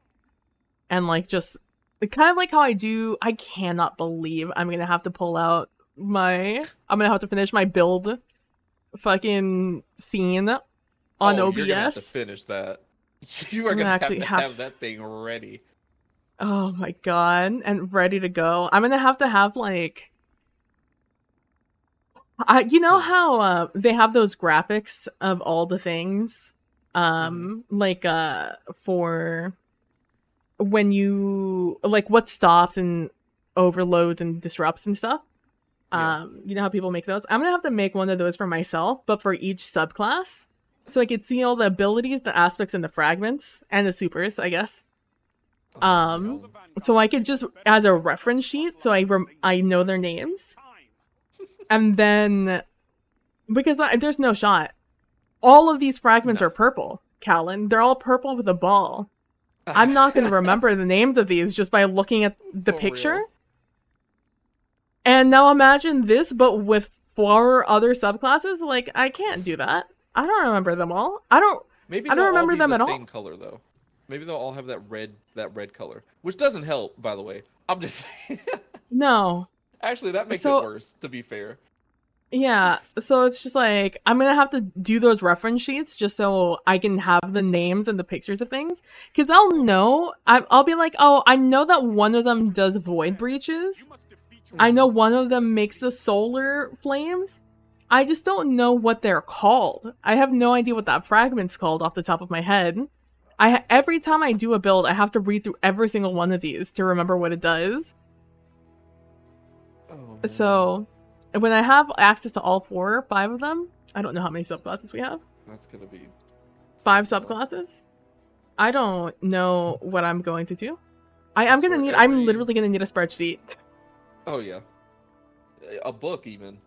A: And like just kind of like how I cannot believe I'm gonna have to pull out I'm gonna have to finish my build fucking scene on OBS.
B: You're gonna have to finish that. You are gonna actually have that thing ready.
A: Oh my god, and ready to go. I'm gonna have like... you know how they have those graphics of all the things? Like, for when you... Like, what stops and overloads and disrupts and stuff? You know how people make those? I'm gonna have to make one of those for myself, but for each subclass. So I could see all the abilities, the aspects, and the fragments, and the supers, I guess. So I could just, as a reference sheet, so I know their names. And then, because there's no shot. All of these fragments are purple, Callan. They're all purple with a ball. I'm not going to remember the names of these just by looking at the picture. Real. And now imagine this, but with 4 other subclasses. Like, I can't do that. I don't remember them all. I don't remember them at all.
B: Same color though. Maybe they'll all have that red color, which doesn't help, by the way. I'm just saying.
A: No.
B: Actually, that makes it worse, to be fair.
A: Yeah, so it's just like, I'm gonna have to do those reference sheets just so I can have the names and the pictures of things. Because I'll know, I'll be like, oh, I know that one of them does void breaches. I know one of them makes the solar flames. I just don't know what they're called. I have no idea what that fragment's called off the top of my head. Every time I do a build, I have to read through every single one of these to remember what it does.
B: Oh,
A: so, when I have access to all 4 or 5 of them, I don't know how many subclasses we have.
B: That's gonna be
A: 5 subclasses? I don't know what I'm going to do. I'm literally gonna need a spreadsheet.
B: Oh yeah. A book even.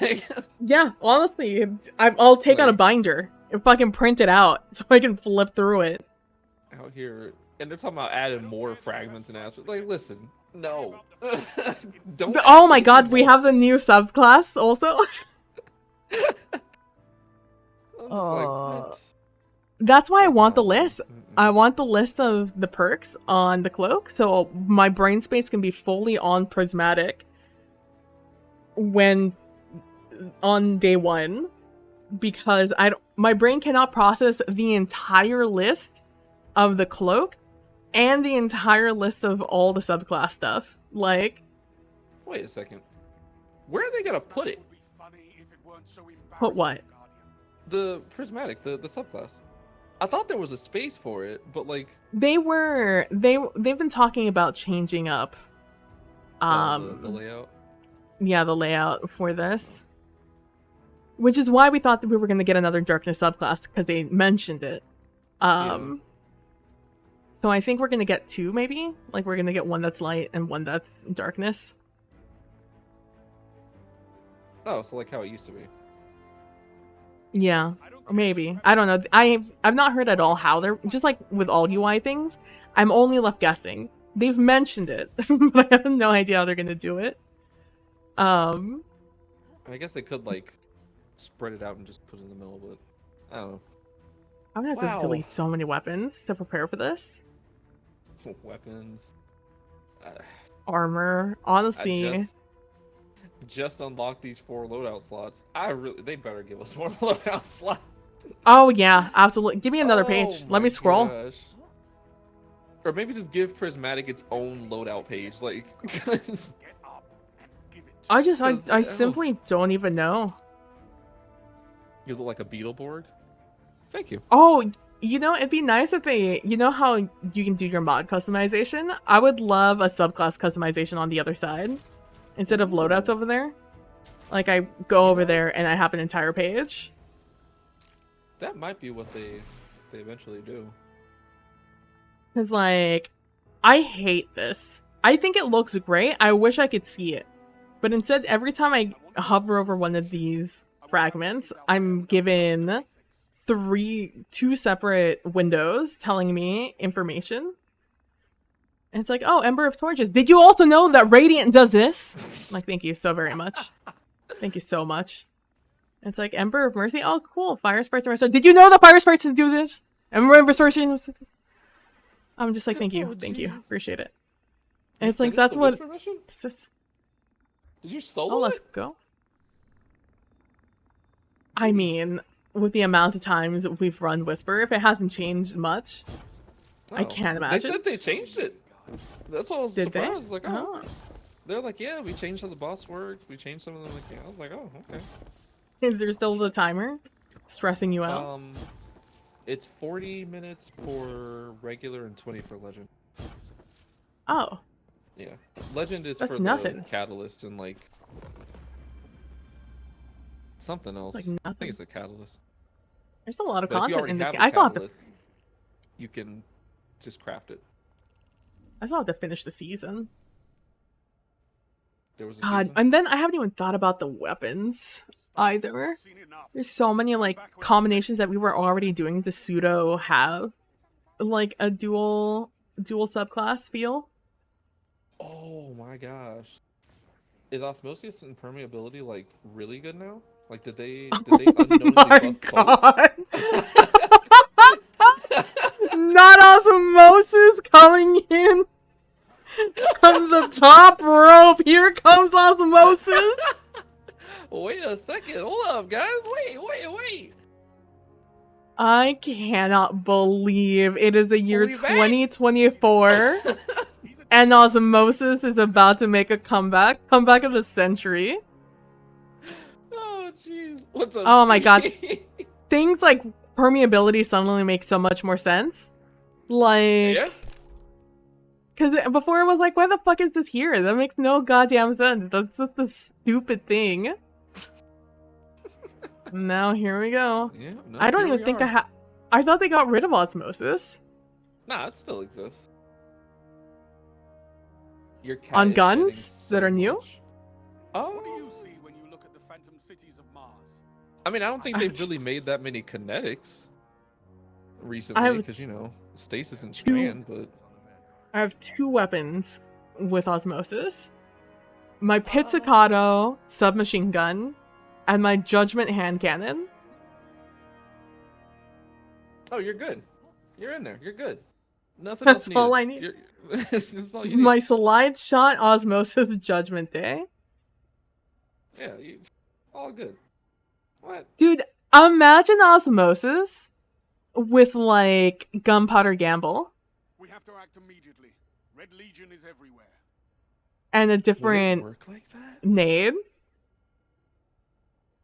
B: Like
A: yeah, honestly, I'll take out a binder and fucking print it out so I can flip through it.
B: Out here, and they're talking about adding more fragments and aspects. Like, listen, no. Don't.
A: Oh my god, we have the new subclass also. That's why I want the list. I want the list of the perks on the cloak, so my brain space can be fully on prismatic when on day 1, because my brain cannot process the entire list of the cloak and the entire list of all the subclass stuff. Like,
B: wait a second, where are they gonna put it?
A: Put what?
B: The prismatic, the subclass. I thought there was a space for it, but like
A: they've been talking about changing up
B: the layout.
A: Yeah, the layout for this. Which is why we thought that we were going to get another darkness subclass, because they mentioned it. So I think we're going to get 2 maybe. Like we're going to get one that's light and one that's darkness.
B: Oh, so like how it used to be.
A: Yeah, or maybe. I don't know. I've not heard at all how they're, just like with all UI things, I'm only left guessing. They've mentioned it, but I have no idea how they're gonna do it.
B: I guess they could like spread it out and just put it in the middle of it. I don't know.
A: I'm gonna have to delete so many weapons to prepare for this.
B: Weapons.
A: Armor. Honestly.
B: Just unlock these 4 loadout slots. They better give us more loadout slots.
A: Oh yeah, absolutely. Give me another page. Let me scroll.
B: Gosh. Or maybe just give Prismatic its own loadout page, like.
A: I simply don't even know.
B: You look like a Beetleborg. Thank you.
A: Oh, you know, it'd be nice if you know how you can do your mod customization? I would love a subclass customization on the other side. Instead of loadouts over there. Like, I go over there and I have an entire page.
B: That might be what they eventually do.
A: Because, like, I hate this. I think it looks great. I wish I could see it. But instead, every time I hover over one of these fragments, I'm given 2 separate windows telling me information. And it's like, oh, Ember of Torches. Did you also know that Radiant does this? I'm like, thank you so very much. Thank you so much. And it's like, Ember of Mercy. Oh, cool. Fire Sprites and Restore. Did you know that Fire Sprites can do this? Ember of Restoration. I'm just like, thank you. Thank you. Appreciate it. And it's like, that's what...
B: Did you solo
A: let's go. I mean, with the amount of times we've run Whisper, if it hasn't changed much, I can't imagine.
B: They said they changed it. That's what I was
A: Did
B: surprised.
A: they?
B: Like, oh. They're like, yeah, we changed how the boss worked. We changed some of them. Like, yeah. I was like, oh, okay.
A: Is there still the timer stressing you out?
B: It's 40 minutes for regular and 20 for legend.
A: Oh.
B: Yeah, legend is
A: That's
B: for
A: nothing.
B: the catalyst and like something else.
A: Like
B: I think it's the catalyst.
A: There's a lot of
B: But if you
A: content
B: already
A: in this
B: have
A: game.
B: a
A: I still have to.
B: catalyst, you can just craft it.
A: I still have to finish the season.
B: There was a
A: God,
B: season?
A: and then I haven't even thought about the weapons either. There's so many like combinations that we were already doing to pseudo have like a dual subclass feel.
B: Oh my gosh. Is Osmosis and Permeability like really good now? Like did they unknowingly buff
A: God. Not Osmosis coming in from the top rope. Here comes Osmosis.
B: Wait a second. Hold up, guys. Wait.
A: I cannot believe it is the year 2024 and Osmosis is about to make a comeback of the century.
B: Oh jeez. What's up?
A: Oh my god.
B: Steve?
A: Things like permeability suddenly make so much more sense. Like,
B: Yeah.
A: because before it was like, why the fuck is this here? That makes no goddamn sense. That's just a stupid thing. Now here we go.
B: Yeah. No,
A: I don't
B: here
A: even
B: we
A: think
B: are.
A: I thought they got rid of osmosis.
B: Nah, it still exists. Your cat
A: On
B: is
A: guns
B: shedding so
A: that are new?
B: much. Oh.
H: What do you see when you look at the phantom cities of Mars?
B: I mean, I don't think they've really made that many kinetics recently because, you know, stasis and strand, but...
A: I have 2 weapons with osmosis. My Pizzicato submachine gun and my Judgment hand cannon.
B: Oh, you're good. You're in there. You're good. Nothing
A: That's
B: else
A: all
B: needed.
A: I need.
B: That's all you need.
A: My slide shot osmosis Judgment Day.
B: Yeah, all good. What?
A: Dude, imagine osmosis with like Gunpowder Gamble
H: We have to act immediately. Red Legion is everywhere.
A: and a
B: Would it
A: different
B: work like that?
A: nade.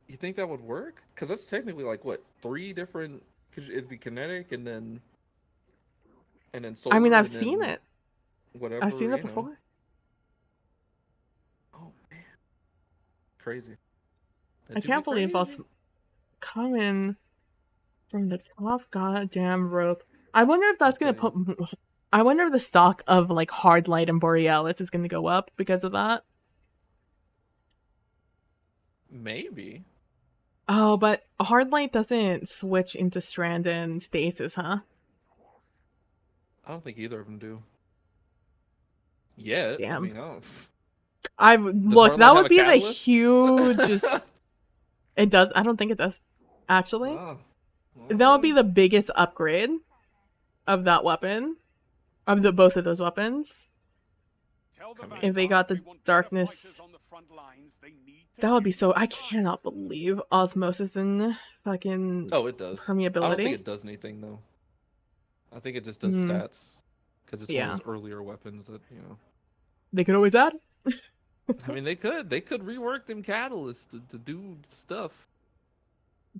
B: You think that would work? Because that's technically like what 3 different. Because it'd be kinetic and then solar.
A: I mean, I've
B: and
A: seen
B: then
A: it.
B: Whatever.
A: I've seen
B: you
A: it
B: know.
A: before.
B: Oh man, crazy.
A: I
B: That'd
A: can't
B: be
A: believe us
B: crazy.
A: coming from the top goddamn rope. I wonder if that's gonna put. I wonder if the stock of like Hard Light and Borealis is gonna go up because of that.
B: Maybe.
A: Oh, but Hard Light doesn't switch into Strand and Stasis, huh?
B: I don't think either of them do. Yet.
A: Damn.
B: I mean, I don't.
A: Look.
B: Hard
A: That
B: Light have
A: would
B: a
A: be the
B: catalyst?
A: huge. It does. I don't think it does. Actually,
B: Wow.
A: that would be the biggest upgrade of that weapon, of the both of those weapons. If they got the darkness, that would be so. I cannot believe osmosis and fucking.
B: Oh, it does.
A: Permeability.
B: I don't think it does anything though. I think it just does stats because it's one
A: Yeah.
B: of those earlier weapons that you know.
A: They could always add.
B: I mean, they could rework them catalysts to do stuff.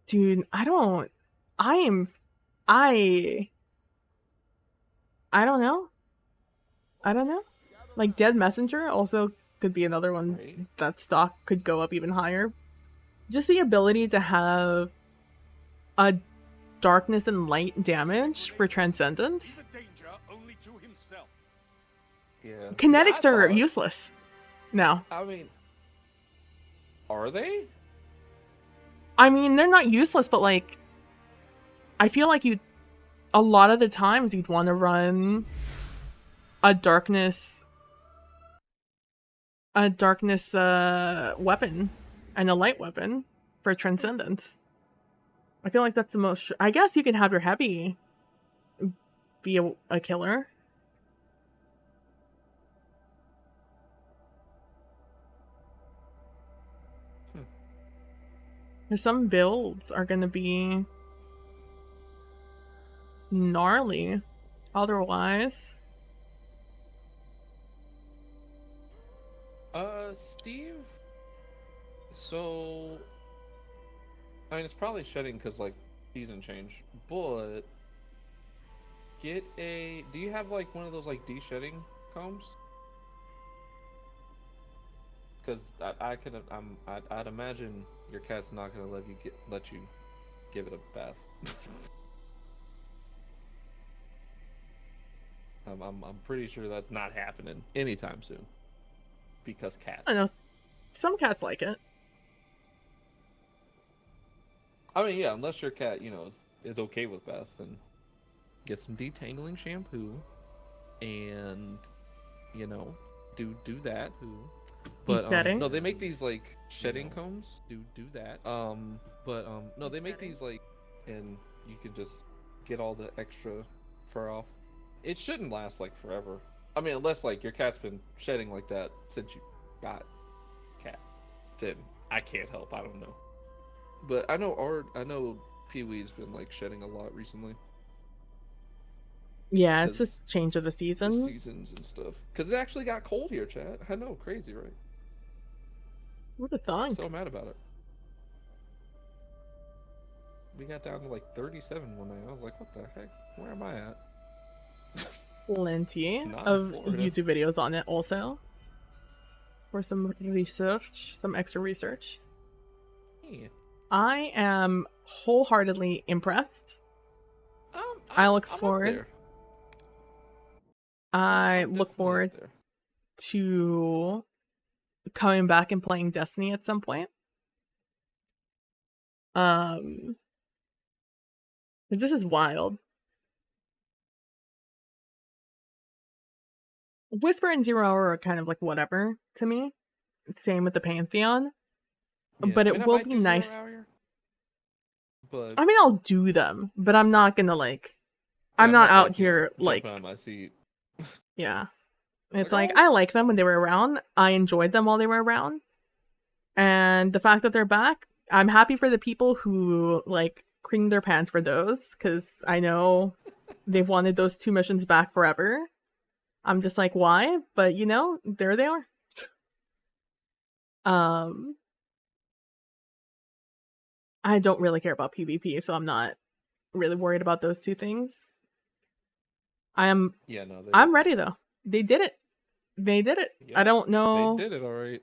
A: Dude, I don't know. I don't know. Like Dead Messenger also could be another one
B: Right.
A: that stock could go up even higher. Just the ability to have a darkness and light damage for Transcendence.
B: Yeah.
A: Kinetics
B: See, I
A: are
B: thought-
A: useless now.
B: I mean, are they?
A: I mean, they're not useless, but like, I feel like a lot of the times you'd want to run a darkness weapon and a light weapon for Transcendence. I feel like that's the most. I guess you can have your heavy be a killer. Some builds are gonna be gnarly otherwise.
B: Steve. So, I mean, it's probably shedding because like season change, but do you have like one of those like de-shedding combs? Because I'd imagine your cat's not gonna let you give it a bath. I'm pretty sure that's not happening anytime soon. Because cats.
A: I know some cats like it.
B: I mean, yeah, unless your cat, you know, is okay with baths, then get some detangling shampoo, and you know, do that. But no, they make these like shedding combs. Do that. No, they make these like, and you can just get all the extra fur off. It shouldn't last like forever. I mean, unless like your cat's been shedding like that since you got cat, then I can't help. I don't know. But I know Pee-wee's been like shedding a lot recently.
A: Yeah, it's a change of the
B: The
A: season.
B: seasons and stuff. Because it actually got cold here, chat. I know, crazy, right?
A: What a thought.
B: So mad about it. we got down to like 37 one night. I was like, what the heck? Where am I at?
A: Plenty
B: Not
A: of
B: in Florida.
A: YouTube videos on it also. For some research, some extra research.
B: Yeah.
A: I am wholeheartedly impressed. I look forward. I look forward to coming back and playing Destiny at some point. This is wild. Whisper and Zero Hour are kind of like whatever to me. Same with the Pantheon.
B: Yeah,
A: But
B: I
A: it
B: mean, I
A: will
B: might
A: be
B: do 0
A: nice.
B: Hour, but
A: I mean, I'll do them, but I'm not gonna like.
B: yeah,
A: I'm not out
B: like, you know,
A: here like.
B: jumping on my seat.
A: Yeah. It's like, I like them when they were around. I enjoyed them while they were around. And the fact that they're back, I'm happy for the people who like creamed their pants for those, because I know they've wanted those 2 missions back forever. I'm just like, why? But you know, there they are. I don't really care about PvP, so I'm not really worried about those 2 things. I'm ready though. They did it. They did it.
B: Yeah,
A: I don't know.
B: They did it all right.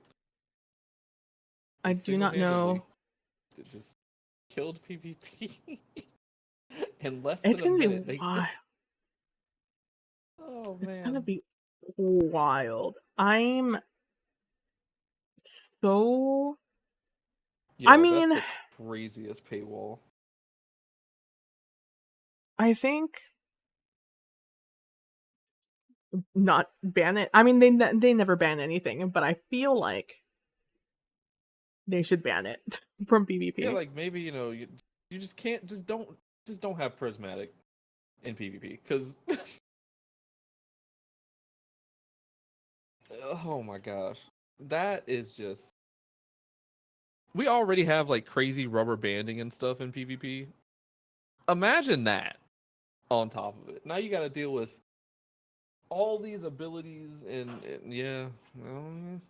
A: I do not know.
B: It just killed PvP in less
A: It's
B: than a
A: gonna
B: minute.
A: be wild.
B: Oh man,
A: It's gonna be wild. I'm so.
B: yeah,
A: I mean,
B: that's the craziest paywall.
A: I think not ban it. I mean, they never ban anything, but I feel like they should ban it from PvP.
B: Yeah, like maybe you know you just can't just don't have prismatic in PvP because oh my gosh, that is just we already have like crazy rubber banding and stuff in PvP. Imagine that on top of it. Now you got to deal with all these abilities and yeah.
A: I don't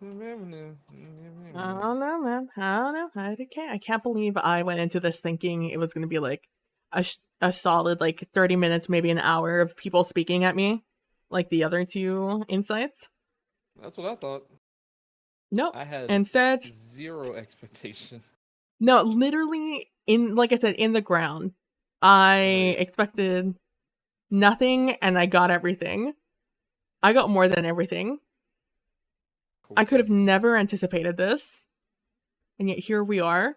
A: know, man. I don't know. I can't believe I went into this thinking it was going to be like a solid like 30 minutes, maybe an hour of people speaking at me, like the other 2 insights.
B: That's what I thought.
A: Nope.
B: I had
A: instead
B: 0 expectation.
A: No, literally like I said, in the ground. I expected nothing and I got everything. I got more than everything. I could have never anticipated this. And yet here we are.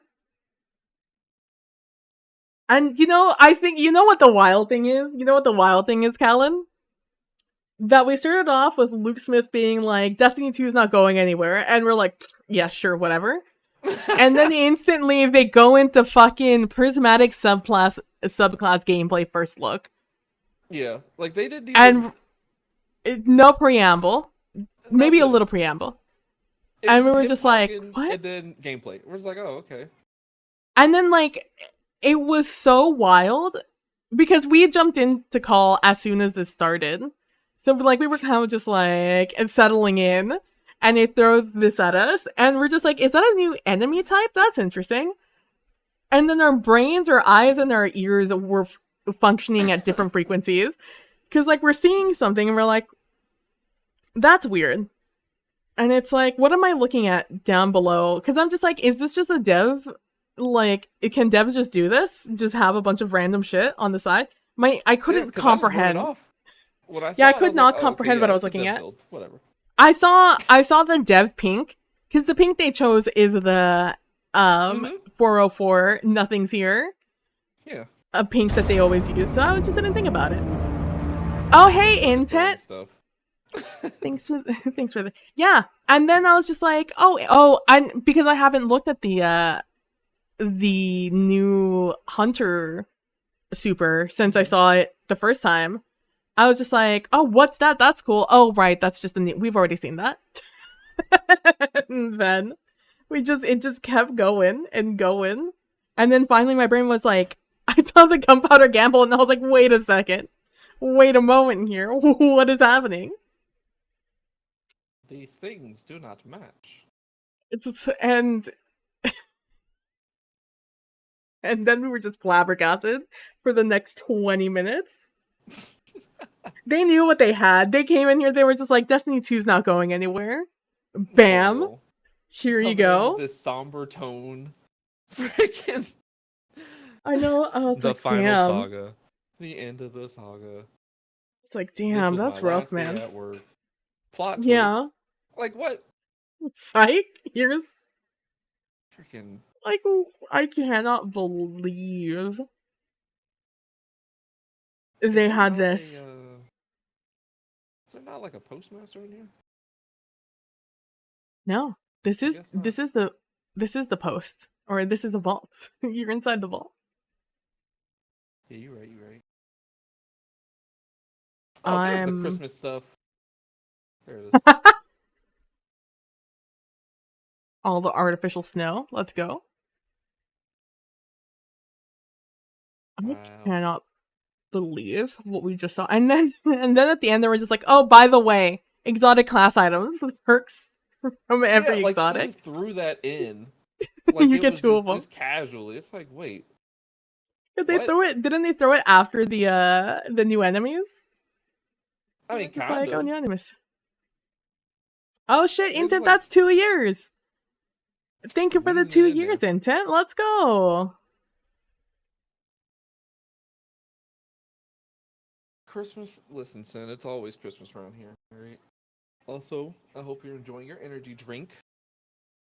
A: And you know, I think you know what the wild thing is? You know what the wild thing is, Callan? That we started off with Luke Smith being like, Destiny 2 is not going anywhere, and we're like, yeah, sure, whatever. And then instantly they go into fucking prismatic subclass gameplay first look.
B: Yeah, like they didn't even...
A: And no preamble. Maybe a little preamble. And we were just like, what?
B: And then gameplay. We're just like, oh, okay.
A: And then like, it was so wild because we jumped into call as soon as this started. So like, we were kind of just like, settling in. And they throw this at us, and we're just like, is that a new enemy type? That's interesting. And then our brains, our eyes, and our ears were functioning at different frequencies. Because, like, we're seeing something, and we're like, that's weird. And it's like, what am I looking at down below? Because I'm just like, is this just a dev? Like, can devs just do this? Just have a bunch of random shit on the side? I couldn't comprehend. I could not comprehend what I was looking at.
B: Whatever.
A: I saw the dev pink, because the pink they chose is the 404 nothing's here.
B: Yeah.
A: A pink that they always use, so I just didn't think about it. Oh hey, Intet. Thanks for the yeah. And then I was just like, and because I haven't looked at the new Hunter super since I saw it the first time. I was just like, oh, what's that? That's cool. Oh, right. That's just we've already seen that. And then it just kept going and going. And then finally my brain was like, I saw the Gunpowder Gamble and I was like, wait a second. Wait a moment here. What is happening?
B: These things do not match.
A: And And then we were just flabbergasted for the next 20 minutes. They knew what they had. They came in here, they were just like, Destiny 2's not going anywhere. Bam.
B: Oh,
A: Here you
B: coming in
A: go.
B: with this somber tone. Freaking.
A: I know. I was
B: The
A: like,
B: final
A: damn.
B: saga. The end of the saga.
A: It's like,
B: This
A: damn,
B: was
A: that's
B: my
A: rough,
B: last day
A: man.
B: at work. Plot twist.
A: Yeah.
B: Like what?
A: Psych. Here's
B: Freaking.
A: like, I cannot believe they had this.
B: Is there not like a postmaster in here?
A: No, this is
B: guess not.
A: this is the post, or this is a vault. You're inside the vault.
B: Yeah, you're right. You're right. Oh, there's the
A: I'm
B: Christmas stuff. There it is.
A: all the artificial snow. Let's go. I
B: Wow.
A: cannot believe what we just saw. And then at the end they were just like, oh, by the way, exotic class items with perks from every
B: Yeah, like, they
A: exotic.
B: just threw that in. Like,
A: You
B: it
A: get
B: was
A: two of them.
B: just casually. It's like, wait.
A: Did they
B: what?
A: throw it? Didn't they throw it after the new enemies?
B: I mean,
A: Just
B: kind
A: like, oh,
B: of.
A: new enemies. Oh shit,
B: It's
A: Intent,
B: like
A: that's 2 years. Thank you for the
B: squeezing
A: 2
B: it in there.
A: years, Intent. Let's go.
B: Christmas. Listen, Sin, it's always Christmas around here. All right. Also, I hope you're enjoying your energy drink.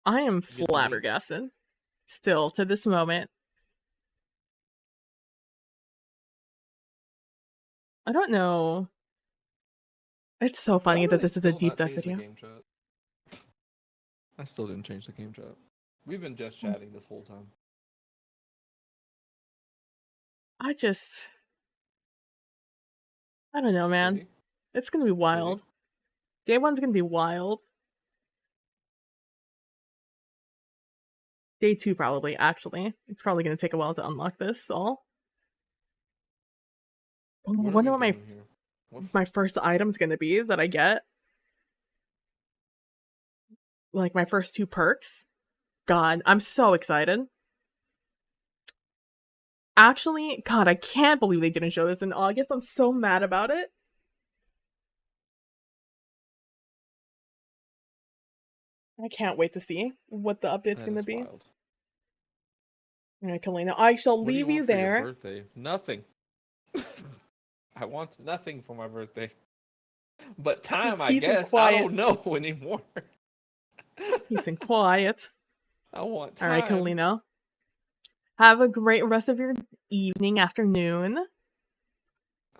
A: I am
B: Get the link.
A: flabbergasted. Still to this moment. I don't know. It's so funny
B: Y'all
A: that
B: really
A: this is a
B: still
A: deep
B: not
A: dive
B: changed the
A: video.
B: game chat? I still didn't change the game chat. We've been just chatting this whole time.
A: I don't know, man.
B: Ready?
A: It's gonna be wild. Day one's gonna be wild. Day 2 probably, actually. It's probably gonna take a while to unlock this all. I
B: What are
A: wonder
B: we
A: what my
B: doing here?
A: my first item's gonna be that I get. Like my first 2 perks. God, I'm so excited. Actually, God, I can't believe they didn't show this in August. I'm so mad about it. I can't wait to see what the update's
B: That
A: gonna
B: is
A: be.
B: wild.
A: Alright, Kalina, I shall
B: What do
A: leave
B: you
A: you
B: want for your
A: there.
B: birthday? Nothing. I want nothing for my birthday. But time, I
A: Peace and
B: guess. I
A: quiet.
B: don't know anymore.
A: Peace and quiet.
B: I want time.
A: Alright, Kalina. Have a great rest of your evening, afternoon.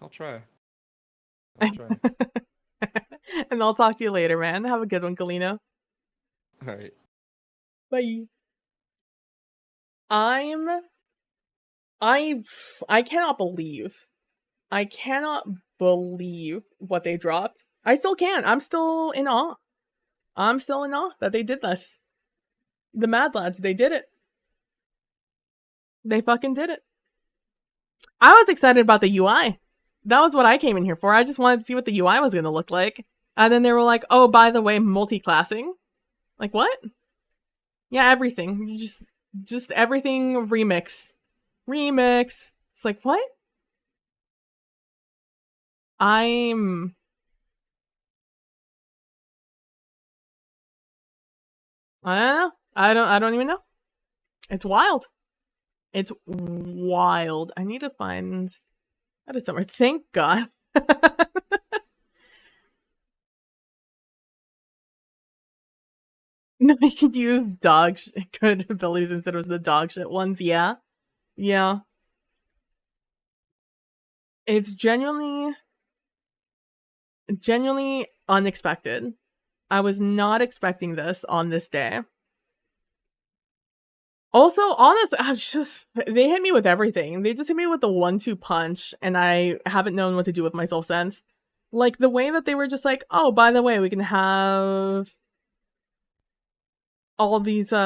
B: I'll try. I'll try.
A: And I'll talk to you later, man. Have a good one, Kalina.
B: All right.
A: Bye. I cannot believe. I cannot believe what they dropped. I still can't. I'm still in awe. I'm still in awe that they did this. The Mad Lads, they did it. They fucking did it. I was excited about the UI. That was what I came in here for. I just wanted to see what the UI was going to look like. And then they were like, oh, by the way, multi-classing. Like, what? Yeah, everything. Just everything remix. Remix. It's like, what? I don't know. I don't even know. It's wild. It's wild. I need to find that is somewhere. Thank God. No, you could use dog good abilities instead of the dog shit ones. Yeah. Yeah. It's genuinely unexpected. I was not expecting this on this day. Also, honestly, they hit me with everything. They just hit me with the 1-2 punch, and I haven't known what to do with myself since. Like, the way that they were just like, oh, by the way, we can have all these,
F: We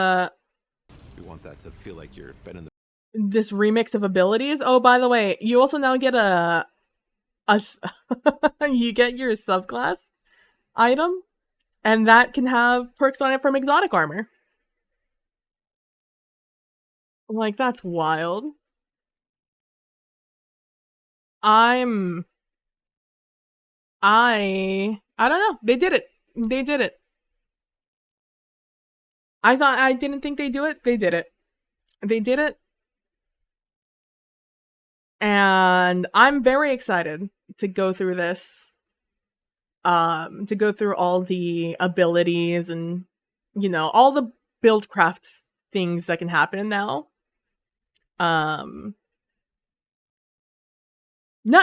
F: want that to feel like you're been in the
A: this remix of abilities. Oh, by the way, you also now get you get your subclass item, and that can have perks on it from exotic armor. Like, that's wild. I don't know. They did it. They did it. I didn't think they'd do it. They did it. They did it. And I'm very excited to go through this. To go through all the abilities and, you know, all the buildcraft things that can happen now. Not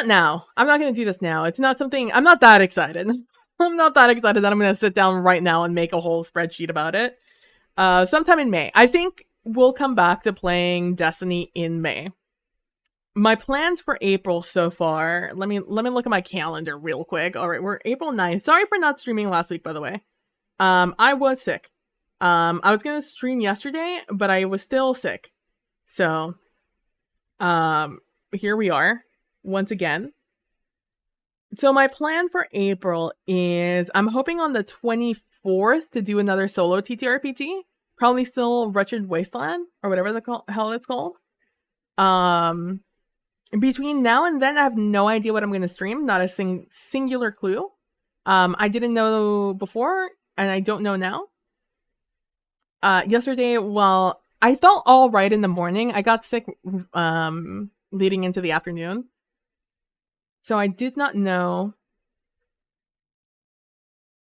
A: now. I'm not going to do this now. It's not something... I'm not that excited. I'm not that excited that I'm going to sit down right now and make a whole spreadsheet about it. Sometime in May. I think we'll come back to playing Destiny in May. My plans for April so far... Let me look at my calendar real quick. Alright, we're April 9th. Sorry for not streaming last week, by the way. I was sick. I was going to stream yesterday, but I was still sick. So, here we are. Once again. So my plan for April is I'm hoping on the 24th to do another solo TTRPG. Probably still Wretched Wasteland or whatever the hell it's called. Between now and then, I have no idea what I'm going to stream. Not a singular clue. I didn't know before and I don't know now. Yesterday, well, I felt all right in the morning. I got sick leading into the afternoon. So I did not know.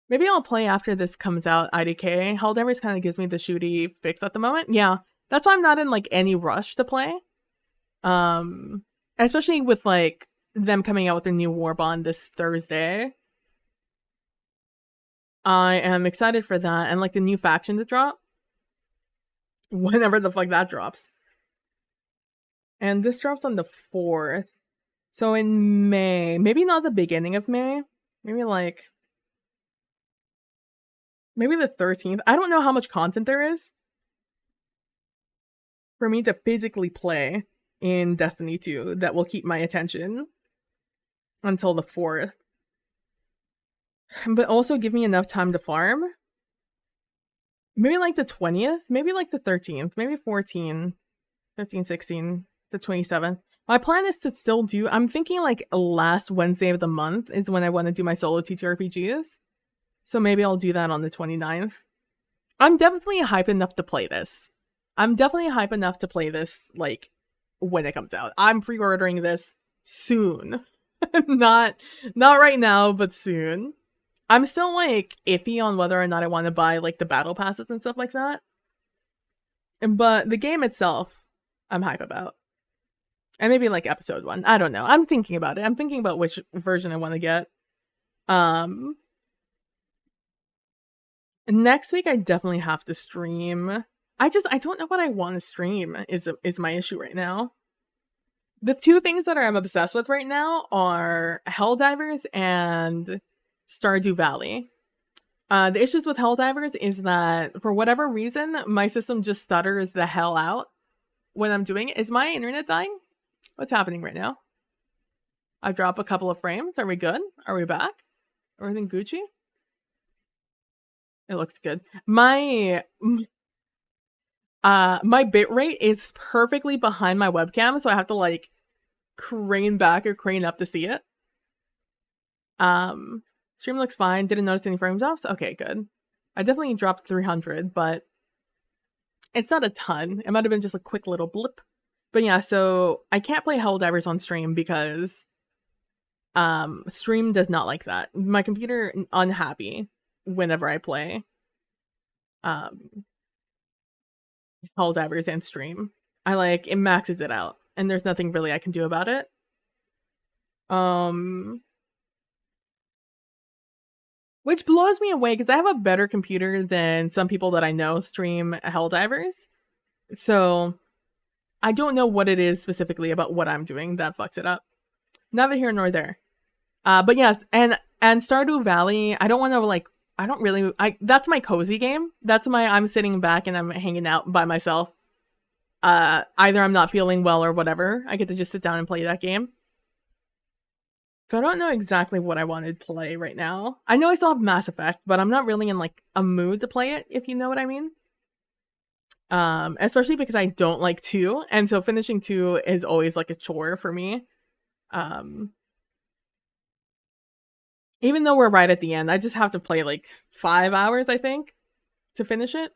A: Maybe I'll play after this comes out, IDK. Helldivers kind of gives me the shooty fix at the moment. Yeah, that's why I'm not in like any rush to play. Especially with like them coming out with their new Warbond this Thursday. I am excited for that and like the new faction to drop. Whenever the fuck that drops. And this drops on the 4th. So in May, maybe not the beginning of May, maybe the 13th. I don't know how much content there is for me to physically play in Destiny 2 that will keep my attention until the 4th. But also give me enough time to farm. Maybe like the 20th, maybe like the 13th, maybe 14, 15, 16, the 27th. My plan is to still do... I'm thinking like last Wednesday of the month is when I want to do my solo TTRPGs. So maybe I'll do that on the 29th. I'm definitely hyped enough to play this. Like, when it comes out. I'm pre-ordering this soon. not right now, but soon. I'm still like iffy on whether or not I want to buy like the battle passes and stuff like that. But the game itself, I'm hype about. And maybe like episode 1. I don't know. I'm thinking about it. I'm thinking about which version I want to get. Next week I definitely have to stream. I don't know what I want to stream is my issue right now. The two things that I'm obsessed with right now are Helldivers and Stardew Valley. The issues with Helldivers is that for whatever reason, my system just stutters the hell out when I'm doing it. Is my internet dying? What's happening right now? I drop a couple of frames. Are we good? Are we back? Everything Gucci? It looks good. My bitrate is perfectly behind my webcam, so I have to like crane back or crane up to see it. Stream looks fine. Didn't notice any frame drops. Okay, good. I definitely dropped 300, but it's not a ton. It might have been just a quick little blip. But yeah, so I can't play Helldivers on stream because stream does not like that. My computer unhappy whenever I play Helldivers and stream. It maxes it out and there's nothing really I can do about it. Which blows me away because I have a better computer than some people that I know stream Helldivers. So I don't know what it is specifically about what I'm doing that fucks it up. Neither here nor there. But yes, and Stardew Valley, I don't want to that's my cozy game. That's I'm sitting back and I'm hanging out by myself. Either I'm not feeling well or whatever. I get to just sit down and play that game. So I don't know exactly what I want to play right now. I know I still have Mass Effect, but I'm not really in like a mood to play it, if you know what I mean. Especially because I don't like 2, and so finishing 2 is always like a chore for me. Even though we're right at the end, I just have to play like 5 hours, I think, to finish it.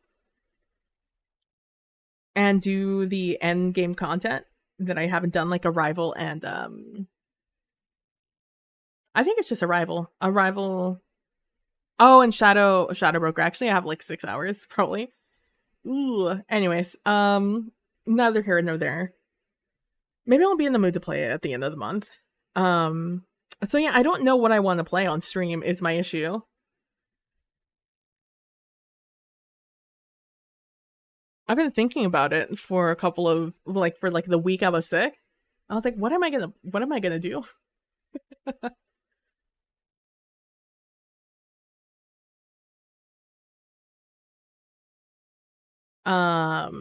A: And do the end game content that I haven't done, like Arrival and I think it's just Arrival. Oh, and Shadow Broker. Actually, I have like 6 hours probably. Ooh. Anyways, neither here nor there. Maybe I'll be in the mood to play it at the end of the month. So yeah, I don't know what I want to play on stream is my issue. I've been thinking about it for a couple of for the week I was sick. I was like, what am I gonna do?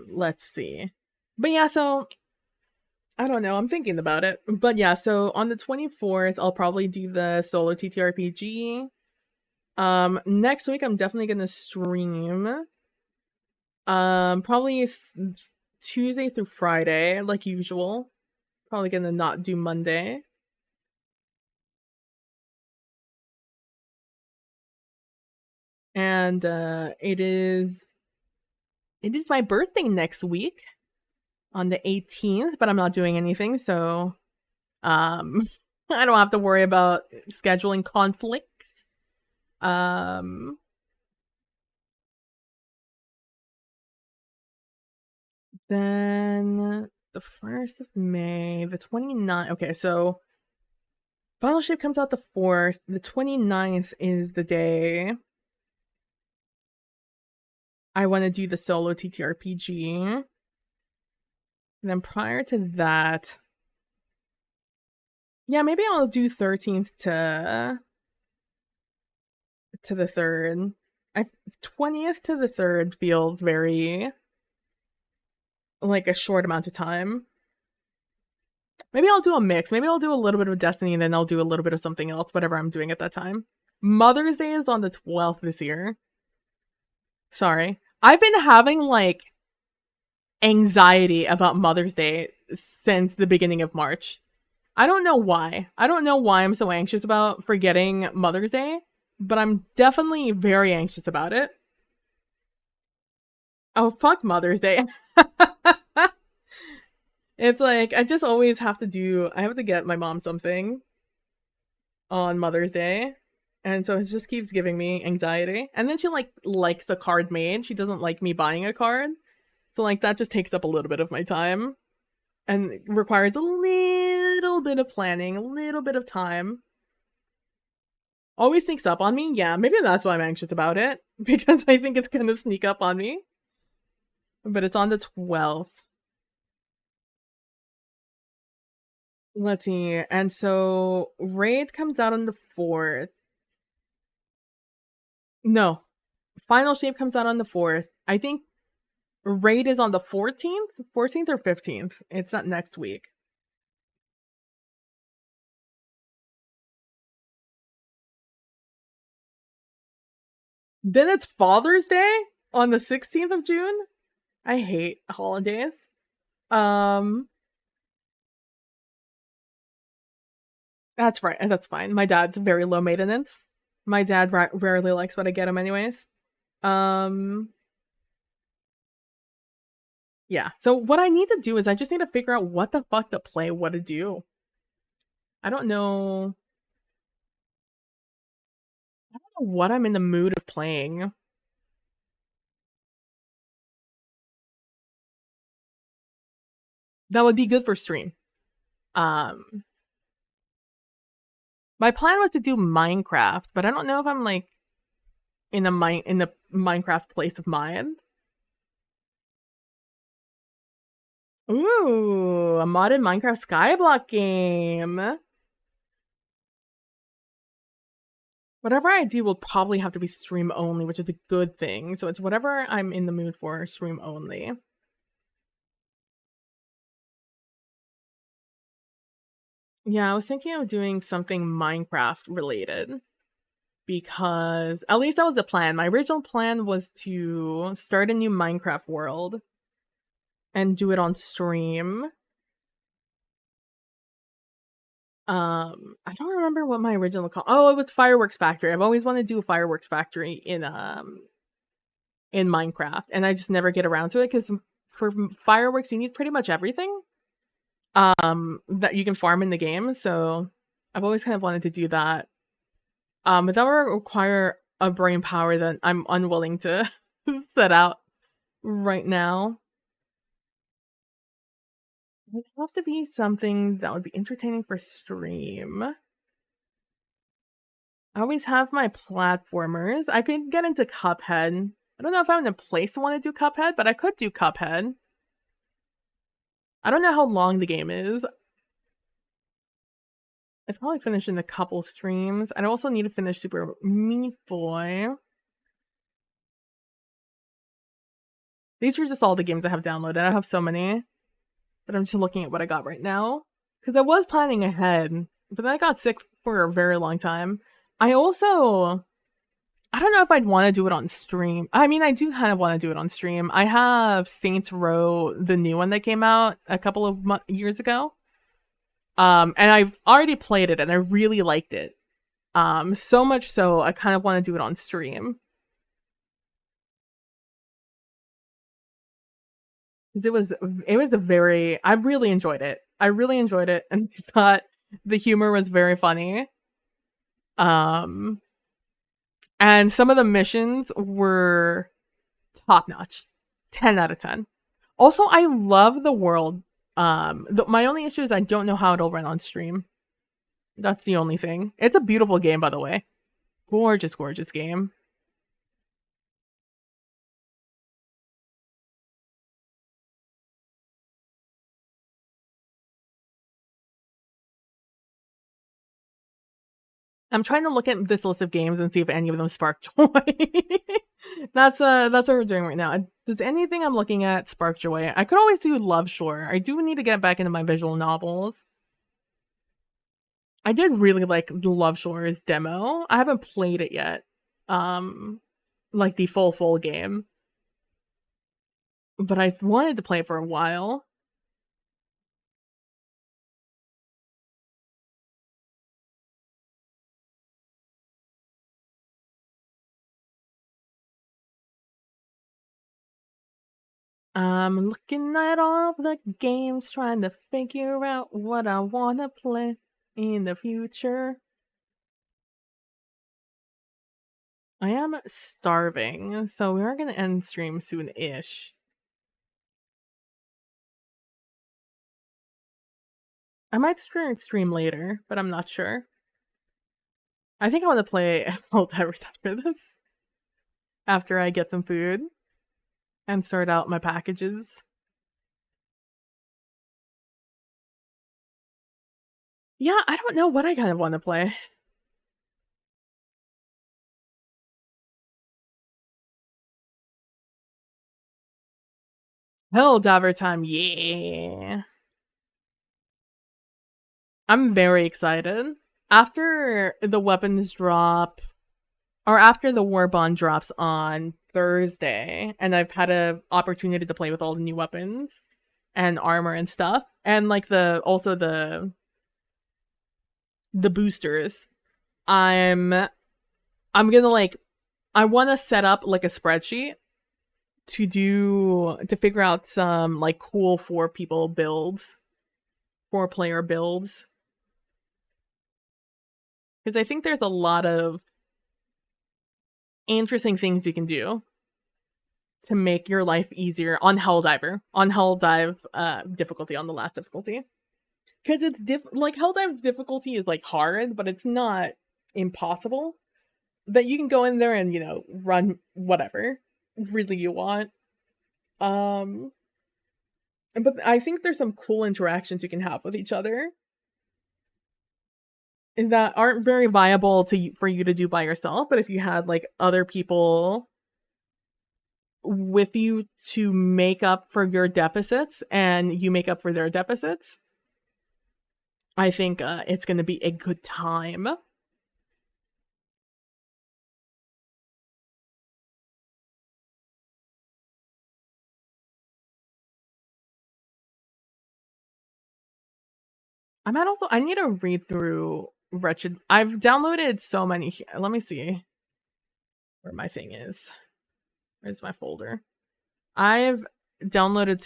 A: Let's see. But yeah, so I don't know. I'm thinking about it. But yeah, so on the 24th, I'll probably do the solo TTRPG. Next week I'm definitely gonna stream. Probably Tuesday through Friday, like usual. Probably gonna not do Monday. And it is my birthday next week on the 18th, but I'm not doing anything, so I don't have to worry about scheduling conflicts. Then the 1st of May, the 29th. Okay, so Battleship comes out the 4th. The 29th is the day I want to do the solo TTRPG. And then prior to that, yeah, maybe I'll do 13th to the 3rd. 20th to the 3rd feels very like a short amount of time. Maybe I'll do a mix. Maybe I'll do a little bit of Destiny and then I'll do a little bit of something else, whatever I'm doing at that time. Mother's Day is on the 12th this year. Sorry. I've been having like anxiety about Mother's Day since the beginning of March. I don't know why. I don't know why I'm so anxious about forgetting Mother's Day, but I'm definitely very anxious about it. Oh, fuck Mother's Day. It's like, I just always have to I have to get my mom something on Mother's Day. And so it just keeps giving me anxiety. And then she likes a card made. She doesn't like me buying a card. So like that just takes up a little bit of my time. And requires a little bit of planning, a little bit of time. Always sneaks up on me. Yeah, maybe that's why I'm anxious about it. Because I think it's gonna sneak up on me. But it's on the 12th. Let's see. And so Raid comes out on the 4th. No. Final Shape comes out on the 4th. I think Raid is on the 14th? 14th or 15th. It's not next week. Then it's Father's Day on the 16th of June? I hate holidays. That's right. That's fine. My dad's very low maintenance. My dad rarely likes what I get him anyways. Yeah. So what I need to do is I just need to figure out what the fuck to play, what to do. I don't know what I'm in the mood of playing. That would be good for stream. My plan was to do Minecraft, but I don't know if I'm like in the Minecraft place of mind. Ooh, a modded Minecraft Skyblock game. Whatever I do will probably have to be stream only, which is a good thing. So it's whatever I'm in the mood for, stream only. Yeah, I was thinking of doing something Minecraft related. Because at least that was the plan. My original plan was to start a new Minecraft world and do it on stream. I don't remember what my original call. Oh, it was Fireworks Factory. I've always wanted to do a Fireworks Factory in Minecraft, and I just never get around to it because for fireworks you need pretty much everything that you can farm in the game. So I've always kind of wanted to do that. But that would require a brain power that I'm unwilling to set out right now. It would have to be something that would be entertaining for stream. I always have my platformers. I could get into Cuphead. I don't know if I'm in a place to want to do Cuphead, but I could do Cuphead. I don't know how long the game is. I'd probably finish in a couple streams. I also need to finish Super Meat Boy. These are just all the games I have downloaded. I have so many. But I'm just looking at what I got right now. Because I was planning ahead, but then I got sick for a very long time. I don't know if I'd want to do it on stream. I mean, I do kind of want to do it on stream. I have Saints Row, the new one that came out a couple of years ago. And I've already played it and I really liked it. So much so I kind of want to do it on stream. Because it was a very, I really enjoyed it. I really enjoyed it and thought the humor was very funny. And some of the missions were top notch. 10 out of 10. Also, I love the world. My only issue is I don't know how it'll run on stream. That's the only thing. It's a beautiful game, by the way. Gorgeous, gorgeous game. I'm trying to look at this list of games and see if any of them spark joy. That's what we're doing right now. Does anything I'm looking at spark joy? I could always do Love Shore. I do need to get back into my visual novels. I did really like the Love Shore's demo. I haven't played it yet. Like the full game. But I've wanted to play it for a while. I'm looking at all the games, trying to figure out what I want to play in the future. I am starving, so we are going to end stream soon-ish. I might stream later, but I'm not sure. I think I want to play Helldivers after this. After I get some food. And sort out my packages. Yeah, I don't know what I kind of want to play. Helldiver time, yeah! I'm very excited. After the weapons drop, or after the war bond drops on Thursday, and I've had an opportunity to play with all the new weapons and armor and stuff, and like also the boosters, I'm gonna I want to set up like a spreadsheet to figure out some like cool 4-player builds. Because I think there's a lot of interesting things you can do to make your life easier on Helldive difficulty, on the last difficulty. Because it's Helldive difficulty is like hard, but it's not impossible. That you can go in there and, you know, run whatever really you want. But I think there's some cool interactions you can have with each other that aren't very viable for you to do by yourself, but if you had like other people with you to make up for your deficits and you make up for their deficits, I think it's going to be a good time. I need to read through Wretched. I've downloaded so many. Let me see where my thing is. Where's my folder? I've downloaded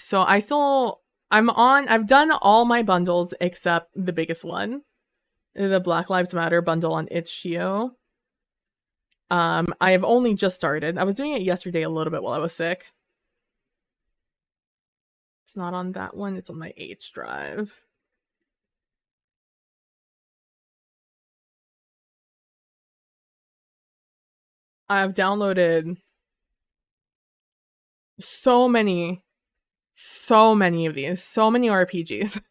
A: I've done all my bundles except the biggest one, the Black Lives Matter bundle on itch.io. I have only just started. I was doing it yesterday a little bit while I was sick. It's not on that one, it's on my H drive. I've downloaded so many of these, so many RPGs.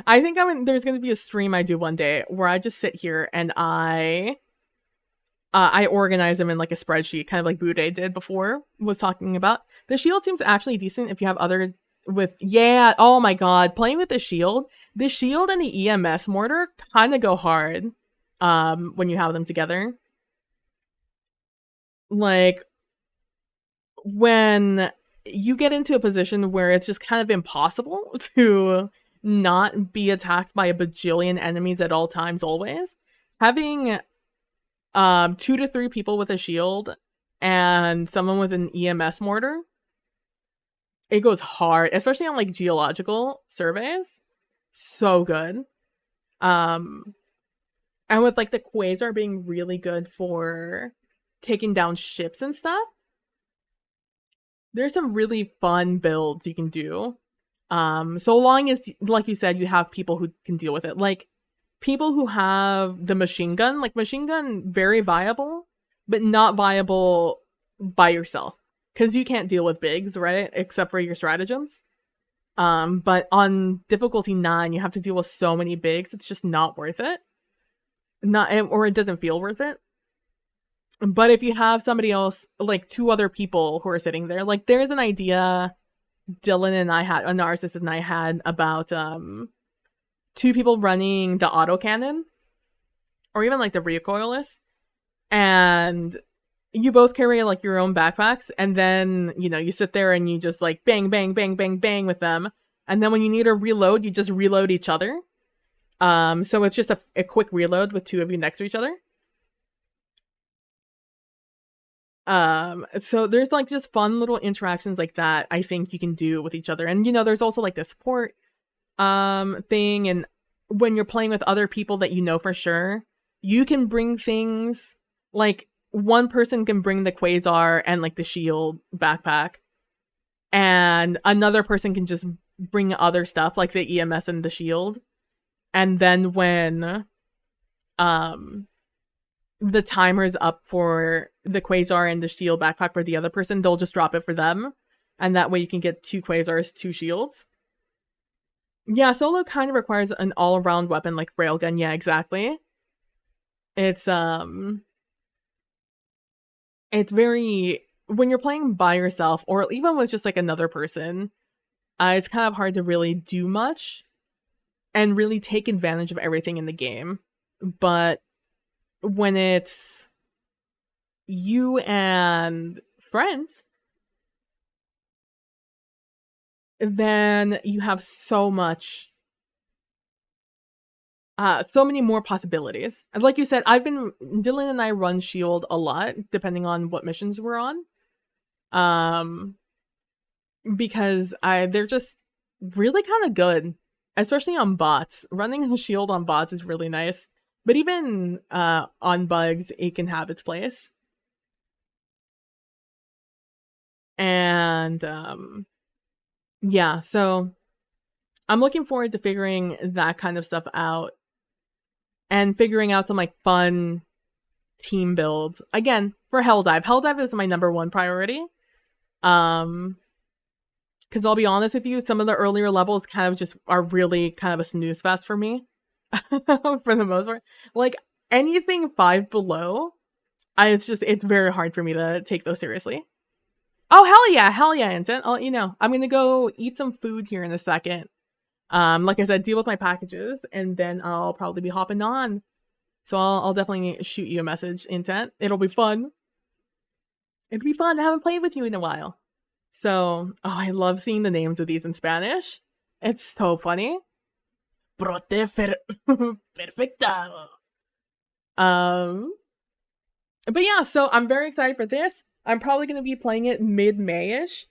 A: I think there's going to be a stream I do one day where I just sit here and I organize them in like a spreadsheet, kind of like Bude did before, was talking about. The shield seems actually decent if you have other with, yeah, oh my god, playing with the shield and the EMS mortar kind of go hard when you have them together. Like, when you get into a position where it's just kind of impossible to not be attacked by a bajillion enemies at all times always, having 2 to 3 people with a shield and someone with an EMS mortar, it goes hard, especially on like geological surveys. So good. And with like the Quasar being really good for taking down ships and stuff, there's some really fun builds you can do. So long as, like you said, you have people who can deal with it. Like, people who have the machine gun, very viable, but not viable by yourself. Because you can't deal with bigs, right? Except for your stratagems. But on difficulty 9, you have to deal with so many bigs, it's just not worth it. Or it doesn't feel worth it. But if you have somebody else, like 2 other people who are sitting there, like there's an idea Dylan and I had, a narcissist and I had, about 2 people running the autocannon, or even like the recoilless, and you both carry like your own backpacks, and then, you know, you sit there and you just like bang, bang, bang, bang, bang with them, and then when you need to reload, you just reload each other. So it's just a quick reload with 2 of you next to each other. So there's like just fun little interactions like that I think you can do with each other. And, you know, there's also like the support thing, and when you're playing with other people that you know for sure, you can bring things, like one person can bring the Quasar and like the shield backpack, and another person can just bring other stuff like the EMS and the shield. And then when the timer's up for the Quasar and the shield backpack for the other person, they'll just drop it for them, and that way you can get 2 Quasars, 2 shields. Yeah, solo kind of requires an all-around weapon like railgun. Yeah, exactly. It's very, when you're playing by yourself, or even with just like another person, it's kind of hard to really do much and really take advantage of everything in the game. But when it's you and friends, then you have so many more possibilities. And like you said, Dylan and I run shield a lot, depending on what missions we're on. Because they're just really kind of good, especially on bots. Running a shield on bots is really nice. But even on bugs, it can have its place. And yeah, so I'm looking forward to figuring that kind of stuff out, and figuring out some like fun team builds. Again, for Helldive. Helldive is my #1 priority. Because I'll be honest with you, some of the earlier levels kind of just are really kind of a snooze fest for me. For the most part. Like, anything 5 below, it's very hard for me to take those seriously. Oh, hell yeah, Instant. I'll let you know. I'm gonna go eat some food here in a second. Like I said, deal with my packages, and then I'll probably be hopping on. So I'll definitely shoot you a message, Intent. It'll be fun. It'd be fun. I haven't played with you in a while. So, I love seeing the names of these in Spanish. It's so funny. Perfectado. But yeah, so I'm very excited for this. I'm probably going to be playing it mid-May-ish.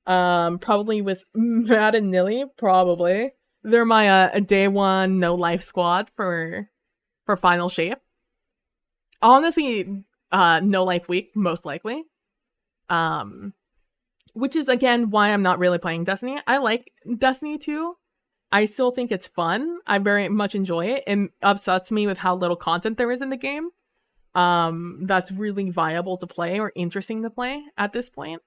A: Probably with Matt and Nilly, probably. They're my day one no life squad for Final Shape. Honestly, no life week, most likely. Which is again why I'm not really playing Destiny. I like Destiny 2. I still think it's fun. I very much enjoy it. It upsets me with how little content there is in the game. That's really viable to play or interesting to play at this point.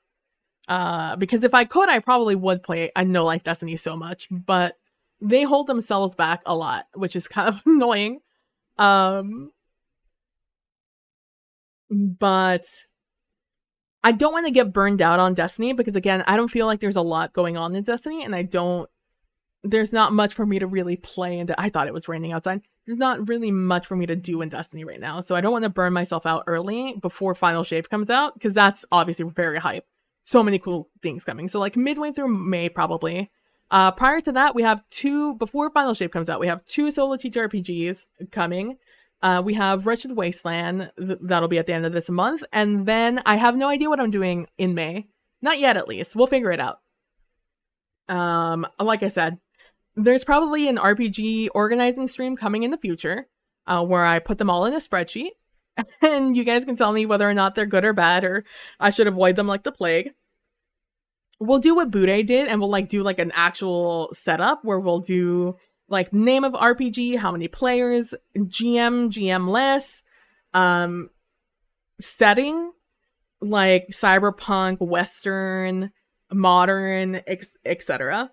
A: Because if I could, I probably would play. I know like Destiny so much, but they hold themselves back a lot, which is kind of annoying. But I don't want to get burned out on Destiny because again, I don't feel like there's a lot going on in Destiny, and there's not much for me to really play. And I thought it was raining outside. There's not really much for me to do in Destiny right now, so I don't want to burn myself out early before Final Shape comes out because that's obviously very hype. So many cool things coming. So like midway through May probably. Prior to that, we have before Final Shape comes out, we have 2 solo TTRPGs coming. We have Wretched Wasteland, that'll be at the end of this month, and then I have no idea what I'm doing in May. Not yet, at least. We'll figure it out. Like I said, there's probably an RPG organizing stream coming in the future, where I put them all in a spreadsheet, and you guys can tell me whether or not they're good or bad, or I should avoid them like the plague. We'll do what Bude did, and we'll like do like an actual setup where we'll do like name of RPG, how many players, GM-less, setting, like cyberpunk, western, modern, etc.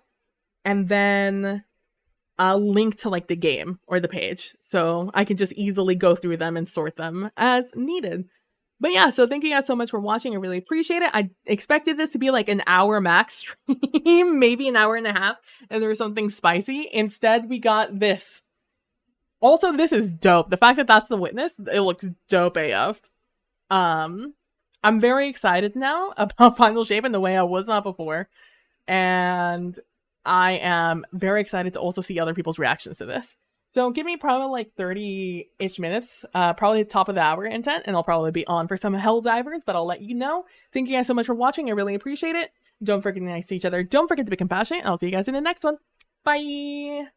A: And then a link to like the game or the page. So I can just easily go through them and sort them as needed. But yeah, so thank you guys so much for watching. I really appreciate it. I expected this to be like an hour max stream, maybe an hour and a half, and there was something spicy. Instead, we got this. Also, this is dope. The fact that that's the witness, it looks dope AF. I'm very excited now about Final Shape in the way I was not before. And I am very excited to also see other people's reactions to this. So give me probably like 30-ish minutes, probably the top of the hour intent, and I'll probably be on for some Helldivers, but I'll let you know. Thank you guys so much for watching. I really appreciate it. Don't forget to be nice to each other. Don't forget to be compassionate, and I'll see you guys in the next one. Bye!